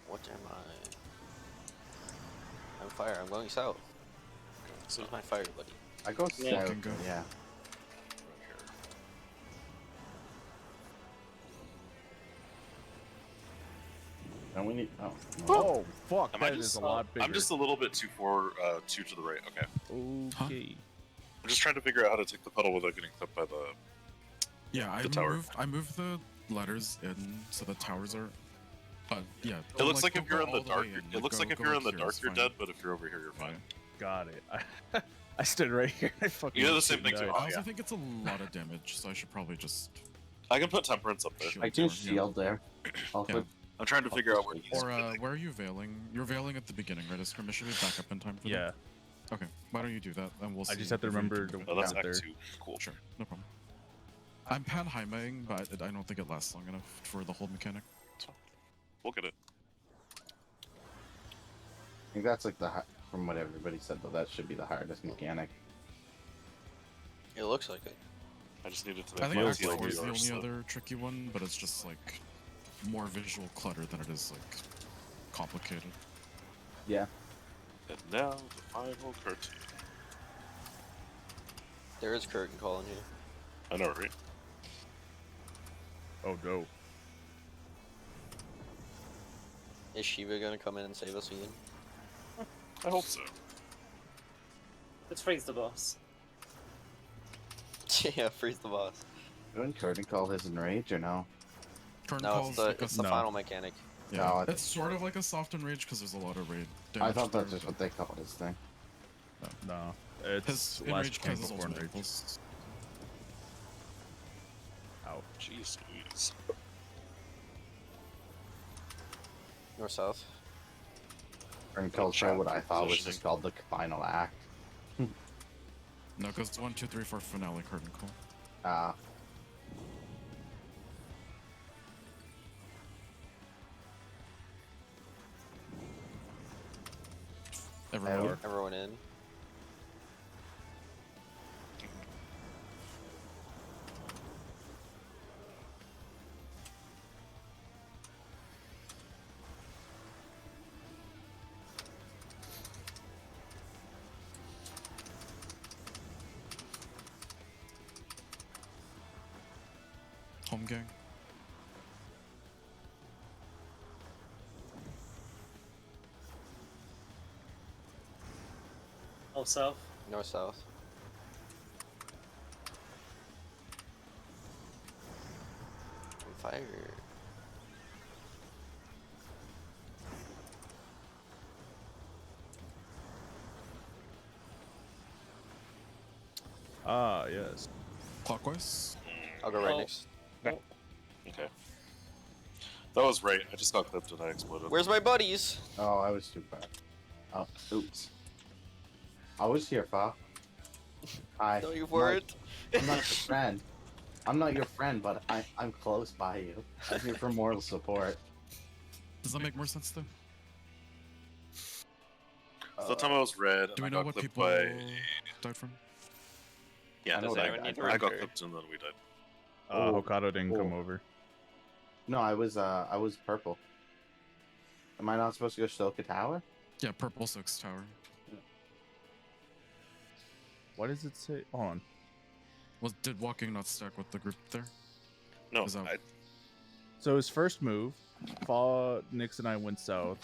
What am I? I'm fire. I'm going south. So Who's my fire buddy? I go Yeah. south. Can go. Yeah. And we need. Oh. Oh, fuck. Am I That just? is a lot bigger. I'm just a little bit too too to the right. Okay. Okay. I'm just trying to figure out how to take the pedal without getting clipped by the. Yeah, I The tower. moved the letters in so the towers are. But yeah. It looks like don't if you're go in the all the dark, way in, it looks like if go you're in the here, dark, it's you're fine. dead. But if you're over here, you're fine. Got it. I stood right here. I fucking. You do the same thing died. too. I also yeah. think it's a lot of damage, so I should probably just. I can put temperance up there. Shield I can more, yeah. shield there. Also, Yeah. I'm trying to figure out where he's. Or where are you veiling? You're veiling at the beginning, right? Is Skirmish should be back up in time for Yeah. that? Okay. Why don't you do that? And we'll see. I just have to if we remember can to. Oh, that's out there. Act 2. Cool. Sure, no problem. I'm pan Jaimeing, but I don't think it lasts long enough for the hold mechanic. We'll get it. I think that's like from what everybody said though. That should be the hardest mechanic. It looks like it. I just needed to I make think my Act 4 is the TLDR, only so- other tricky one, but it's just like more visual clutter than it is like complicated. Yeah. And now the final curtain. There is curtain call in here. I know, right? Oh no. Is Shiva gonna come in and save us again? I hope so. Let's freeze the boss. Yeah, freeze the boss. Doing curtain call his enrage or no? Curtain No, calls it's the like a, it's the No. final mechanic. yeah, No, it's sort of like a soft enrage because there's a lot of raid I damage. thought that's there, just what they call this thing. No. but It's his last enrage tank causes before ultimate enrage. equals. Ow. Jeez Louise. North south. Curtain call show what I thought was Positioning. just called the final act. No, because it's 1, 2, 3, 4 finale curtain call. Ah. Everyone. Everyone in. Home gang. Oh, south. North south. On fire. Ah, yes. Clockwise. I'll go right Oh. next. Okay. That was right. I just got clipped and I exploded. Where's my buddies? Oh, I was too bad. Oh, oops. I was here, Fa. Hi. No, you I'm weren't. not your friend. I'm not your friend, but I'm close by you. I'm here for moral support. Does that make more sense though? So the time I was red, Do and we I know got what clipped people by. died from? Yeah, I know Does what anyone need to I got repair? clipped and then we died. Oh. Hokkaido didn't come Oh. over. No, I was purple. Am I not supposed to go Stoka Tower? Yeah, purple 6 tower. What does it say? Hold on. Did walking not stack with the group there? No, Is that- I, So his first move, Nix and I went south.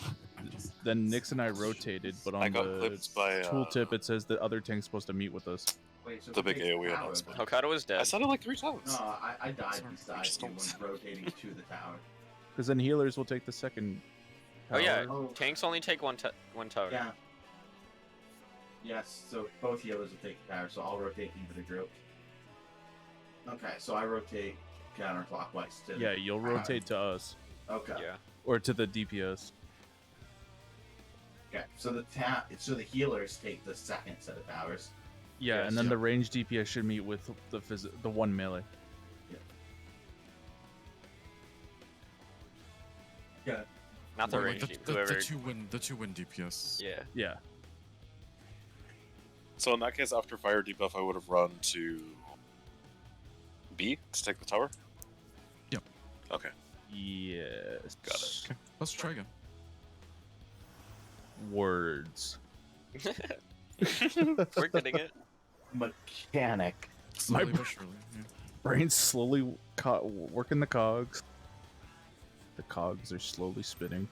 Then Nix and I rotated, but I on got the clipped by tooltip it says the other tank's supposed to meet with us. Wait, so the if we big take AoE tower, announcement. then- Hokkaido is I dead. said it like 3 times. No, I died Sorry, beside just you don't- when rotating to the tower. Because then healers will take the second Oh yeah, tower. Oh. tanks only take one tower. Yeah. Yes, so both healers will take the tower, so I'll rotate into the group. Okay, so I rotate counterclockwise to Yeah, you'll rotate to us Okay. Yeah. or to the DPS. Okay. So the healers take the second set of towers. Yeah, Yes, and then yeah. the ranged DPS should meet with the one melee. Yeah. Not the Or, range. like, Whoever. the two win DPS. Yeah. Yeah. So in that case, after fire debuff, I would have run to B to take the tower. Yep. Okay. Yes. Got it. Okay, let's try again. Words. We're getting it. Mechanic. Slowly but surely. Yeah. Brain's slowly working the cogs. The cogs are slowly spinning.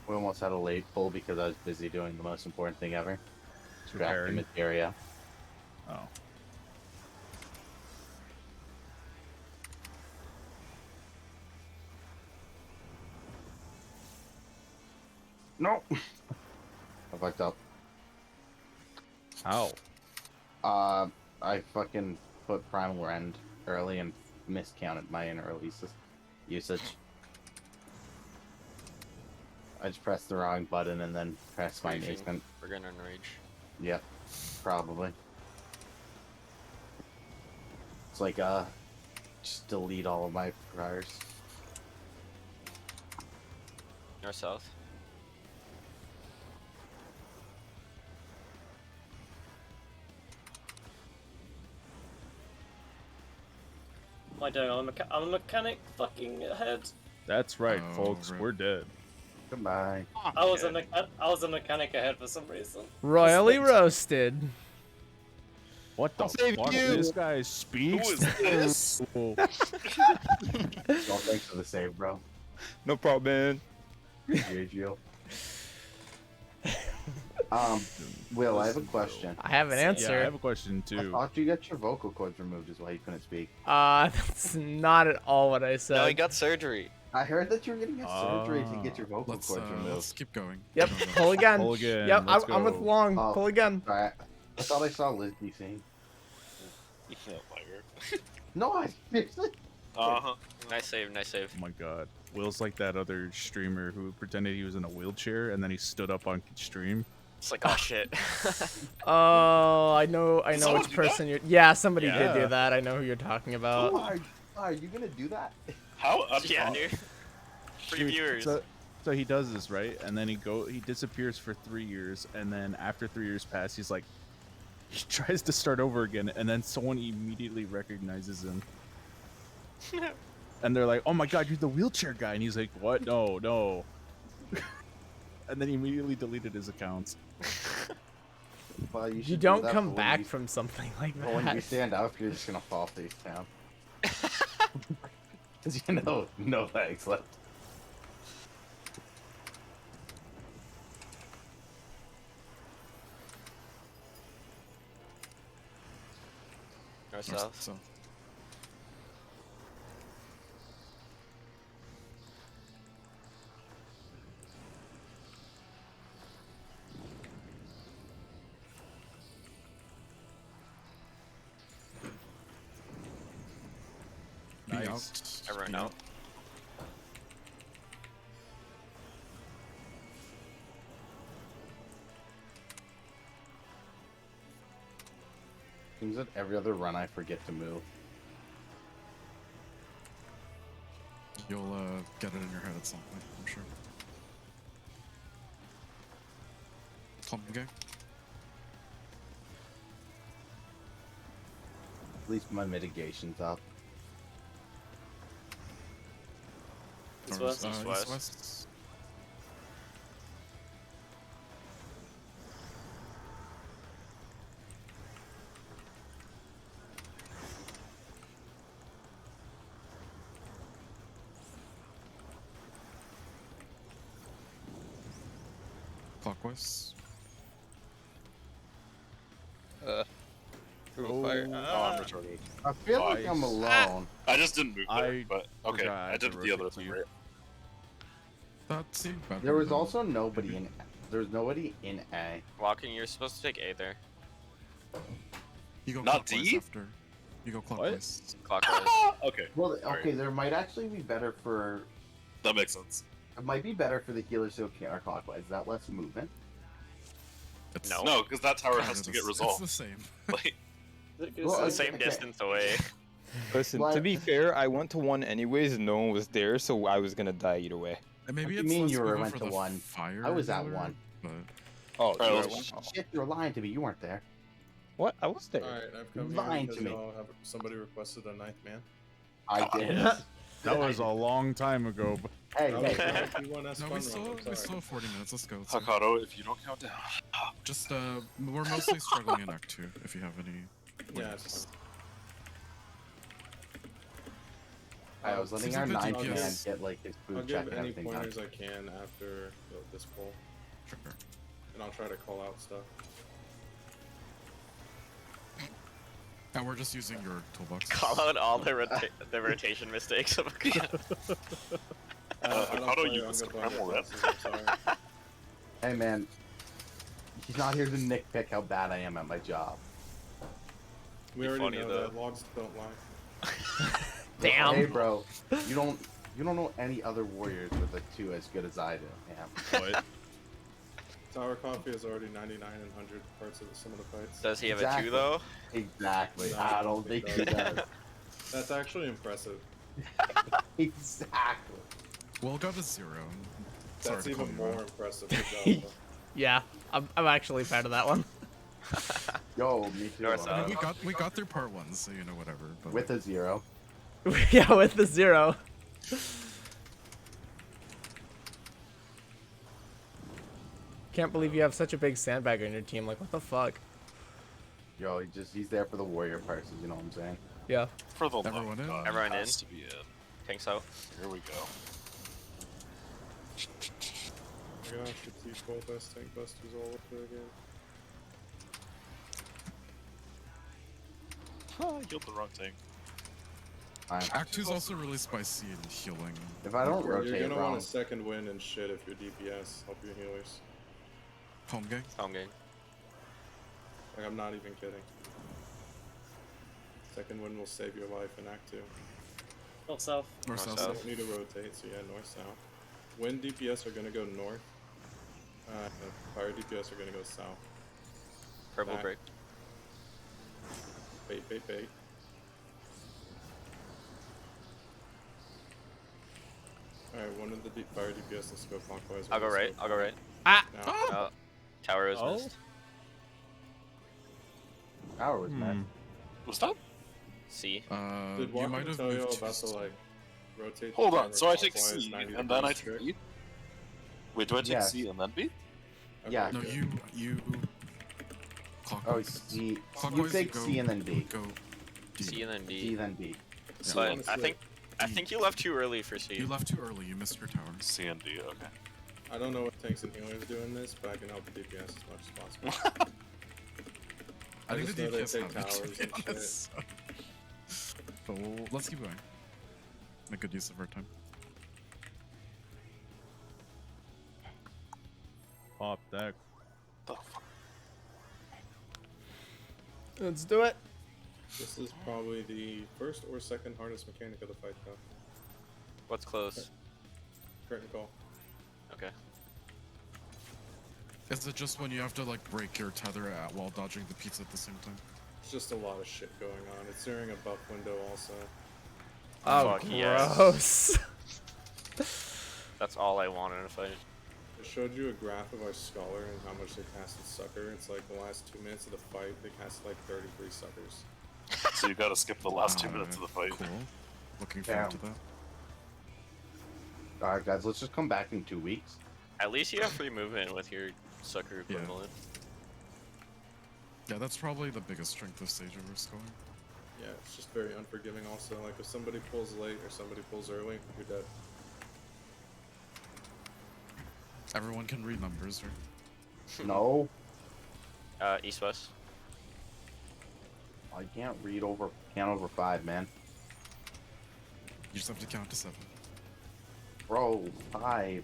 We almost had a late pull because I was busy doing the most important thing ever. Extracting Preparing. materia. Oh. No. I fucked up. How? I fucking put Primal Rend early and miscounted my inner usage. I just pressed the wrong button and then pressed my Raging. nascent. We're gonna enrage. Yep, probably. It's like, just delete all of my priors. North south. I don't know. I'm a mechanic fucking ahead. That's right, Oh, folks. rip. We're dead. Goodbye. I was a mechanic ahead for some reason. Royally roasted. What the save fuck? you. This guy Who speaks. is this? Oh, Well, thanks for the save, bro. No problem, man. GG. Will, I have a question. I have an yeah, I answer. have a question I too. thought you got your vocal cords removed is why you couldn't speak. That's not at all what I said. No, he got surgery. I heard that you were getting a surgery to get your vocal Let's cords removed. let's keep going. Yep, Go, go. pull again. Pull again, Yep, let's I'm with go. Long. Oh. Pull again. Alright. I thought I saw Liz be saying. You liar. No, I seriously. Uh-huh. Nice save, nice save. Oh my god. Will's like that other streamer who pretended he was in a wheelchair and then he stood up on stream. It's like, oh shit. Oh, I know Someone which do person you're. Yeah, somebody did Yeah. do that. I know who you're talking about. Are you gonna do that? How Yeah, dude. Free viewers. So he does this, right? And then he disappears for 3 years, and then after 3 years pass, he's like, he tries to start over again, and then someone immediately recognizes him. And they're like, oh my god, you're the wheelchair guy. And he's like, what? No. And then he immediately deleted his accounts. Well, you, You should do don't that come for back when from something like you, when you that. stand up, you're just gonna fall face down. Because you know, no legs left. North North, south. south. Be Nice. out. Everyone Be out. Seems that every other run I forget to move. You'll get it in your head at some point, I'm sure. Clump gang. At least my mitigation's up. East Or, west. East west. west. Clockwise. Approval fire. Oh, I'm retarded. I feel like I'm Nice. alone. I just didn't move there, I but okay. forgot I did to the other rotate thing, you. right? That seemed better. There was than also nobody maybe- in. There was nobody in A. Walking, you're supposed to take A there. You go Not clockwise D? after. You go clockwise. Clockwise. Okay, Well, Sorry. okay, there might actually be better for. that makes sense. It might be better for the healers to go counterclockwise. Is that less movement? It's No. No, because that tower kinda has to the get s- resolved. It's the same. Like, Well, The okay, same okay. distance away. Listen, to What? be fair, I went to one anyways, and no one was there, so I was gonna die either way. And maybe do you it's mean less you movement went for to the one? fire I was at healer, one. But Oh, Alright, you let's- were one? Shit, you're lying to me. You weren't there. What? I was there. Alright, I've come Lying here to because me. y'all have somebody requested a ninth man. I did. That was a long time ago. But Hey, Oh, hey. okay, if you want us no, fun we run, still I'm we sorry. still have 40 minutes. Let's go. Let's go. Hakato, if you don't count down. Just we're mostly struggling in Act 2. If you have any. Yeah, it's fine. I was letting Seems our like the ninth man DPS get like his I'll food check give and any everything done. pointers I can after this poll, Sure. and I'll try to call out stuff. And we're just using your toolbox. Call out all the rotation mistakes of I don't how do play you Unga skip Bunga Primal Rep? classes, I'm sorry. Hey, man. He's not here to nitpick how bad I am at my job. We Be already funny, know though. that logs don't lie. Damn. Hey, bro. You don't know any other warriors with a 2 as good as I do. Yeah. what? Tower Coffee is already 99 and 100 parts of some of the fights. Does he have a Exactly. 2 though? Exactly. No, I don't think he does. That's actually impressive. Exactly. We'll go to 0. Sorry That's to call even you more out. impressive. Good job, Yeah, I'm actually proud of that one. Yo, me too. North I mean, south. we got through part 1, so you know whatever. But With a 0. Yeah, with the 0. Can't believe you have such a big sandbagger in your team. Like, what the fuck? Yo, he's there for the warrior parses, you know what I'm saying? Yeah. For the Everyone love of in? God, Everyone has in? to be in. Think so. Here we go. We're gonna have to teach both us tank busters all up there again. I healed the wrong thing. Fine. Act 2 is also really spicy in healing. If I don't You're rotate gonna wrong, want a second win and shit if you're DPS. Help your healers. Home gang? Home game. Like, I'm not even kidding. Second win will save your life in Act 2. North south. North North south. south. Don't need to rotate, so yeah, north south. When DPS are gonna go north, fire DPS are gonna go south. Purple Back. break. Bait, bait, bait. Alright, one of the fire DPS, let's go clockwise. I'll go one, right. let's I'll go right. Ah! Now, Oh. Tower was Oh. missed. power was mad. Was that? C. did You Walker might have tell you moved about too the, like, rotate Hold the on, camera so I take clockwise C, 90 and then I degrees take trick? B? Wait, do I take Yes. C and then B? Okay, Yeah. No, good. you. Oh, Clockwise. C. You Clockwise, take go- C and then B. Go D. C and then C D. then B. So But honestly, I think you left too early for C. You left too early. You missed your tower. C and D, okay. I don't know what tanks and healers do in this, but I can help the DPS as much as possible. I think just the know they DPS take have it, to towers be and shit. honest. But let's keep going. Make good use of our time. Pop that. The fuck? Let's do it. This is probably the first or second hardest mechanic of the fight, though. What's close? Curtain call. Okay. Is it just when you have to like break your tether at while dodging the pizza at the same time? It's just a lot of shit going on. It's during a buff window also. Oh, Fuck yes. gross. That's all I want in a fight. I showed you a graph of our scholar and how much they casted sucker. It's like the last 2 minutes of the fight, they cast like 33 suckers. So you gotta skip the last 2 minutes of the fight. Cool. Looking forward to Damn. that. Alright, guys, let's just come back in 2 weeks. At least you have free movement with your sucker Yeah. equivalent. Yeah, that's probably the biggest strength of Sage over Sculling. Yeah, it's just very unforgiving also. Like if somebody pulls late or somebody pulls early, you're dead. Everyone can read numbers, right? No. East west. I can't read over. Count over 5, man. You just have to count to 7. Bro, 5.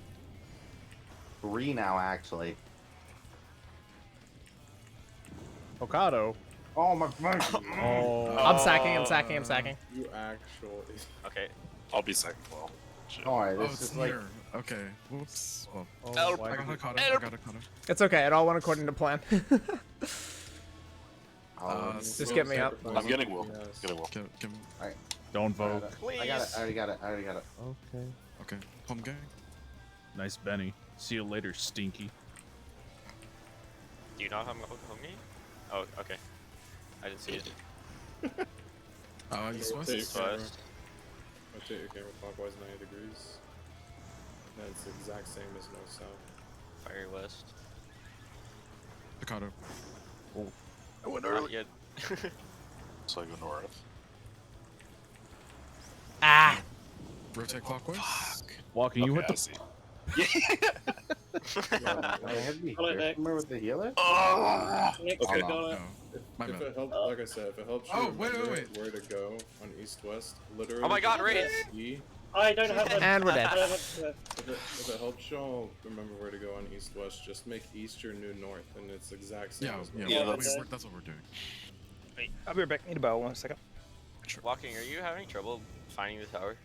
3 now, actually. Okado. Oh my god. Oh. I'm sacking. I'm sacking. I'm sacking. You actually. Okay. I'll be second wall. Shit. Alright, Oh, this it's is like. near. Okay. Whoops. Well, Oh, I got Okado. I got Okado. it's okay. It all went according to plan. Just get me up. I'm getting Will. Getting Will. Give me. Don't vote. I got it. I already got it. I already got it. Okay. Okay. Home gang. Nice, Benny. See you later, Stinky. Do you not have homie? Oh, okay. I didn't see it. East west. Rotate East your camera. west. Rotate your camera clockwise 90 degrees. That's the exact same as north south. Fire west. Okado. I went Not yet. So I go north. Ah. Rotate clockwise. Walking, you Okay, hit I the. see. I had me. Hello, Nick. Remember with the healer? Nick, Okay. you got it. No. My If bad. it helps, like I said, if it helps you Oh, wait, remember wait, where to go on east-west, literally. Oh my god, just Raid! press E. I don't have a. And we're dead. I don't have If it helps y'all remember where to go on east-west, just make east your new north, and it's the exact same. Yeah, as yeah. north. Yeah, That's what we're doing. Wait, I'll be right back. Need about 1 second. Walking, are you having trouble finding the tower?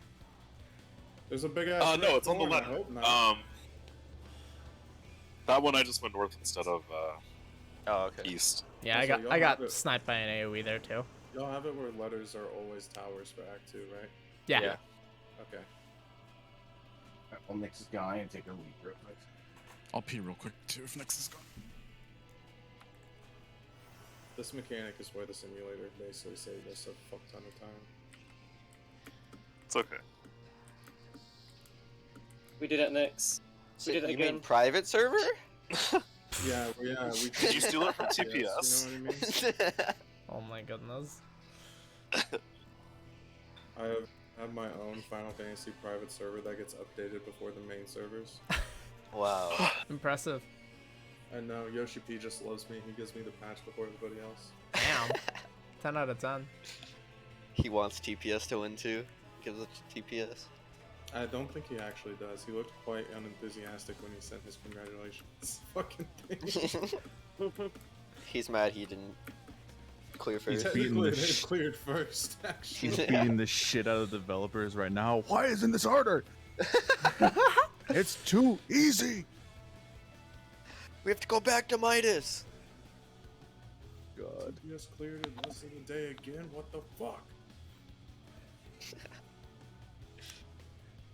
There's a big ass. No, it's on the horn, I left. hope not. That one I just went north instead of Oh, okay. east. Yeah, Also, I y'all got have it- sniped by an AOE there too. Y'all have it where letters are always towers for Act 2, right? Yeah. Yeah. Okay. I'll mix this guy and take a leak real quick. I'll pee real quick too if Nix is gone. This mechanic is where the simulator basically saved us a fuck ton of time. It's okay. We did it next. So We did it you again. mean private server? Yeah, we Did you steal it from Yes, TPS? you know what I mean? Oh my goodness. I have my own Final Fantasy private server that gets updated before the main servers. Wow. Impressive. And now Yoshi P just loves me. He gives me the patch before everybody else. Damn. 10 out of 10. He wants TPS to win too. Gives it to TPS. I don't think he actually does. He looked quite unenthusiastic when he sent his congratulations fucking thing. He's mad he didn't clear He's first. beating Technically, the they sh- cleared first, actually. He's beating the shit out of developers right now. Why isn't this harder? It's too easy. We have to go back to Midas. God. You just cleared it less than a day again? What the fuck?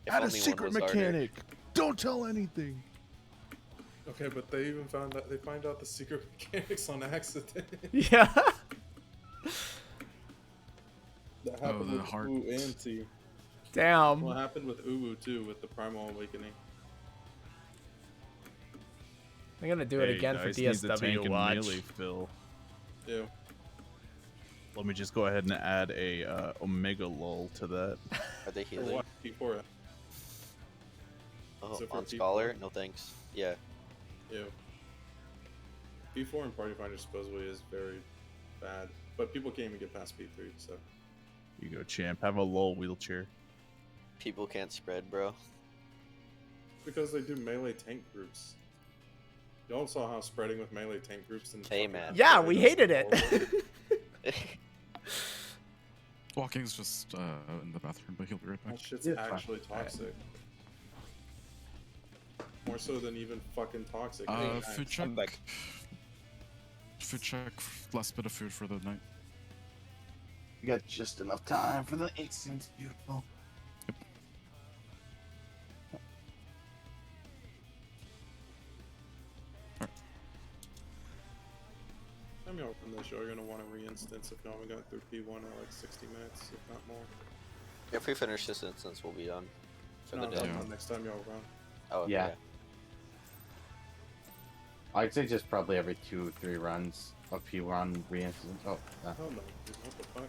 If Add a only one secret was harder. mechanic. Don't tell anything. Okay, but they even found out they find out the secret mechanics on accident. Yeah. That happened the with heart. Uwu and T. Damn. What happened with Uwu too with the Primal Awakening? I'm gonna do it Hey, again for guys, needs a tank DSW and watch. melee fill. Ew. Let me just go ahead and add a Omega lull to that. Are they For healing? what? P4. Oh, So for on people- Scholar? No thanks. Yeah. Ew. P4 and Party Finder supposedly is very bad, but people can't even get past P3, so. You go, champ. Have a lull wheelchair. People can't spread, bro. Because they do melee tank groups. Y'all saw how spreading with melee tank groups and Hey, man. Yeah, we hated it. Walking's just in the bathroom, but he'll be right back. That shit's Yeah, it's fine. actually toxic. More so than even fucking toxic. Food check. I'm back. Food check. Last bit of food for the night. You got just enough time for the instance. Beautiful. Time y'all open this, you're gonna want to re-instance if y'all haven't got through P1 in like 60 minutes, if not more. If we finish this instance, we'll be done for No, the I'm day. talking Yeah. about next time y'all run. Oh, okay. Yeah. I'd say just probably every 2-3 runs of P1 re-instance. Oh, Hell no, dude, what the fuck?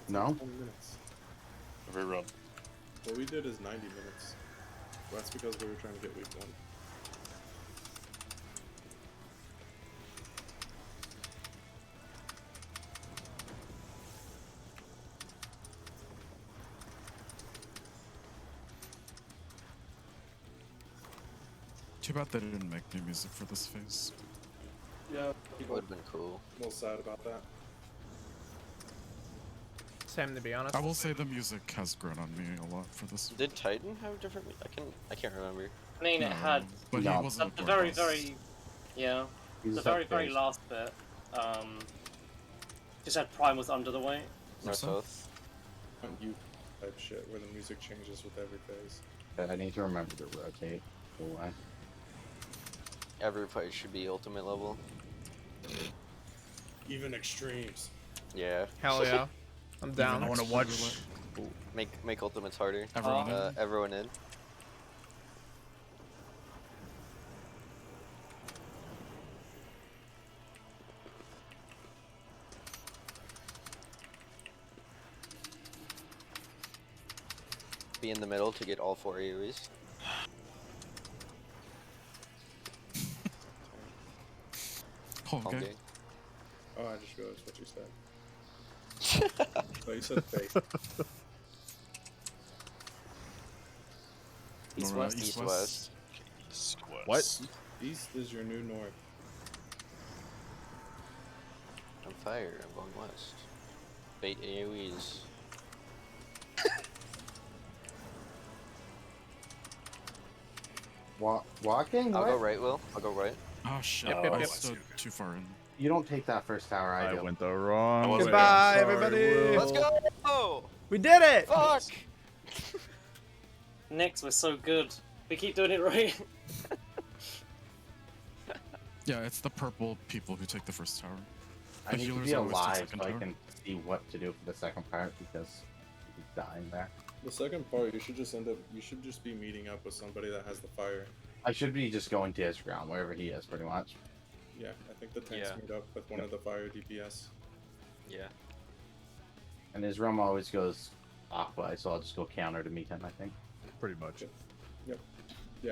It's No? like 20 minutes. Every run. What we did is 90 minutes. That's because we were trying to get week 1. Too bad they didn't make new music for this phase. Yeah, It people would have been cool. a little sad about that. Same, to be honest. I will say the music has grown on me a lot for this. Did Titan have different? I can't remember. I mean, it had but No. he wasn't the a very, boss. very, yeah, He's the a very, set very phase. last bit. Just had primals under the weight. North So? South. On you type shit where the music changes with every phase. But I need to remember to rotate. Why? Every fight should be ultimate level. Even extremes. Yeah. Hell yeah. I'm down. I want to watch. Make ultimates harder. Everyone in? Everyone in. Be in the middle to get all 4 AoEs. Oh, okay. Okay. Oh, I just realized what you said. Oh, you said fake. East Alright, west. East west. What? East is your new north. I'm fire. I'm going west. Bait AoEs. Walking? I'll What? go right, Will. I'll go right. Oh shit, Yep, yep, I yep. stood too far in. You don't take that first tower, I I do. went the wrong was way. Goodbye, I'm sorry, everybody. Will. Let's go! Oh, We did it! fuck! Next, we're so good. We keep doing it right. Yeah, it's the purple people who take the first tower. I The need to healers be always take alive second so I tower. can see what to do for the second part because he's dying there. The second part, you should just end up. You should just be meeting up with somebody that has the fire. I should be just going to his ground, wherever he is, pretty much. Yeah, I think the tanks Yeah. meet up with one of the fire DPS. Yeah. And his realm always goes clockwise, so I'll just go counter to meet him, I think. Pretty much. Yeah,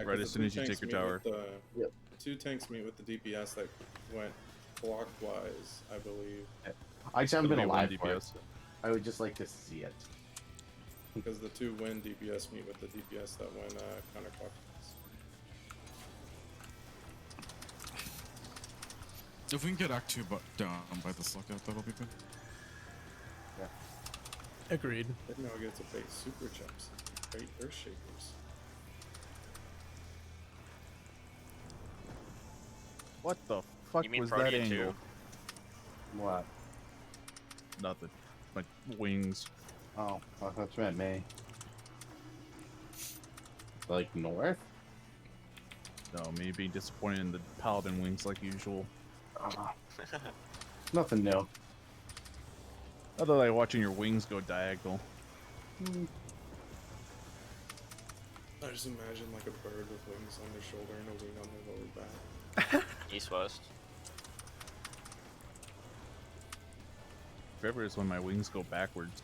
'cause Right the as soon two as you tanks take your meet with tower. The, Two tanks meet with the DPS that went clockwise, I believe, I just haven't It'll been be one alive for it. DPS. I would just like to see it. because the two win DPS meet with the DPS that went counterclockwise. If we can get Act 2 down by this lookout, that'll be good. Agreed. Then now I get to bait super jumps, bait earth shakers. What the fuck You mean was that Protean angle? too? What? Nothing. My wings. Oh, I thought you meant me. Like north? No, me being disappointed in the paladin wings like usual. Nothing new. Other than like watching your wings go diagonal. I just imagine like a bird with wings on their shoulder and a wing on their lower back. East west. Forever is when my wings go backwards.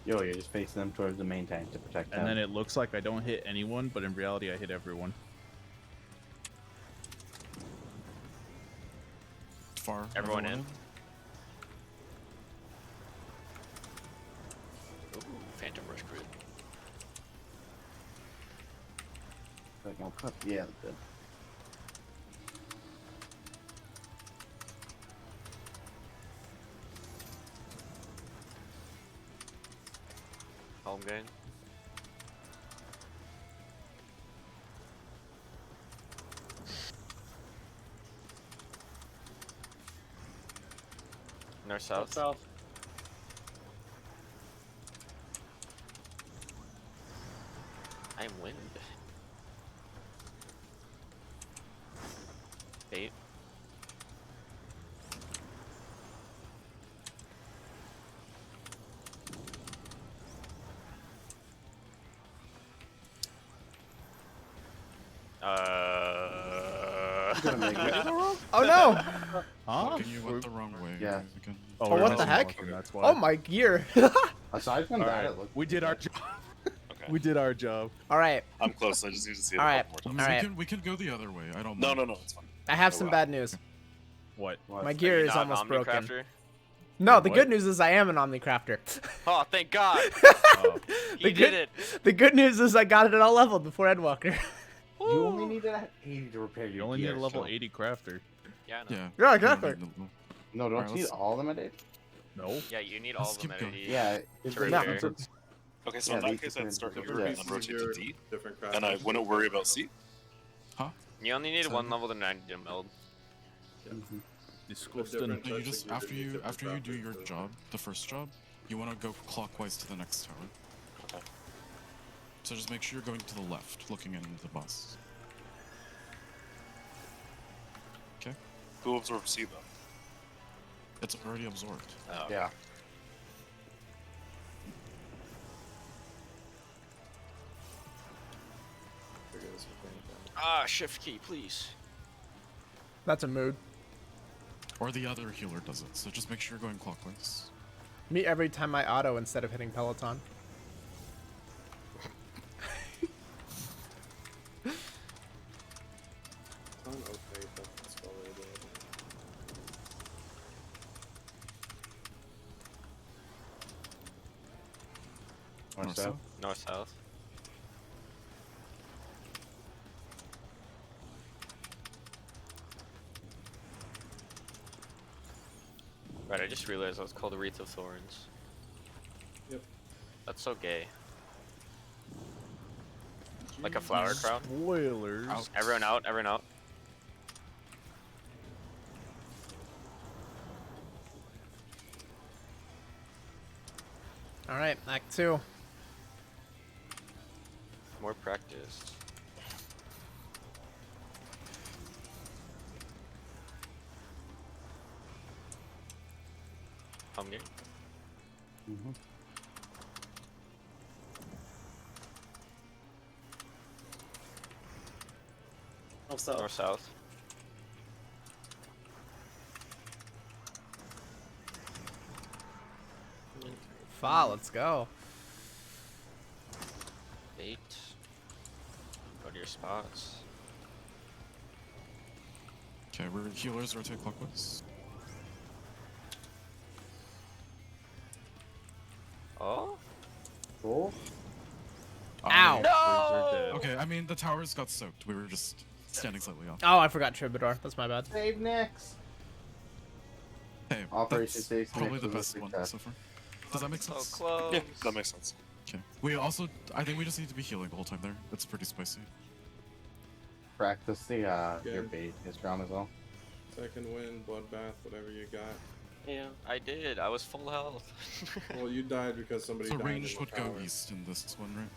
Yo, you're just facing them towards the main tank to protect them. And then it looks like I don't hit anyone, but in reality I hit everyone. Far. Everyone in? Ooh, Phantom Rush crit. Like, I'll put, yeah, good. Home game. North south. South. I'm wind. 8. Gonna make it. Oh no! Huh? Fucking you went the wrong way. Yeah. Again. Oh, Oh, we're what the missing heck? walking, that's why. Oh my gear! Aside from that, Alright, it looked we did our job. Okay. We did our job. Alright, I'm close. I just need to see it Alright. a couple I more mean, times. Alright. we can go the other way. I don't No, mind. no, no. It's fine. I have Oh, some wow. bad news. What? what? My Are gear you is not an almost broken. Omnicrafter? No, the What? good news is I am an Omnicrafter. Oh, thank God! Oh. He The did good- it. The good news is I got it all leveled before Endwalker. You only need that 80 to repair your You only need a gear, level so- 80 crafter. Yeah, I know. Yeah. Yeah, you don't exactly. need the- No, don't Alright, you need let's- all of them at 80? No. Yeah, you need Let's all of them keep at going. 80. Yeah, To they- repair. Okay, so Yeah, in they that case, I'd start different here and then pieces rotate to D, different and I wouldn't worry about C. Huh? You only need So- one level to 90 to meld. Disgusting. different- No, you Types just of gear after to do you different after you do crafters, your so- job, the first job, you want to go clockwise to the next tower. Okay. So just make sure you're going to the left, looking into the boss. Okay. Who absorbs C though? It's already absorbed. Oh, Yeah. Ah, shift key, please. That's a mood. Or the other healer does it. So just make sure you're going clockwise. Me every time I auto instead of hitting Peloton. Okay, but that's all they did. North, North, south. south. North, south. Right, I just realized that was called a Wreath of Thorns. Yep. That's so gay. Like a flower crown. Spoilers. Out. Everyone out, everyone out. All right, Act 2. More practice. Hungry? Mm-hmm. Oh, so North, south. Fa, let's go. 8. Go to your spots. Okay, we're healers rotate clockwise. Oh? Cool. Ow. No! Okay, I mean the towers got soaked. We were just standing slightly off. Oh, I forgot Troubadour. That's my bad. Save next. Hey, Operation that's Safe probably Mix the was a best one success. so far. Does that make So sense? close. Yeah, that makes sense. Okay. We also, I think we just need to be healing the whole time there. It's pretty spicy. Practice the your Good. bait is strong as well. Second win, bloodbath, whatever you got. yeah. I did. I was full health. Well, you died because somebody So died ranged in the would go tower. east in this one, right?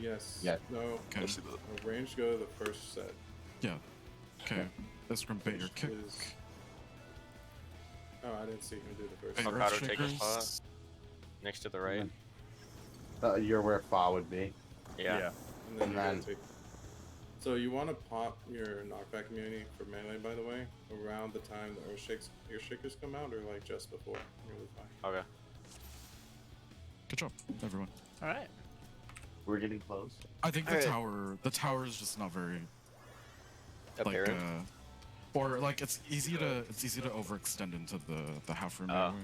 Yes. Yeah. No. Okay. Especially the Ranged go to the first set. Yeah. Okay. This from bait your which kick. is- Oh, I didn't see him do the first Bait set. I'll earth auto take a shakers. spot. Next to the right. You're where Fa would be. Yeah. And then And you gotta then- take. So you want to pop your knockback immunity for melee, by the way, around the time the your shakers come out, or like just before. Really fine. Okay. Good job, everyone. All right. We're getting close. I think Alright. the tower is just not very Apparent. or like it's easy to overextend into the half room. Anyway.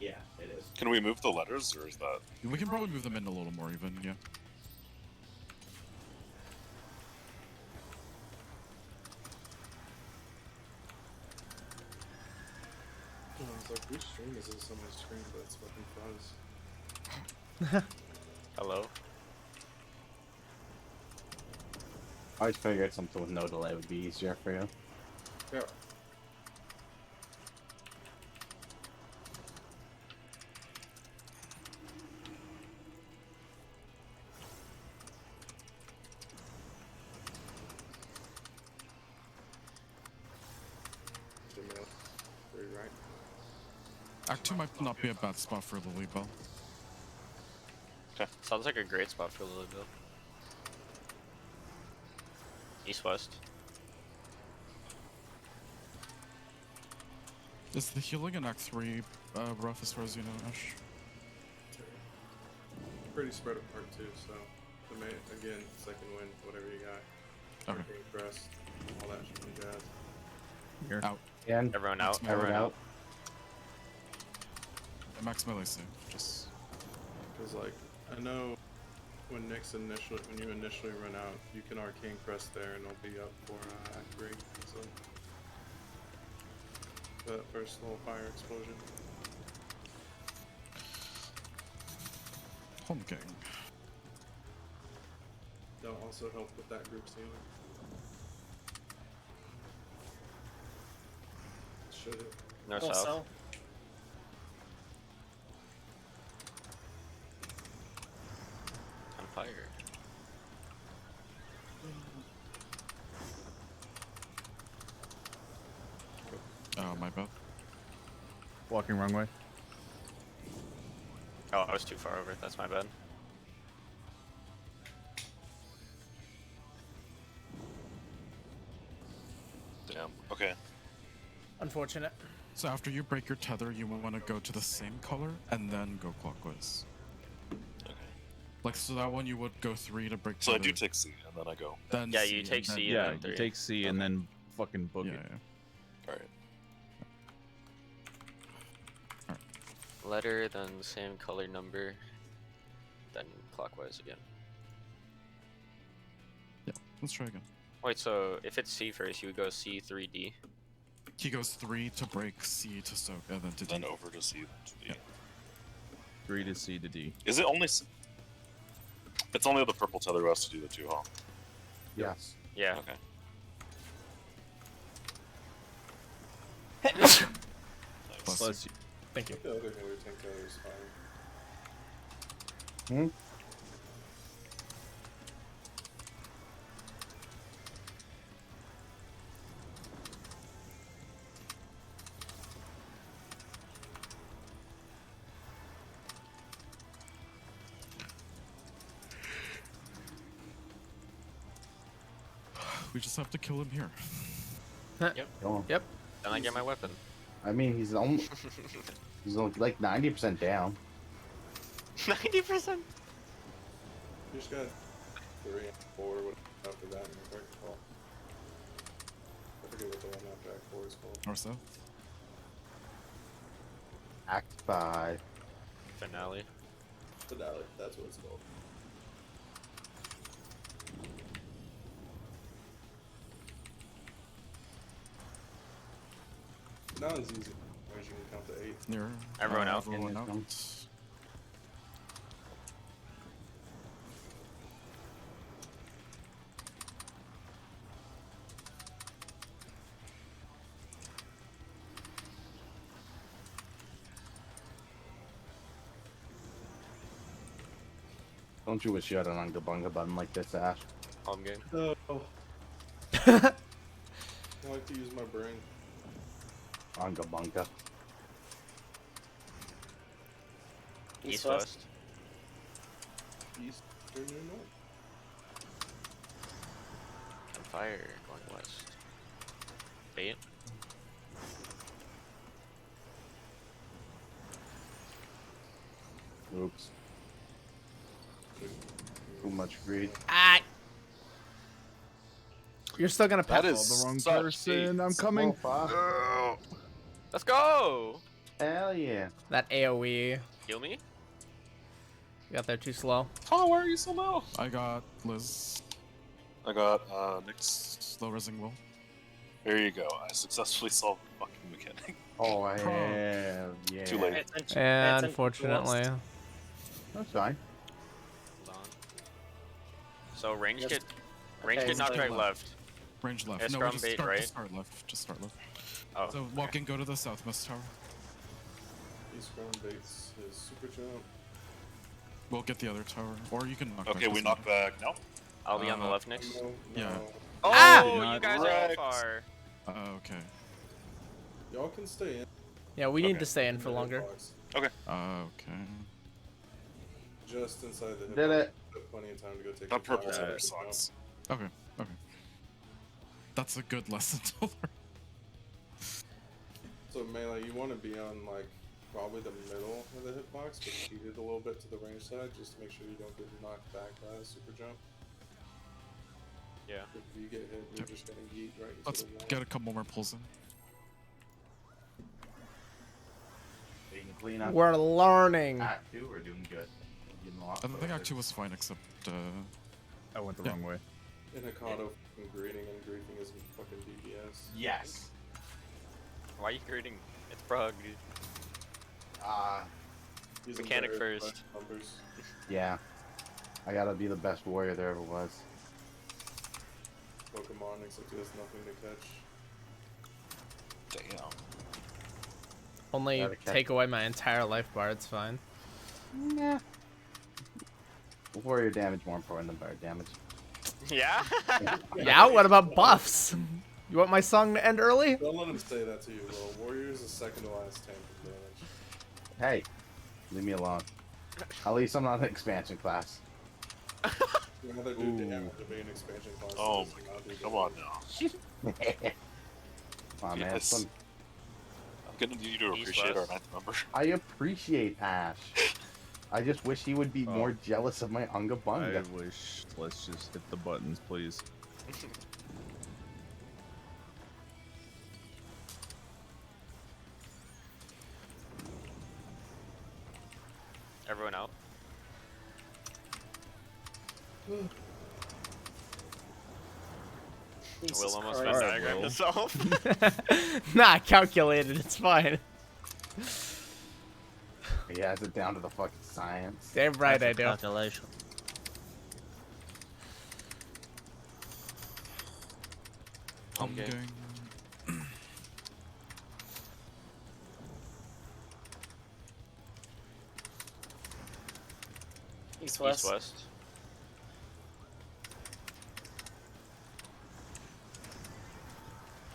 Yeah, it is. Can we move the letters, or is that? We can probably move them in a little more even. Yeah. I was like, which stream is this on my screen? But it's fucking fuzz. Hello. I always figured something with no delay would be easier for you. Yeah. Three right. Act 2 might not be a bad spot for Lily Bell. Sounds like a great spot for Lilyville. East west. Is the healing in Act 3 rough as far as you know, Ash? Pretty spread apart too, so the main, again, second win, whatever you got. Okay. Being pressed, all that shit and jazz. Here. Out. And Everyone out. Max everyone out. Max melee save. Just Cause like, I know when you initially run out, you can arcane crest there, and it'll be up for Act 3. So that first little fire explosion. Home King. That'll also help with that group ceiling. Should it? North North south. south. On fire. My bad. Walking wrong way. Oh, I was too far over. That's my bad. Damn. Okay. Unfortunate. So after you break your tether, you want to go to the same color and then go clockwise. Okay. Like, so that one you would go 3 to break So I tether. do take C, and then I go. Then Yeah, C, you take and then- C. Yeah, then you three. take C and then fucking book Yeah, it. yeah. Alright. Letter, then same color number, then clockwise again. Yeah, let's try again. Wait, so if it's C first, you would go C 3D. He goes 3 to break, C to soak, and then to D. Then over to C, then to D. Yeah. 3 to C to D. Is it only... It's only the purple tether who has to do the 2, huh? Yes. Yeah. Okay. Nice. Plus, Thank you. The other healer tank tether is fine. Hmm? We just have to kill him here. Go on. Yep. Then I get my weapon. I mean, he's almost, he's like 90% down. 90%. You just got 3 and 4 after that, and you're correct call. I forget what the one after Act 4 is called. Or so. Act 5. Finale. Finale, that's what it's called. Now it's easy. As you can count to 8. Near. Everyone out. Everyone And out. it's Don't you wish you had an Unga Bunga button like this, Ash? Home game. Oh. I like to use my brain. Unga Bunga. East west. East or New North. On fire. Going west. Bait. Oops. Too much greed. Ah! You're still gonna That pass. is the wrong such person. a- I'm coming. Let's go! Hell yeah. That AoE. Heal me? You got there too slow. Oh, why are you so low? I got Liz. I got, Nick's... Slow resing will. There you go. I successfully solved the fucking mechanic. Oh, hell yeah. Too late. Pay attention- pay And attention unfortunately. to That's fine. Hold on. So range Yes. get... Range Okay, get knocked so- right left. Range left. Yeah, No, scrum just bait, start, right? just start left. Just start left. Oh. So walk and go to the southwest tower. East ground baits his super jump. We'll get the other tower. Or you can knock Okay, back we this knock one. back. No? I'll be on the Uh, left next. No, Yeah. no. Oh, Ah! you Not guys are wrecked. far. Okay. Y'all can stay in. Yeah, we need Okay. to stay in for the longer. hitbox, Okay. just inside the hitbox. Did it. Got plenty of time to go take That a purple shower. tether sucks. Okay. Okay. That's a good lesson to learn. So melee, you want to be on like probably the middle of the hitbox, but cheated a little bit to the range side, just to make sure you don't get knocked back by a super jump. Yeah. If you get hit, you're just gonna yeet right into Let's the wall. get a couple more pulls in. You can clean up. We're learning. Act 2, we're doing good. Getting lost I think over Act 2 was fine, except I went the Yeah. wrong way. In Hikato fucking greeting and griefing is fucking DPS. Yes. Why are you greeting? It's Prague, dude. He's Mechanic embarrassed first. by numbers. Yeah. I gotta be the best warrior there ever was. Pokemon, except he has nothing to catch. Damn. Only Gotta catch- take away my entire life bar, it's fine. Nah. Warrior damage more important than bird damage. Yeah? Yeah, what about buffs? You want my song to end early? Don't let him say that to you, Will. Warrior is the second to last tank of damage. Hey, leave me alone. At least I'm not an expansion class. You'd rather do damage to be an expansion class. Oh than my not do god, come on damage. now. Aw, man. Yes. some- I'm gonna need you to East appreciate our West. 9th member. I appreciate Ash. I just wish he would be more jealous of my Unga I Bunga. wish. Let's just hit the buttons, please. Everyone out? Jesus Will almost Christ. Venn diagrammed Will. himself. Nah, I calculated, it's fine. He has it down to the fucking science. Damn right I do. Calculation. Okay. Pumping. East West. East West.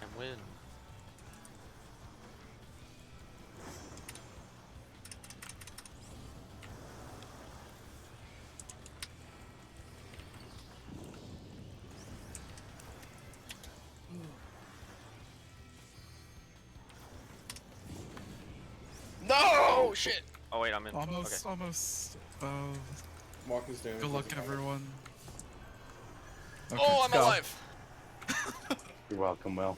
And win. No! Oh shit! Oh wait, I'm in. Almost, Okay. almost. Marcus damage. Good luck, doesn't matter. everyone. Oh, I'm go. alive! You're welcome, Will.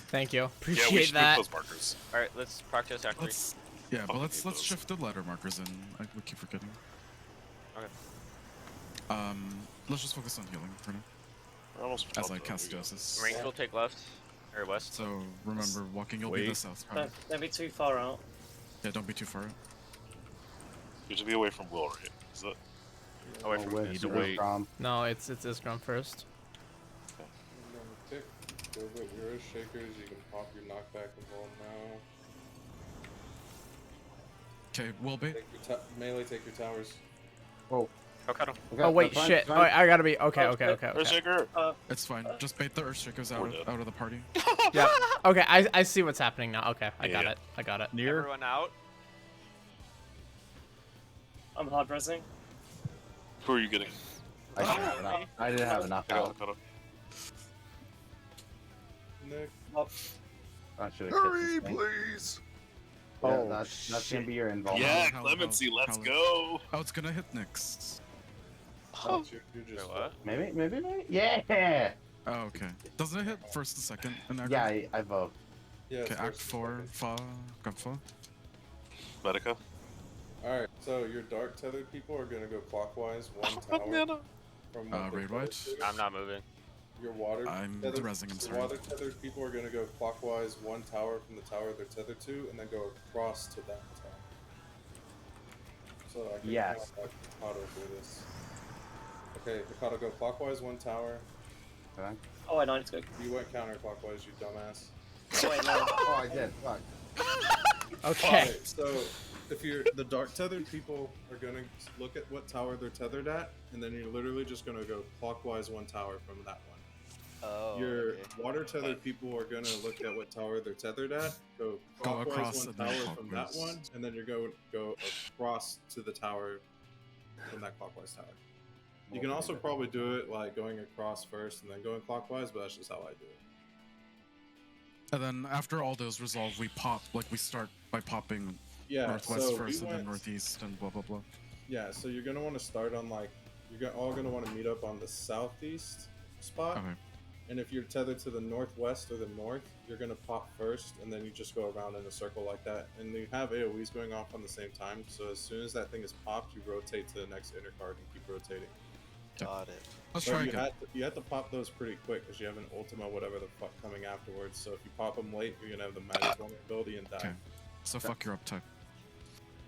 Thank you. Yeah, we Appreciate should that. move those markers. Alright, let's practice after. Let's, yeah, but Fucking let's those. shift the ladder markers in. We keep forgetting. Okay. Let's just focus on healing for now, We're almost as I up, though. cast We got- Geosis. Range will take left. Or west. So remember, walking you'll be the Wait. south. Right? Don't be too far out. Yeah, don't be too far out. You should be away from Will, right? Is that? Away from with Need to Sir wait. Grom. No, it's Isgrum first. Number tick. Go with your Earth Shakers. You can pop your knockback and roll now. Okay, will be. Take your melee. Take your towers. Oh. Hokkaido. Okay, Oh wait, that's fine, shit. that's fine. Alright, I gotta be okay, Oh, okay, shit. okay, okay. Earthshaker! It's fine. Just bait the Earthshakers We're out dead. out of the party. Yeah. Okay, I see what's happening now. Okay, I got Yeah. it. I got it. Near. Everyone out. I'm hard pressing. Who are you getting? I didn't have enough. I didn't have enough I got out. Hokkaido. Nick. I should have Hurry, this thing. please. Yeah, Oh, that's gonna be your involvement. Yeah, How- Clemency, how- let's how- go! Oh, it's gonna hit next. Oh, you're just Wait, what? Maybe. Yeah. Oh, okay. Doesn't it hit first and second? In Yeah, aggregate? I vote. Yeah, Okay, it's Act first and 4, second. Fa, Gumfa. Medica. Alright, so your dark tethered people are gonna go clockwise one tower from what they're Raid tethered White? to. I'm not moving. Your water I'm tethered, rezzing, I'm your sorry. water tethered people are gonna go clockwise one tower from the tower they're tethered to, and then go across to that tower. So I can Yes. kind of like auto do this. Okay, Hikato, go clockwise one tower. Okay. Oh, I know, it's good. You went counterclockwise, you dumbass. Oh, wait, no. Oh, I did. Fuck. Okay. So if you're the dark tethered people are gonna look at what tower they're tethered at, and then you're literally just gonna go clockwise one tower from that one. Oh. Your okay. water tethered people are gonna look at what tower they're tethered at, go Go clockwise across one and then tower from that clockwise. one, and then you're go across to the tower from that clockwise tower. You can also probably do it like going across first and then going clockwise, but that's just how I do it. And then after all those resolve, we pop, like we start by popping Yeah, northwest so first we and then went, northeast and blah blah blah. yeah, so you're gonna want to start on like all gonna want to meet up on the southeast spot. Okay. And if you're tethered to the northwest or the north, you're gonna pop first, and then you just go around in a circle like that. And you have AoEs going off on the same time, so as soon as that thing is popped, you rotate to the next inner card and keep rotating. Got it. Let's But try you again. have to pop those pretty quick because you have an ultima, whatever the fuck, coming afterwards. So if you pop them late, you're gonna have the magic vulnerability and die. Okay. So fuck your uptime.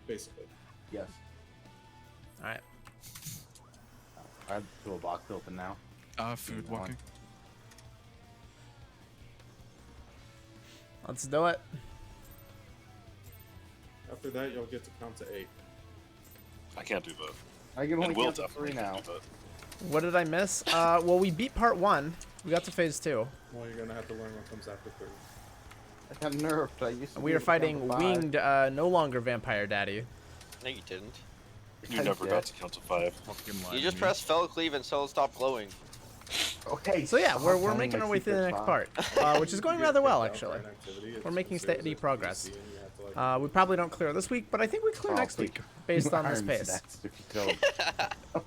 Basically. Yes. All right. I have the toolbox open now. Food Go on. walking. Let's do it. After that, you'll get to count to 8. I can't do that. I can only And Will count to definitely 3 now. can't do that. What did I miss? Well, we beat part 1. We got to phase 2. Well, you're gonna have to learn what comes after 3. I got nerfed. I used to We be are able to count fighting to 5. winged, no longer vampire daddy. No, you didn't. You never got to count to 5. Fucking lie You to just me. press fell cleave until it stopped glowing. Okay. So yeah, stop we're telling making my our way through the secrets, next Bob. part, which is going You get rather well kicked out for actually. an activity, it's We're making considered steady a progress. PC and you have to, like, We probably don't clear this week, but I think we clear Oh, next please. week based on this Iron pace. snacks if you don't.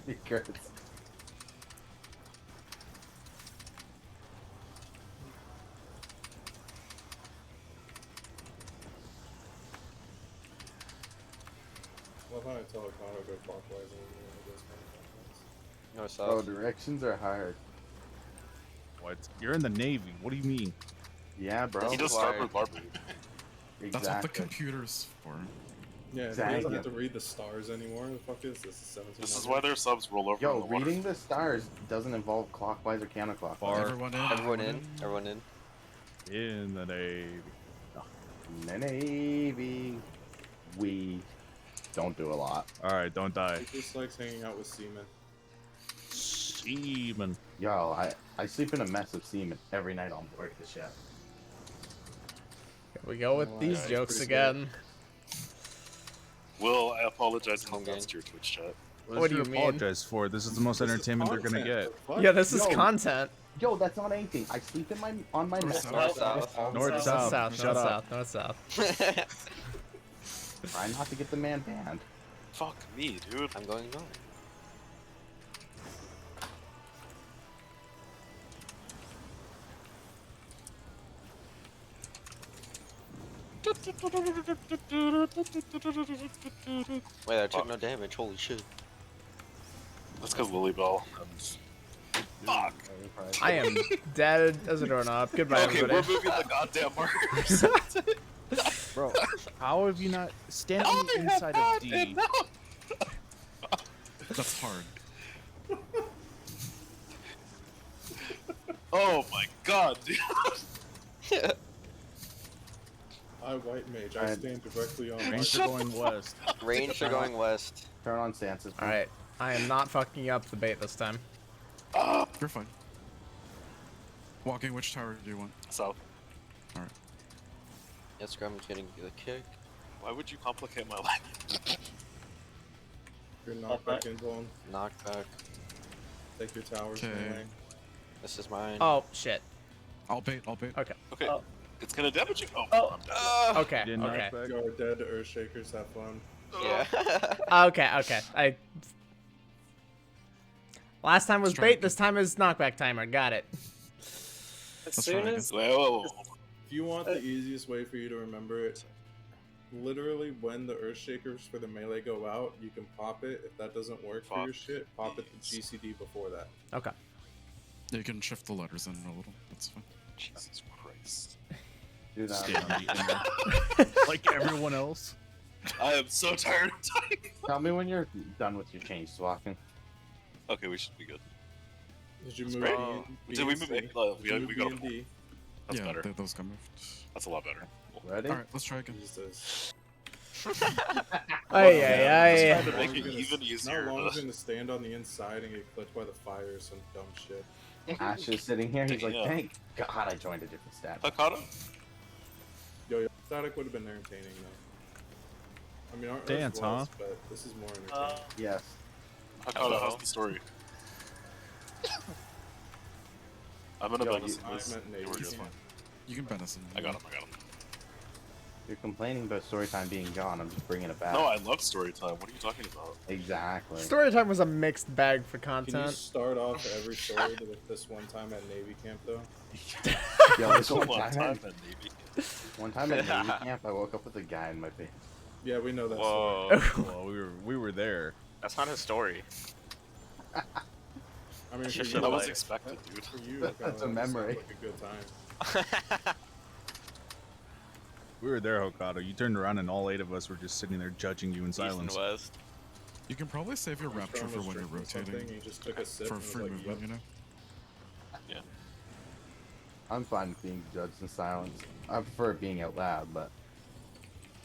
Secrets. love how I tell a car to go clockwise and then it goes counterclockwise. No Oh, south. directions are hard. What? You're in the Navy. What do you mean? Yeah, bro. He does Why? Starboard Barbary. That's what the Exactly. computer's for. Yeah, he Exactly. doesn't have to read the stars anymore. The fuck is this? 1700? This is why their subs roll over in Yo, the water. reading the stars doesn't involve clockwise or counterclockwise. Far Everyone in. Everyone in. Everyone in. in the Navy. In the Navy, we don't do a lot. All right, don't die. He just likes hanging out with seamen. Seaman. Yo, I sleep in a mess of semen every night on board the ship. Here we go with Oh, these yeah, jokes pretty again. Will, I apologize in Home advance game. to your Twitch chat. What do you you mean? apologize for? This is the most This is entertainment they're gonna content, get. the fuck? Yeah, this is Yo. content. Yo, that's not anything. I sleep in on my North, mess. south. North, south. North, North, south. south, Shut north, up. south, north, south. Try not to get the man banned. Fuck me, dude. I'm going north. Wait, I took no damage. Holy shit. That's because Lily Bell. Fuck. I am dead as a doorknob. Goodbye, Okay, we're everybody. moving the goddamn markers. Bro, how have you not stand on the inside of D? That's hard. Oh my god, dude. I white mage. I Alright. stand directly on my Range are going west. Range are going west. Turn on Sansa's. All right, I am not fucking up the bait this time. You're fine. Walking, which tower do you want? South. Yes, Grum's getting the kick. Why would you complicate my life? Your knockback in zone. Knockback. Take your towers Okay. away. This is mine. Oh shit. I'll bait. I'll bait. Okay. Okay. Oh. It's gonna damage you. Oh, Oh. I'm dead. Okay. Didn't Okay. knock back. Go dead to Earthshakers. Have fun. Yeah. Okay. Okay. I. Last time was Let's try bait. again. This time is knockback timer. Got it. As Let's soon try as Whoa. If you want the easiest way for you to remember it, literally when the Earthshakers for the melee go out, you can pop it. If that doesn't work for your Fuck shit, pop it to these. GCD before that. Okay. Yeah, you can shift the letters in a little. That's fine. Jesus Christ. Do that. Stand on the inner. Like everyone else. I am so tired of typing. Tell me when you're done with your change swapping. Okay, we should be good. Did you That's move great. B, Did we and move C? A? Did We you got move we B got and a D? That's yeah, better. those got moved. That's a lot better. Ready? All right, let's try again. Jesus. Ay, Trying ay, to ay. make it even easier. Not long as gonna stand on the inside and get clipped by the fire or some dumb shit. Ash is sitting here. He's like, Yeah. thank God I joined a different stat. Hakata? Yo, static would have been entertaining though. I mean, our Dance, was, huh? but this is more entertaining. Yes. Hakata, how's the story? I'm gonna Yo, bonus you- I this. meant Navy. We're good. You can benison. I got him. You're complaining about story time being gone. I'm just bringing it back. No, I love story time. What are you talking about? Exactly. Storytime was a mixed bag for Can you content. start off every story with this one time at Navy camp though? Yo, this One one time time, at Navy. one time at Navy camp, I woke up with a guy in my face. Yeah, we know that Whoa. story. Well, we were there. That's not his story. I mean, It's for just you, a That was life. expected, dude. for you, That's a it sounds memory. like a good time. We were there, Hokkaido. You turned around and all 8 of us were just sitting there judging you in East and silence. west. You can probably save your Armstrong rapture for was when you're drinking something, rotating and he just took a sip for and was free like, movement, "Yep." you know? I'm fine with being judged in silence. I prefer it being out loud, but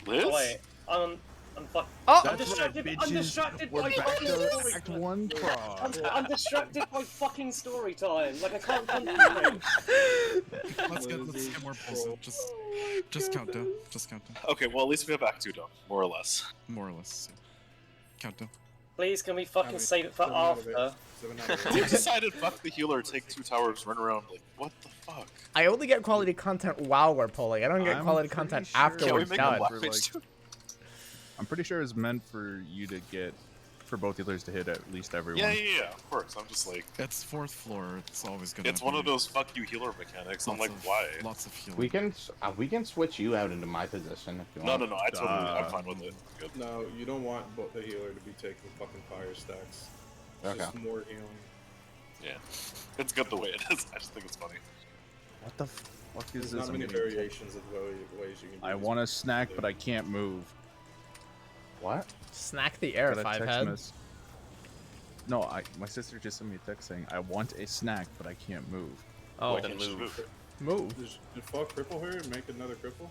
Liz? Oh, wait, I'm fuck. Oh! I'm distracted. I'm distracted by fucking story Act time. 1 prod. I'm distracted by fucking story time. Like I can't concentrate. Let's get more pulse. Just count down. Just count down. Okay, well, at least we have Act 2 done, more or less. More or less. Count down. Please, can we fucking mean, save it for 7 out of 8. after? 7 out of We 8. decided fuck the healer, take 2 towers, run around, like, what the fuck? I only get quality content while we're pulling. I don't get I'm quality pretty content sure- after Can we're we make a done. black For, page like- too? I'm pretty sure it's meant for you to get, for both healers to hit at least everyone. Yeah, of course. I'm just like, It's 4th floor. It's always gonna it's one of be those fuck you healer mechanics. I'm lots like, of- why? Lots of healing. we can switch you out into my position if you No, want. I totally, I'm fine with it. Good. No, you don't want the healer to be taking fucking fire stacks. It's Okay. just more healing. Yeah. It's good the way it is. I just think it's funny. What the fuck is There's this? not I'm many getting attacked. variations of ways you can do I this. want a snack, but I can't move. What? Snack the air, Got a 5 text head. mess- No, my sister just sent me a text saying, I want a snack, but I can't move. Oh, Why can't you move. move. Did fuck cripple her and make another cripple?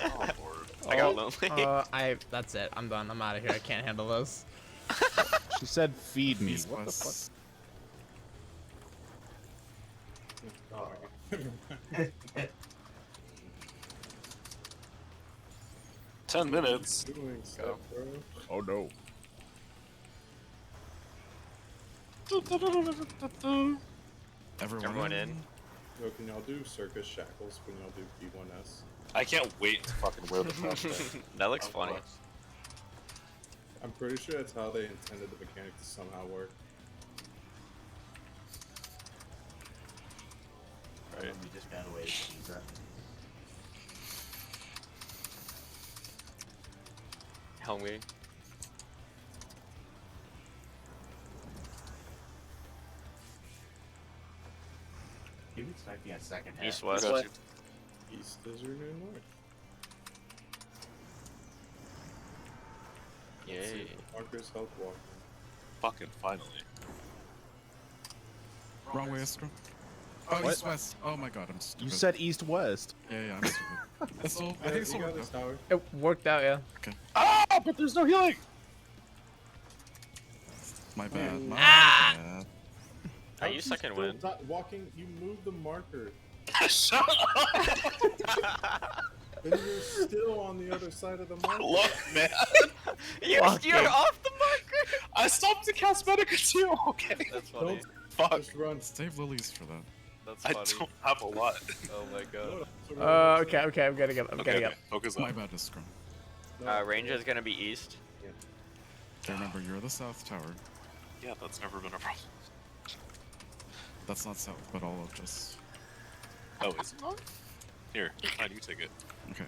Oh, Lord. I got lonely. That's it. I'm done. I'm out of here. I can't handle this. She said, feed me. East, What the west. Oh, 10 minutes. doing stuff, bro. fuck? Oh no. Everyone in. Yo, can y'all do circus shackles when y'all do P1S? I can't wait to fucking wear the flashback. That looks funny. I'm pretty sure that's how they intended the mechanic to somehow work. Right. We just found a way to use that. Homie. He was expecting a second half. East west. Got you. East is your new north. Let's see, Yay. Marcus health walking. Fucking finally. Wrong way, Astro. Oh, What? east west. Oh my god, I'm stupid. You said east-west. Yeah, I'm stupid. It's still, I Yeah, think it's you still got worked this out. tower. It worked out, yeah. Ah, but there's no healing! My bad. My Ah! bad. Are you second still win? Walking, you moved the marker. Shut up! And you're still on the other side of the marker. Look, man. You're off the marker! I stopped to cast Medica too, okay? That's funny. Fuck. Just run. Save lilies for that. That's I funny. don't have a lot. Oh my god. Okay, I'm getting up. I'm Okay, getting up. focus My on. bad, Scrum. Range is gonna be east. Okay, remember, you're the south tower. Yeah, that's never been a problem. That's not south, but I'll just... Oh, is it not? Here, fine, you take it. Okay.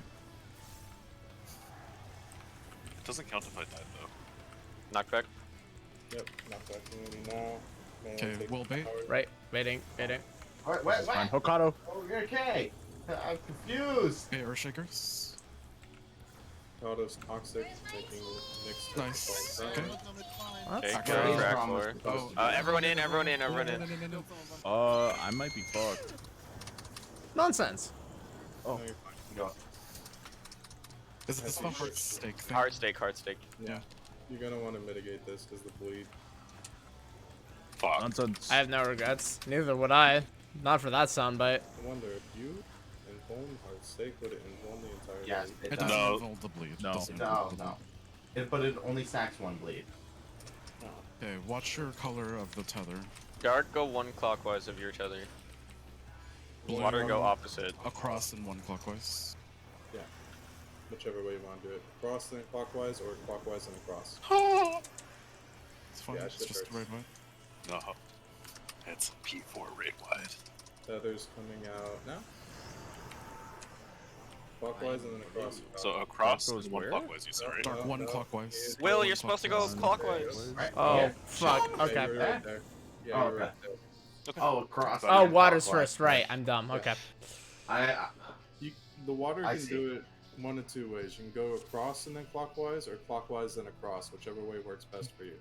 It doesn't count if I died, though. Knockback. Yep, not back in now. Man, Okay, take well, the bait. tower. Right, waiting. What? Fine, Hokkaido. Oh, you're okay. I'm confused. Okay, Earthshakers. Auto's toxic, taking next to Nice. the Okay. Okay, Okay. we're on Yeah. track floor. Oh, Everyone in, everyone in, no, everyone no, in. no, no, no, no. I might be fucked. Nonsense. No, you're fine. Go. Is this the hard stake thing? Hard stake, hard stake. Yeah. You're gonna want to mitigate this because the bleed. Fuck. Nonsense. I have no regrets. Neither would I. Not for that soundbite. I wonder if you and Bone hard stake would it involve the entire Yes, bleed? it It does. doesn't No. involve the bleed. No. Doesn't No, involve the no. But it only stacks one bleed. No. bleed. Okay, watch your color of the tether. Guard, go one clockwise of your tether. Blue Water, go opposite. across and one clockwise. whichever way you want to do it. Across then clockwise, or clockwise and across. It's fine. Yeah, It's shit just hurts. the right way. No. It's P4 right wide. Tether's coming out now. Clockwise and then across. So across goes is one where? clockwise, you said, right? Dark one no. clockwise. Will, One you're supposed to go clockwise. clockwise. Right, Oh, yeah. fuck. Yeah, Okay. you're right there. Yeah, Oh, you're right okay. there. Oh, across. Oh, and water's clockwise. first. Right. I'm dumb. Okay. The water I can see. do it one of two ways. You can go across and then clockwise, or clockwise then across, whichever way works best for you.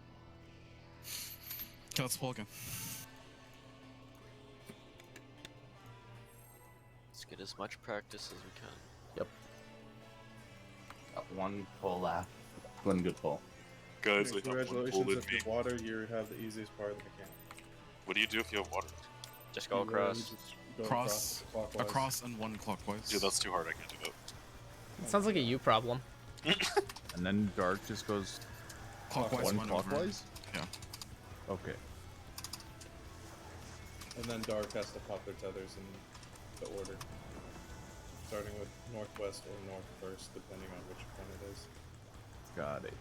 Okay, let's pull again. Let's get as much practice as we can. Got one pull left. One good pull. Guys, we have one Congratulations, pull in if me. you water, you have the easiest part of the mechanic. What do you do if you have water? Just go You literally across. just go Cross, clockwise. across, and one clockwise. Dude, that's too hard. I can't do that. It sounds like a you problem. And then dark just goes Clockwise, one one over. clockwise? Yeah. Okay. And then dark has to pop their tethers in the order. Starting with northwest or north first, depending on which one it is. Got it.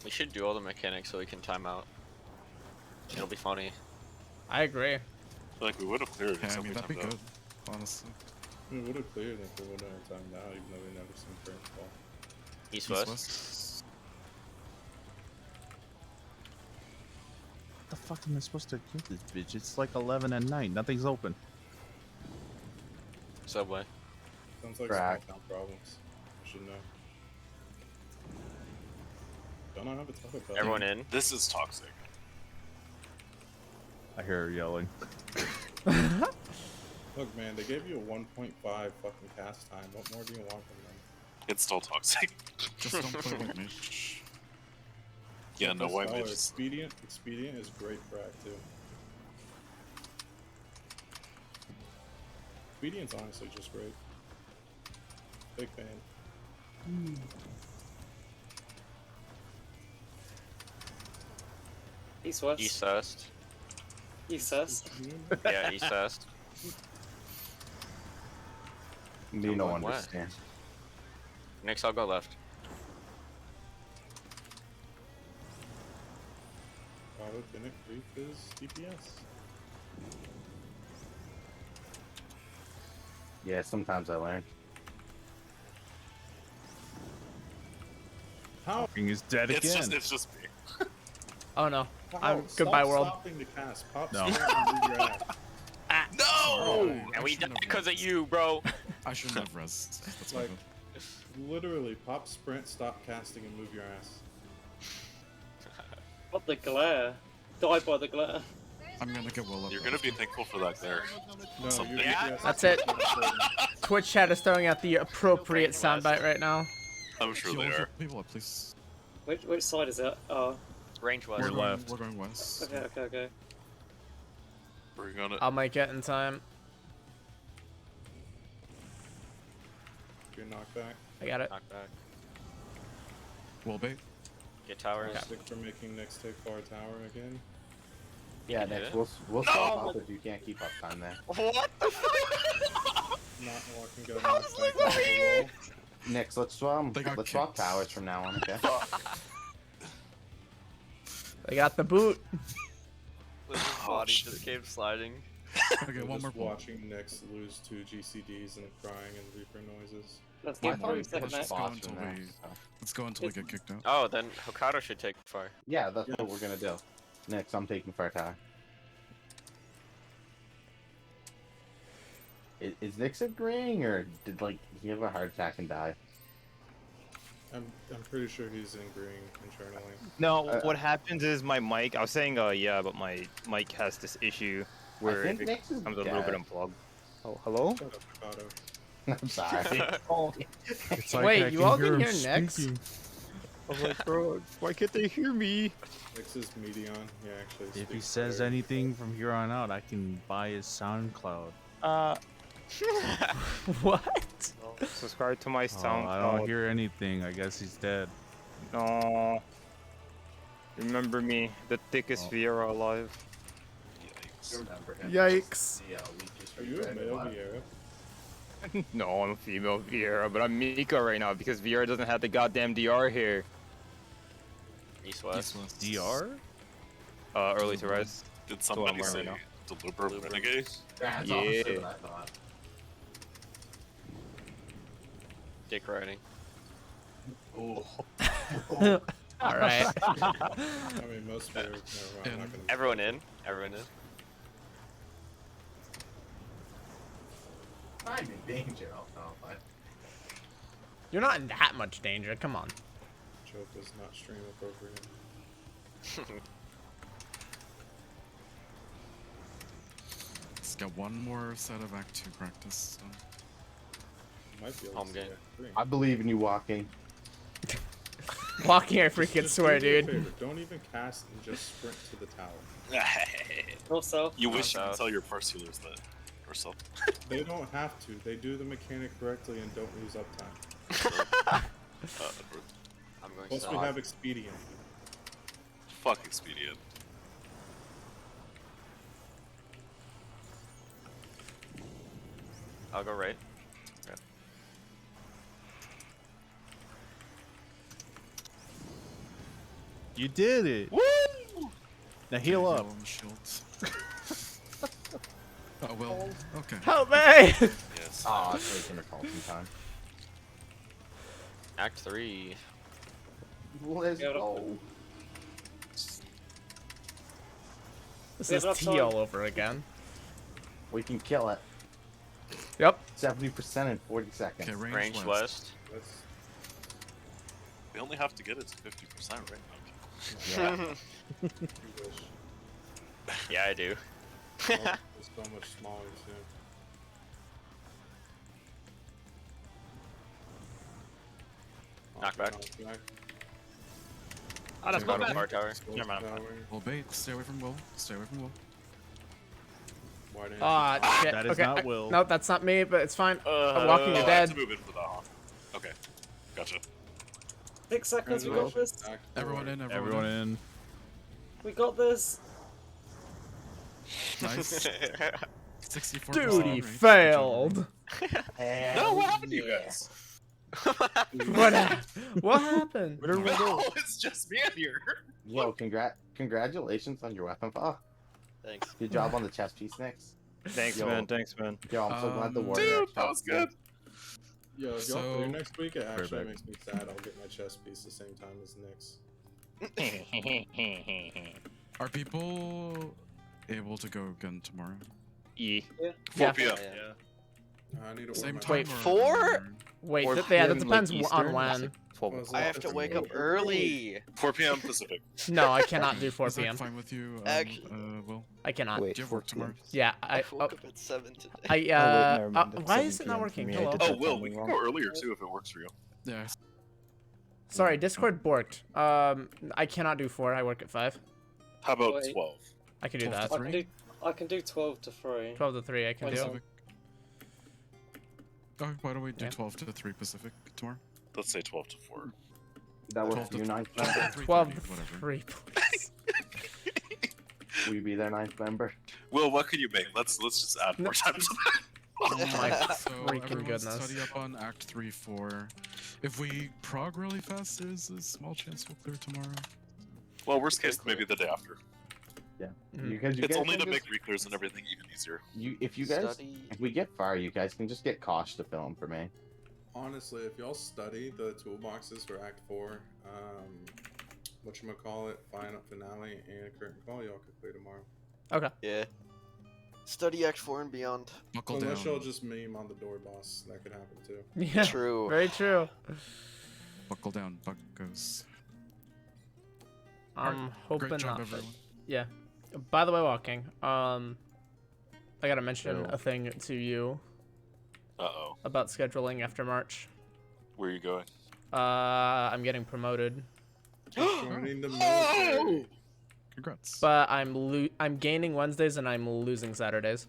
We should do all the mechanics so we can time out. It'll be funny. I agree. I feel like we would have cleared it. Yeah, I except mean, we that'd be timed good, out. honestly. We would have cleared if we wouldn't have timed out, even though we never seen first fall. East, East, west. west. What the fuck am I supposed to kill this bitch? It's like 11 at night. Nothing's open. Subway. Sounds like Crack. small town problems. I should know. Don't I have a Taco Bell? Everyone in. This is toxic. I hear her yelling. Look, man, they gave you a 1.5 fucking cast time. What more do you want from them? It's still toxic. Just don't play like me. Yeah, no, why Scholar, mage is... Expedient is great frac too. Expedient's honestly just great. Big fan. East west. East west. East west. Yeah, east west. You I'm don't going west. understand. Next, I'll go left. Photogenic creep is DPS. Yeah, sometimes I learn. How? King is dead again. It's just me. Oh no. How? Goodbye, Stop world. stopping the cast. Pop No. sprint and move your ass. No! Oh, And we shouldn't died have because of rezzed. you, bro. I shouldn't have res. That's my Like, bad. literally, pop sprint, stop casting, and move your ass. What the glare? Die by the glare. I'm gonna get well up. You're gonna be thankful for that there. No, Something. your Yeah. DPS That's is it. not important. Twitch chat is throwing out the appropriate West. soundbite right now. I'm sure Heal they over are. people up, please. Which side is it? Oh, Range west. We're We're going, left. we're going west. okay. We're gonna... I'll make it in time. Your knockback. I got it. Knock back. Wall bait. Get towers. Stick for making next take far tower again. Yeah, You did next it? we'll stop off if you can't keep up time there. What the fuck? Not walking down How the is Luke back of over the here? wall. Next, let's They got swap kicked. towers from now on, okay? I got the boot. Luke's Oh, body shit. just came sliding. Okay, We're one more just pull. watching Nex lose 2 GCDs and crying and Reaper noises. Let's I get thought through we second pushed next. go boss until from there, we- so. Let's go until we get kicked out. Oh, then Hokkaido should take fire. Yeah, that's what we're gonna do. Next, I'm taking far tower. Is Nix agreeing, or did he have a heart attack and die? I'm pretty sure he's agreeing internally. No, what happens is my mic. I was saying, yeah, but my mic has this issue where think it Nix is becomes a little bit dead. unplugged. Oh, hello? Shut up, Mikado. I'm sorry. It's Wait, I you all can him hear Nex? speaking. I was like, bro, why can't they hear me? Nex is Medion. He actually If he speaks says better. anything from here on out, I can buy his SoundCloud. What? Subscribe to my Oh, I don't SoundCloud. hear anything. I guess he's dead. No. Remember me, the thickest Oh. Vieira alive. Yikes. Remember him. Yikes. The, we just Are you a reread male lot. Vieira? No, I'm a female Vieira, but I'm Mika right now because Vieira doesn't have the goddamn DR here. East west. East-west. DR? Early to rise. Did what I'm somebody wearing say right deliberate renegade? That's Yeah. opposite what I thought. Dick riding. Oh. All right. I mean, most players. Never mind. I'm not gonna. Everyone in. Everyone in. I'm in danger. Oh, fine. You're not in that much danger. Come on. Joke is not stream appropriate. Let's get one more set of Act 2 practice. So. Might be able Home to game. see Act 3. I believe in you, walking. Walking, I freaking Just swear, do me a dude. favor, don't even cast and just sprint to the tower. North south. You wish you could south. tell your first healers that. Or so. They don't have to. They do the mechanic correctly and don't lose uptime. I'm going Plus, we south. have expedient. Fuck Expedient. I'll go right. You did it. Woo! Now heal up. on shields. Oh well. Okay. Help me! Yes. Oh, it's gonna call sometime. Act 3. Let's Yeah, go. This Yeah, is that's T fine. all over again. We can kill it. Yep. 70% in 40 seconds. Okay, Range west. west. That's We only have to get it to 50% right now. Yeah. you wish. Yeah, I do. Well, it's so much smaller too. Knockback. Knockback. Oh, that's Got not it. bad. Far tower. Skull Never mind. tower. Will bait. Stay away from Will. Stay away from Will. Why didn't Ah, shit. That is okay. not Will. No, that's not me, but it's fine. I'm walking, Oh, you're I had dead. to move in for that, huh? Okay. Gotcha. 6 seconds. We got this. Act Everyone four. in. Everyone in. We got this. Nice. 64%. Dude, he range. failed. No, what happened to you guys? What what happened? No, it's just me in here. Yo, congratulations on your weapon fall. Thanks. Good job on the chest piece, Nix. Thanks, Yo. man. Thanks, man. Yo, I'm so glad the Um, warrior. Dude, that was good. Yo, if y'all So- play next week, it actually Perfect. makes me sad. I'll get my chest piece the same time as Nyx. Are people able to go again tomorrow? Yeah. 4 Yeah. p.m. I need to Same order my time. Wait, or- 4? Wait, Or yeah, that PM, depends like, on Eastern? when. 12 Was I it have to just wake me? up early. 4 p.m. Pacific. No, I cannot do 4 Is that p.m. fine with you? Actually- Will. I cannot. Wait, Do you have work 4 p.m. tomorrow? Yeah, I woke up at 7 today. I never mind, that's why 7 is it not PM for working? me. I Hello. did Oh, that Will, timing we can wrong. go earlier too if it works for you. Yeah. Sorry, Discord borked. I cannot do 4. I work at 5. How about Wait. 12? I can do 12 that. to I can do. I can do 12 to 3. 12 to 3. I can Wait, do. so- Pacific. Oh, why don't we do Yeah. 12 to 3 Pacific tomorrow? Let's say 12 to 4. That 12 works to for you, ninth 12 member. to 3:30, 12 to whatever. 3, please. Will you be there, ninth member? Will, what can you make? Let's just add more time to that. Oh my So freaking everyone goodness. study up on Act 3, 4. If we prog really fast, there's a small chance we'll clear tomorrow. Well, worst case, maybe the day after. Mhm. Because you It's guys only can to make just- reclears and everything even easier. if you guys, Study. if we get far, you guys can just get Kosh to film for me. Honestly, if y'all study the toolboxes for Act 4, whatchamacallit, Final Finale, and Curtain Call, y'all could play tomorrow. Okay. Yeah. Study Act 4 and beyond. Buckle Unless down. y'all just meme on the door boss, that could happen too. Yeah. True. Very true. Buckle down, buckos. I'm hoping Great job, not. everyone. Yeah. By the way, walking. I gotta mention So- a thing to you Uh-oh. about scheduling after March. Where are you going? I'm getting promoted, Joining the military. Congrats. but I'm gaining Wednesdays and I'm losing Saturdays.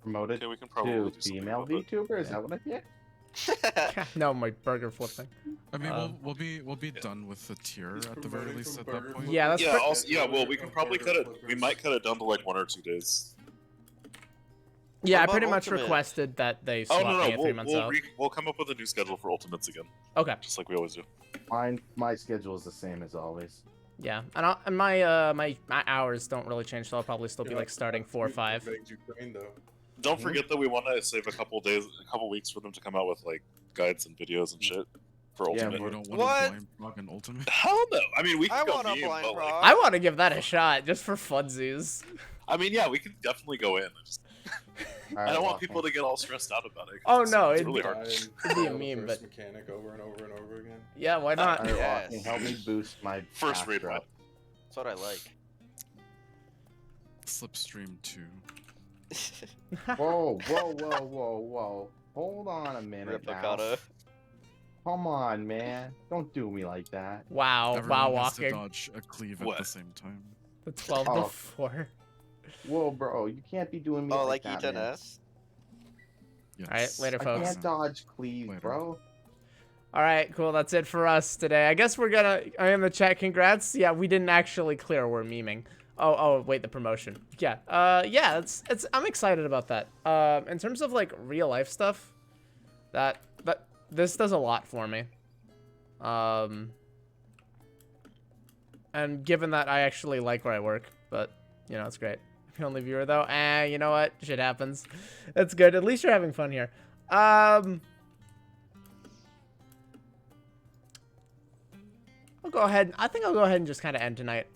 Promoted Okay, we can probably to do something female about that. VTuber. Is that what I get? No, my burger flipping. I mean, we'll be done with the tier at the very least at that point. Yeah, that's Yeah, pretty- also, yeah. Well, we can probably cut it. We might cut it down to like 1 or 2 days. Yeah, I about pretty much Ultimate? requested that they Oh swap no, me no. at 3 months out. We'll come up with a new schedule for Ultimates again, Okay. just like we always do. My schedule is the same as always. Yeah, and my hours don't really change, so I'll probably still be like starting 4 or 5. Ukraine, though. Don't forget that we want to save a couple weeks for them to come out with like guides and videos and shit for Yeah, Ultimate. You don't want What? to blind prog in Ultimate? Hell no! I mean, we I can go want a meme, blind but like, prog. I want to give that a shot just for funsies. I mean, yeah, we can definitely go in. I don't want people to. to get all stressed out about it. Oh, 'cause no, it's it'd really be- hard. It'd be a meme, First but mechanic over and over and over again. yeah, why not? Alright, Yes. Walking, help me boost my First raid Astro. ride. That's what I like. Slipstream 2. Whoa, whoa, whoa, whoa, whoa. Hold on a minute now. Replicata. Come on, man. Don't do me like that. Wow, Everyone wow, has to walking dodge a cleave at What? the same time. the 12 to Oh. 4. Whoa, bro. You can't be doing me Oh, like like that, man. E10S? Yes. Alright, later, I folks. can't dodge cleave, Later. bro. All right, cool. That's it for us today. I guess we're gonna. I am the chat. Congrats. Yeah, we didn't actually clear. We're memeing. Oh, wait, the promotion. Yeah. Yeah. It's. I'm excited about that. In terms of like real life stuff, that this does a lot for me. And given that I actually like where I work, but you know, it's great. The only viewer though. You know what? Shit happens. It's good. At least you're having fun here. I'll go ahead. I think I'll go ahead and just kind of end tonight.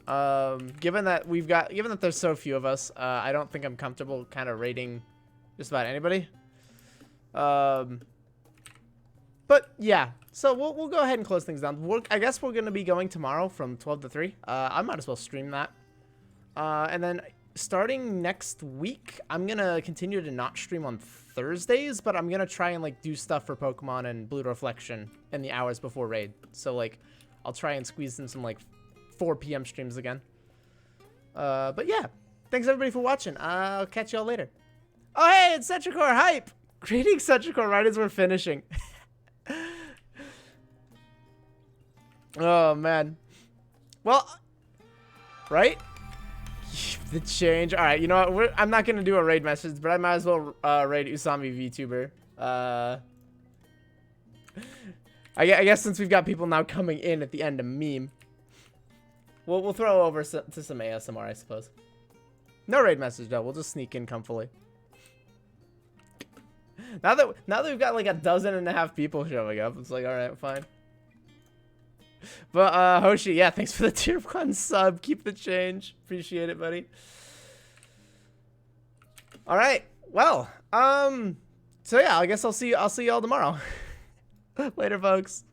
Given that there's so few of us, I don't think I'm comfortable kind of rating just about anybody. But yeah, so we'll go ahead and close things down. I guess we're gonna be going tomorrow from 12 to 3. I might as well stream that. And then starting next week, I'm gonna continue to not stream on Thursdays, but I'm gonna try and like do stuff for Pokemon and Blue Reflection in the hours before raid. So like, I'll try and squeeze in some like 4 p.m. streams again. But yeah, thanks everybody for watching. I'll catch y'all later. Oh hey, it's Cetricore hype. Greetings, Cetricore, right as we're finishing. Oh man. Well, right? The change. All right, you know what? I'm not gonna do a raid message, but I might as well raid Usami VTuber. I guess since we've got people now coming in at the end of meme, we'll throw over to some ASMR, I suppose. No raid message though. We'll just sneak in comfily. Now that we've got like 12.5 people showing up, it's like all right, fine. But Hoshi, yeah, thanks for the tier 1 sub. Keep the change. Appreciate it, buddy. All right. Well, so yeah, I guess I'll see y'all tomorrow. Later, folks.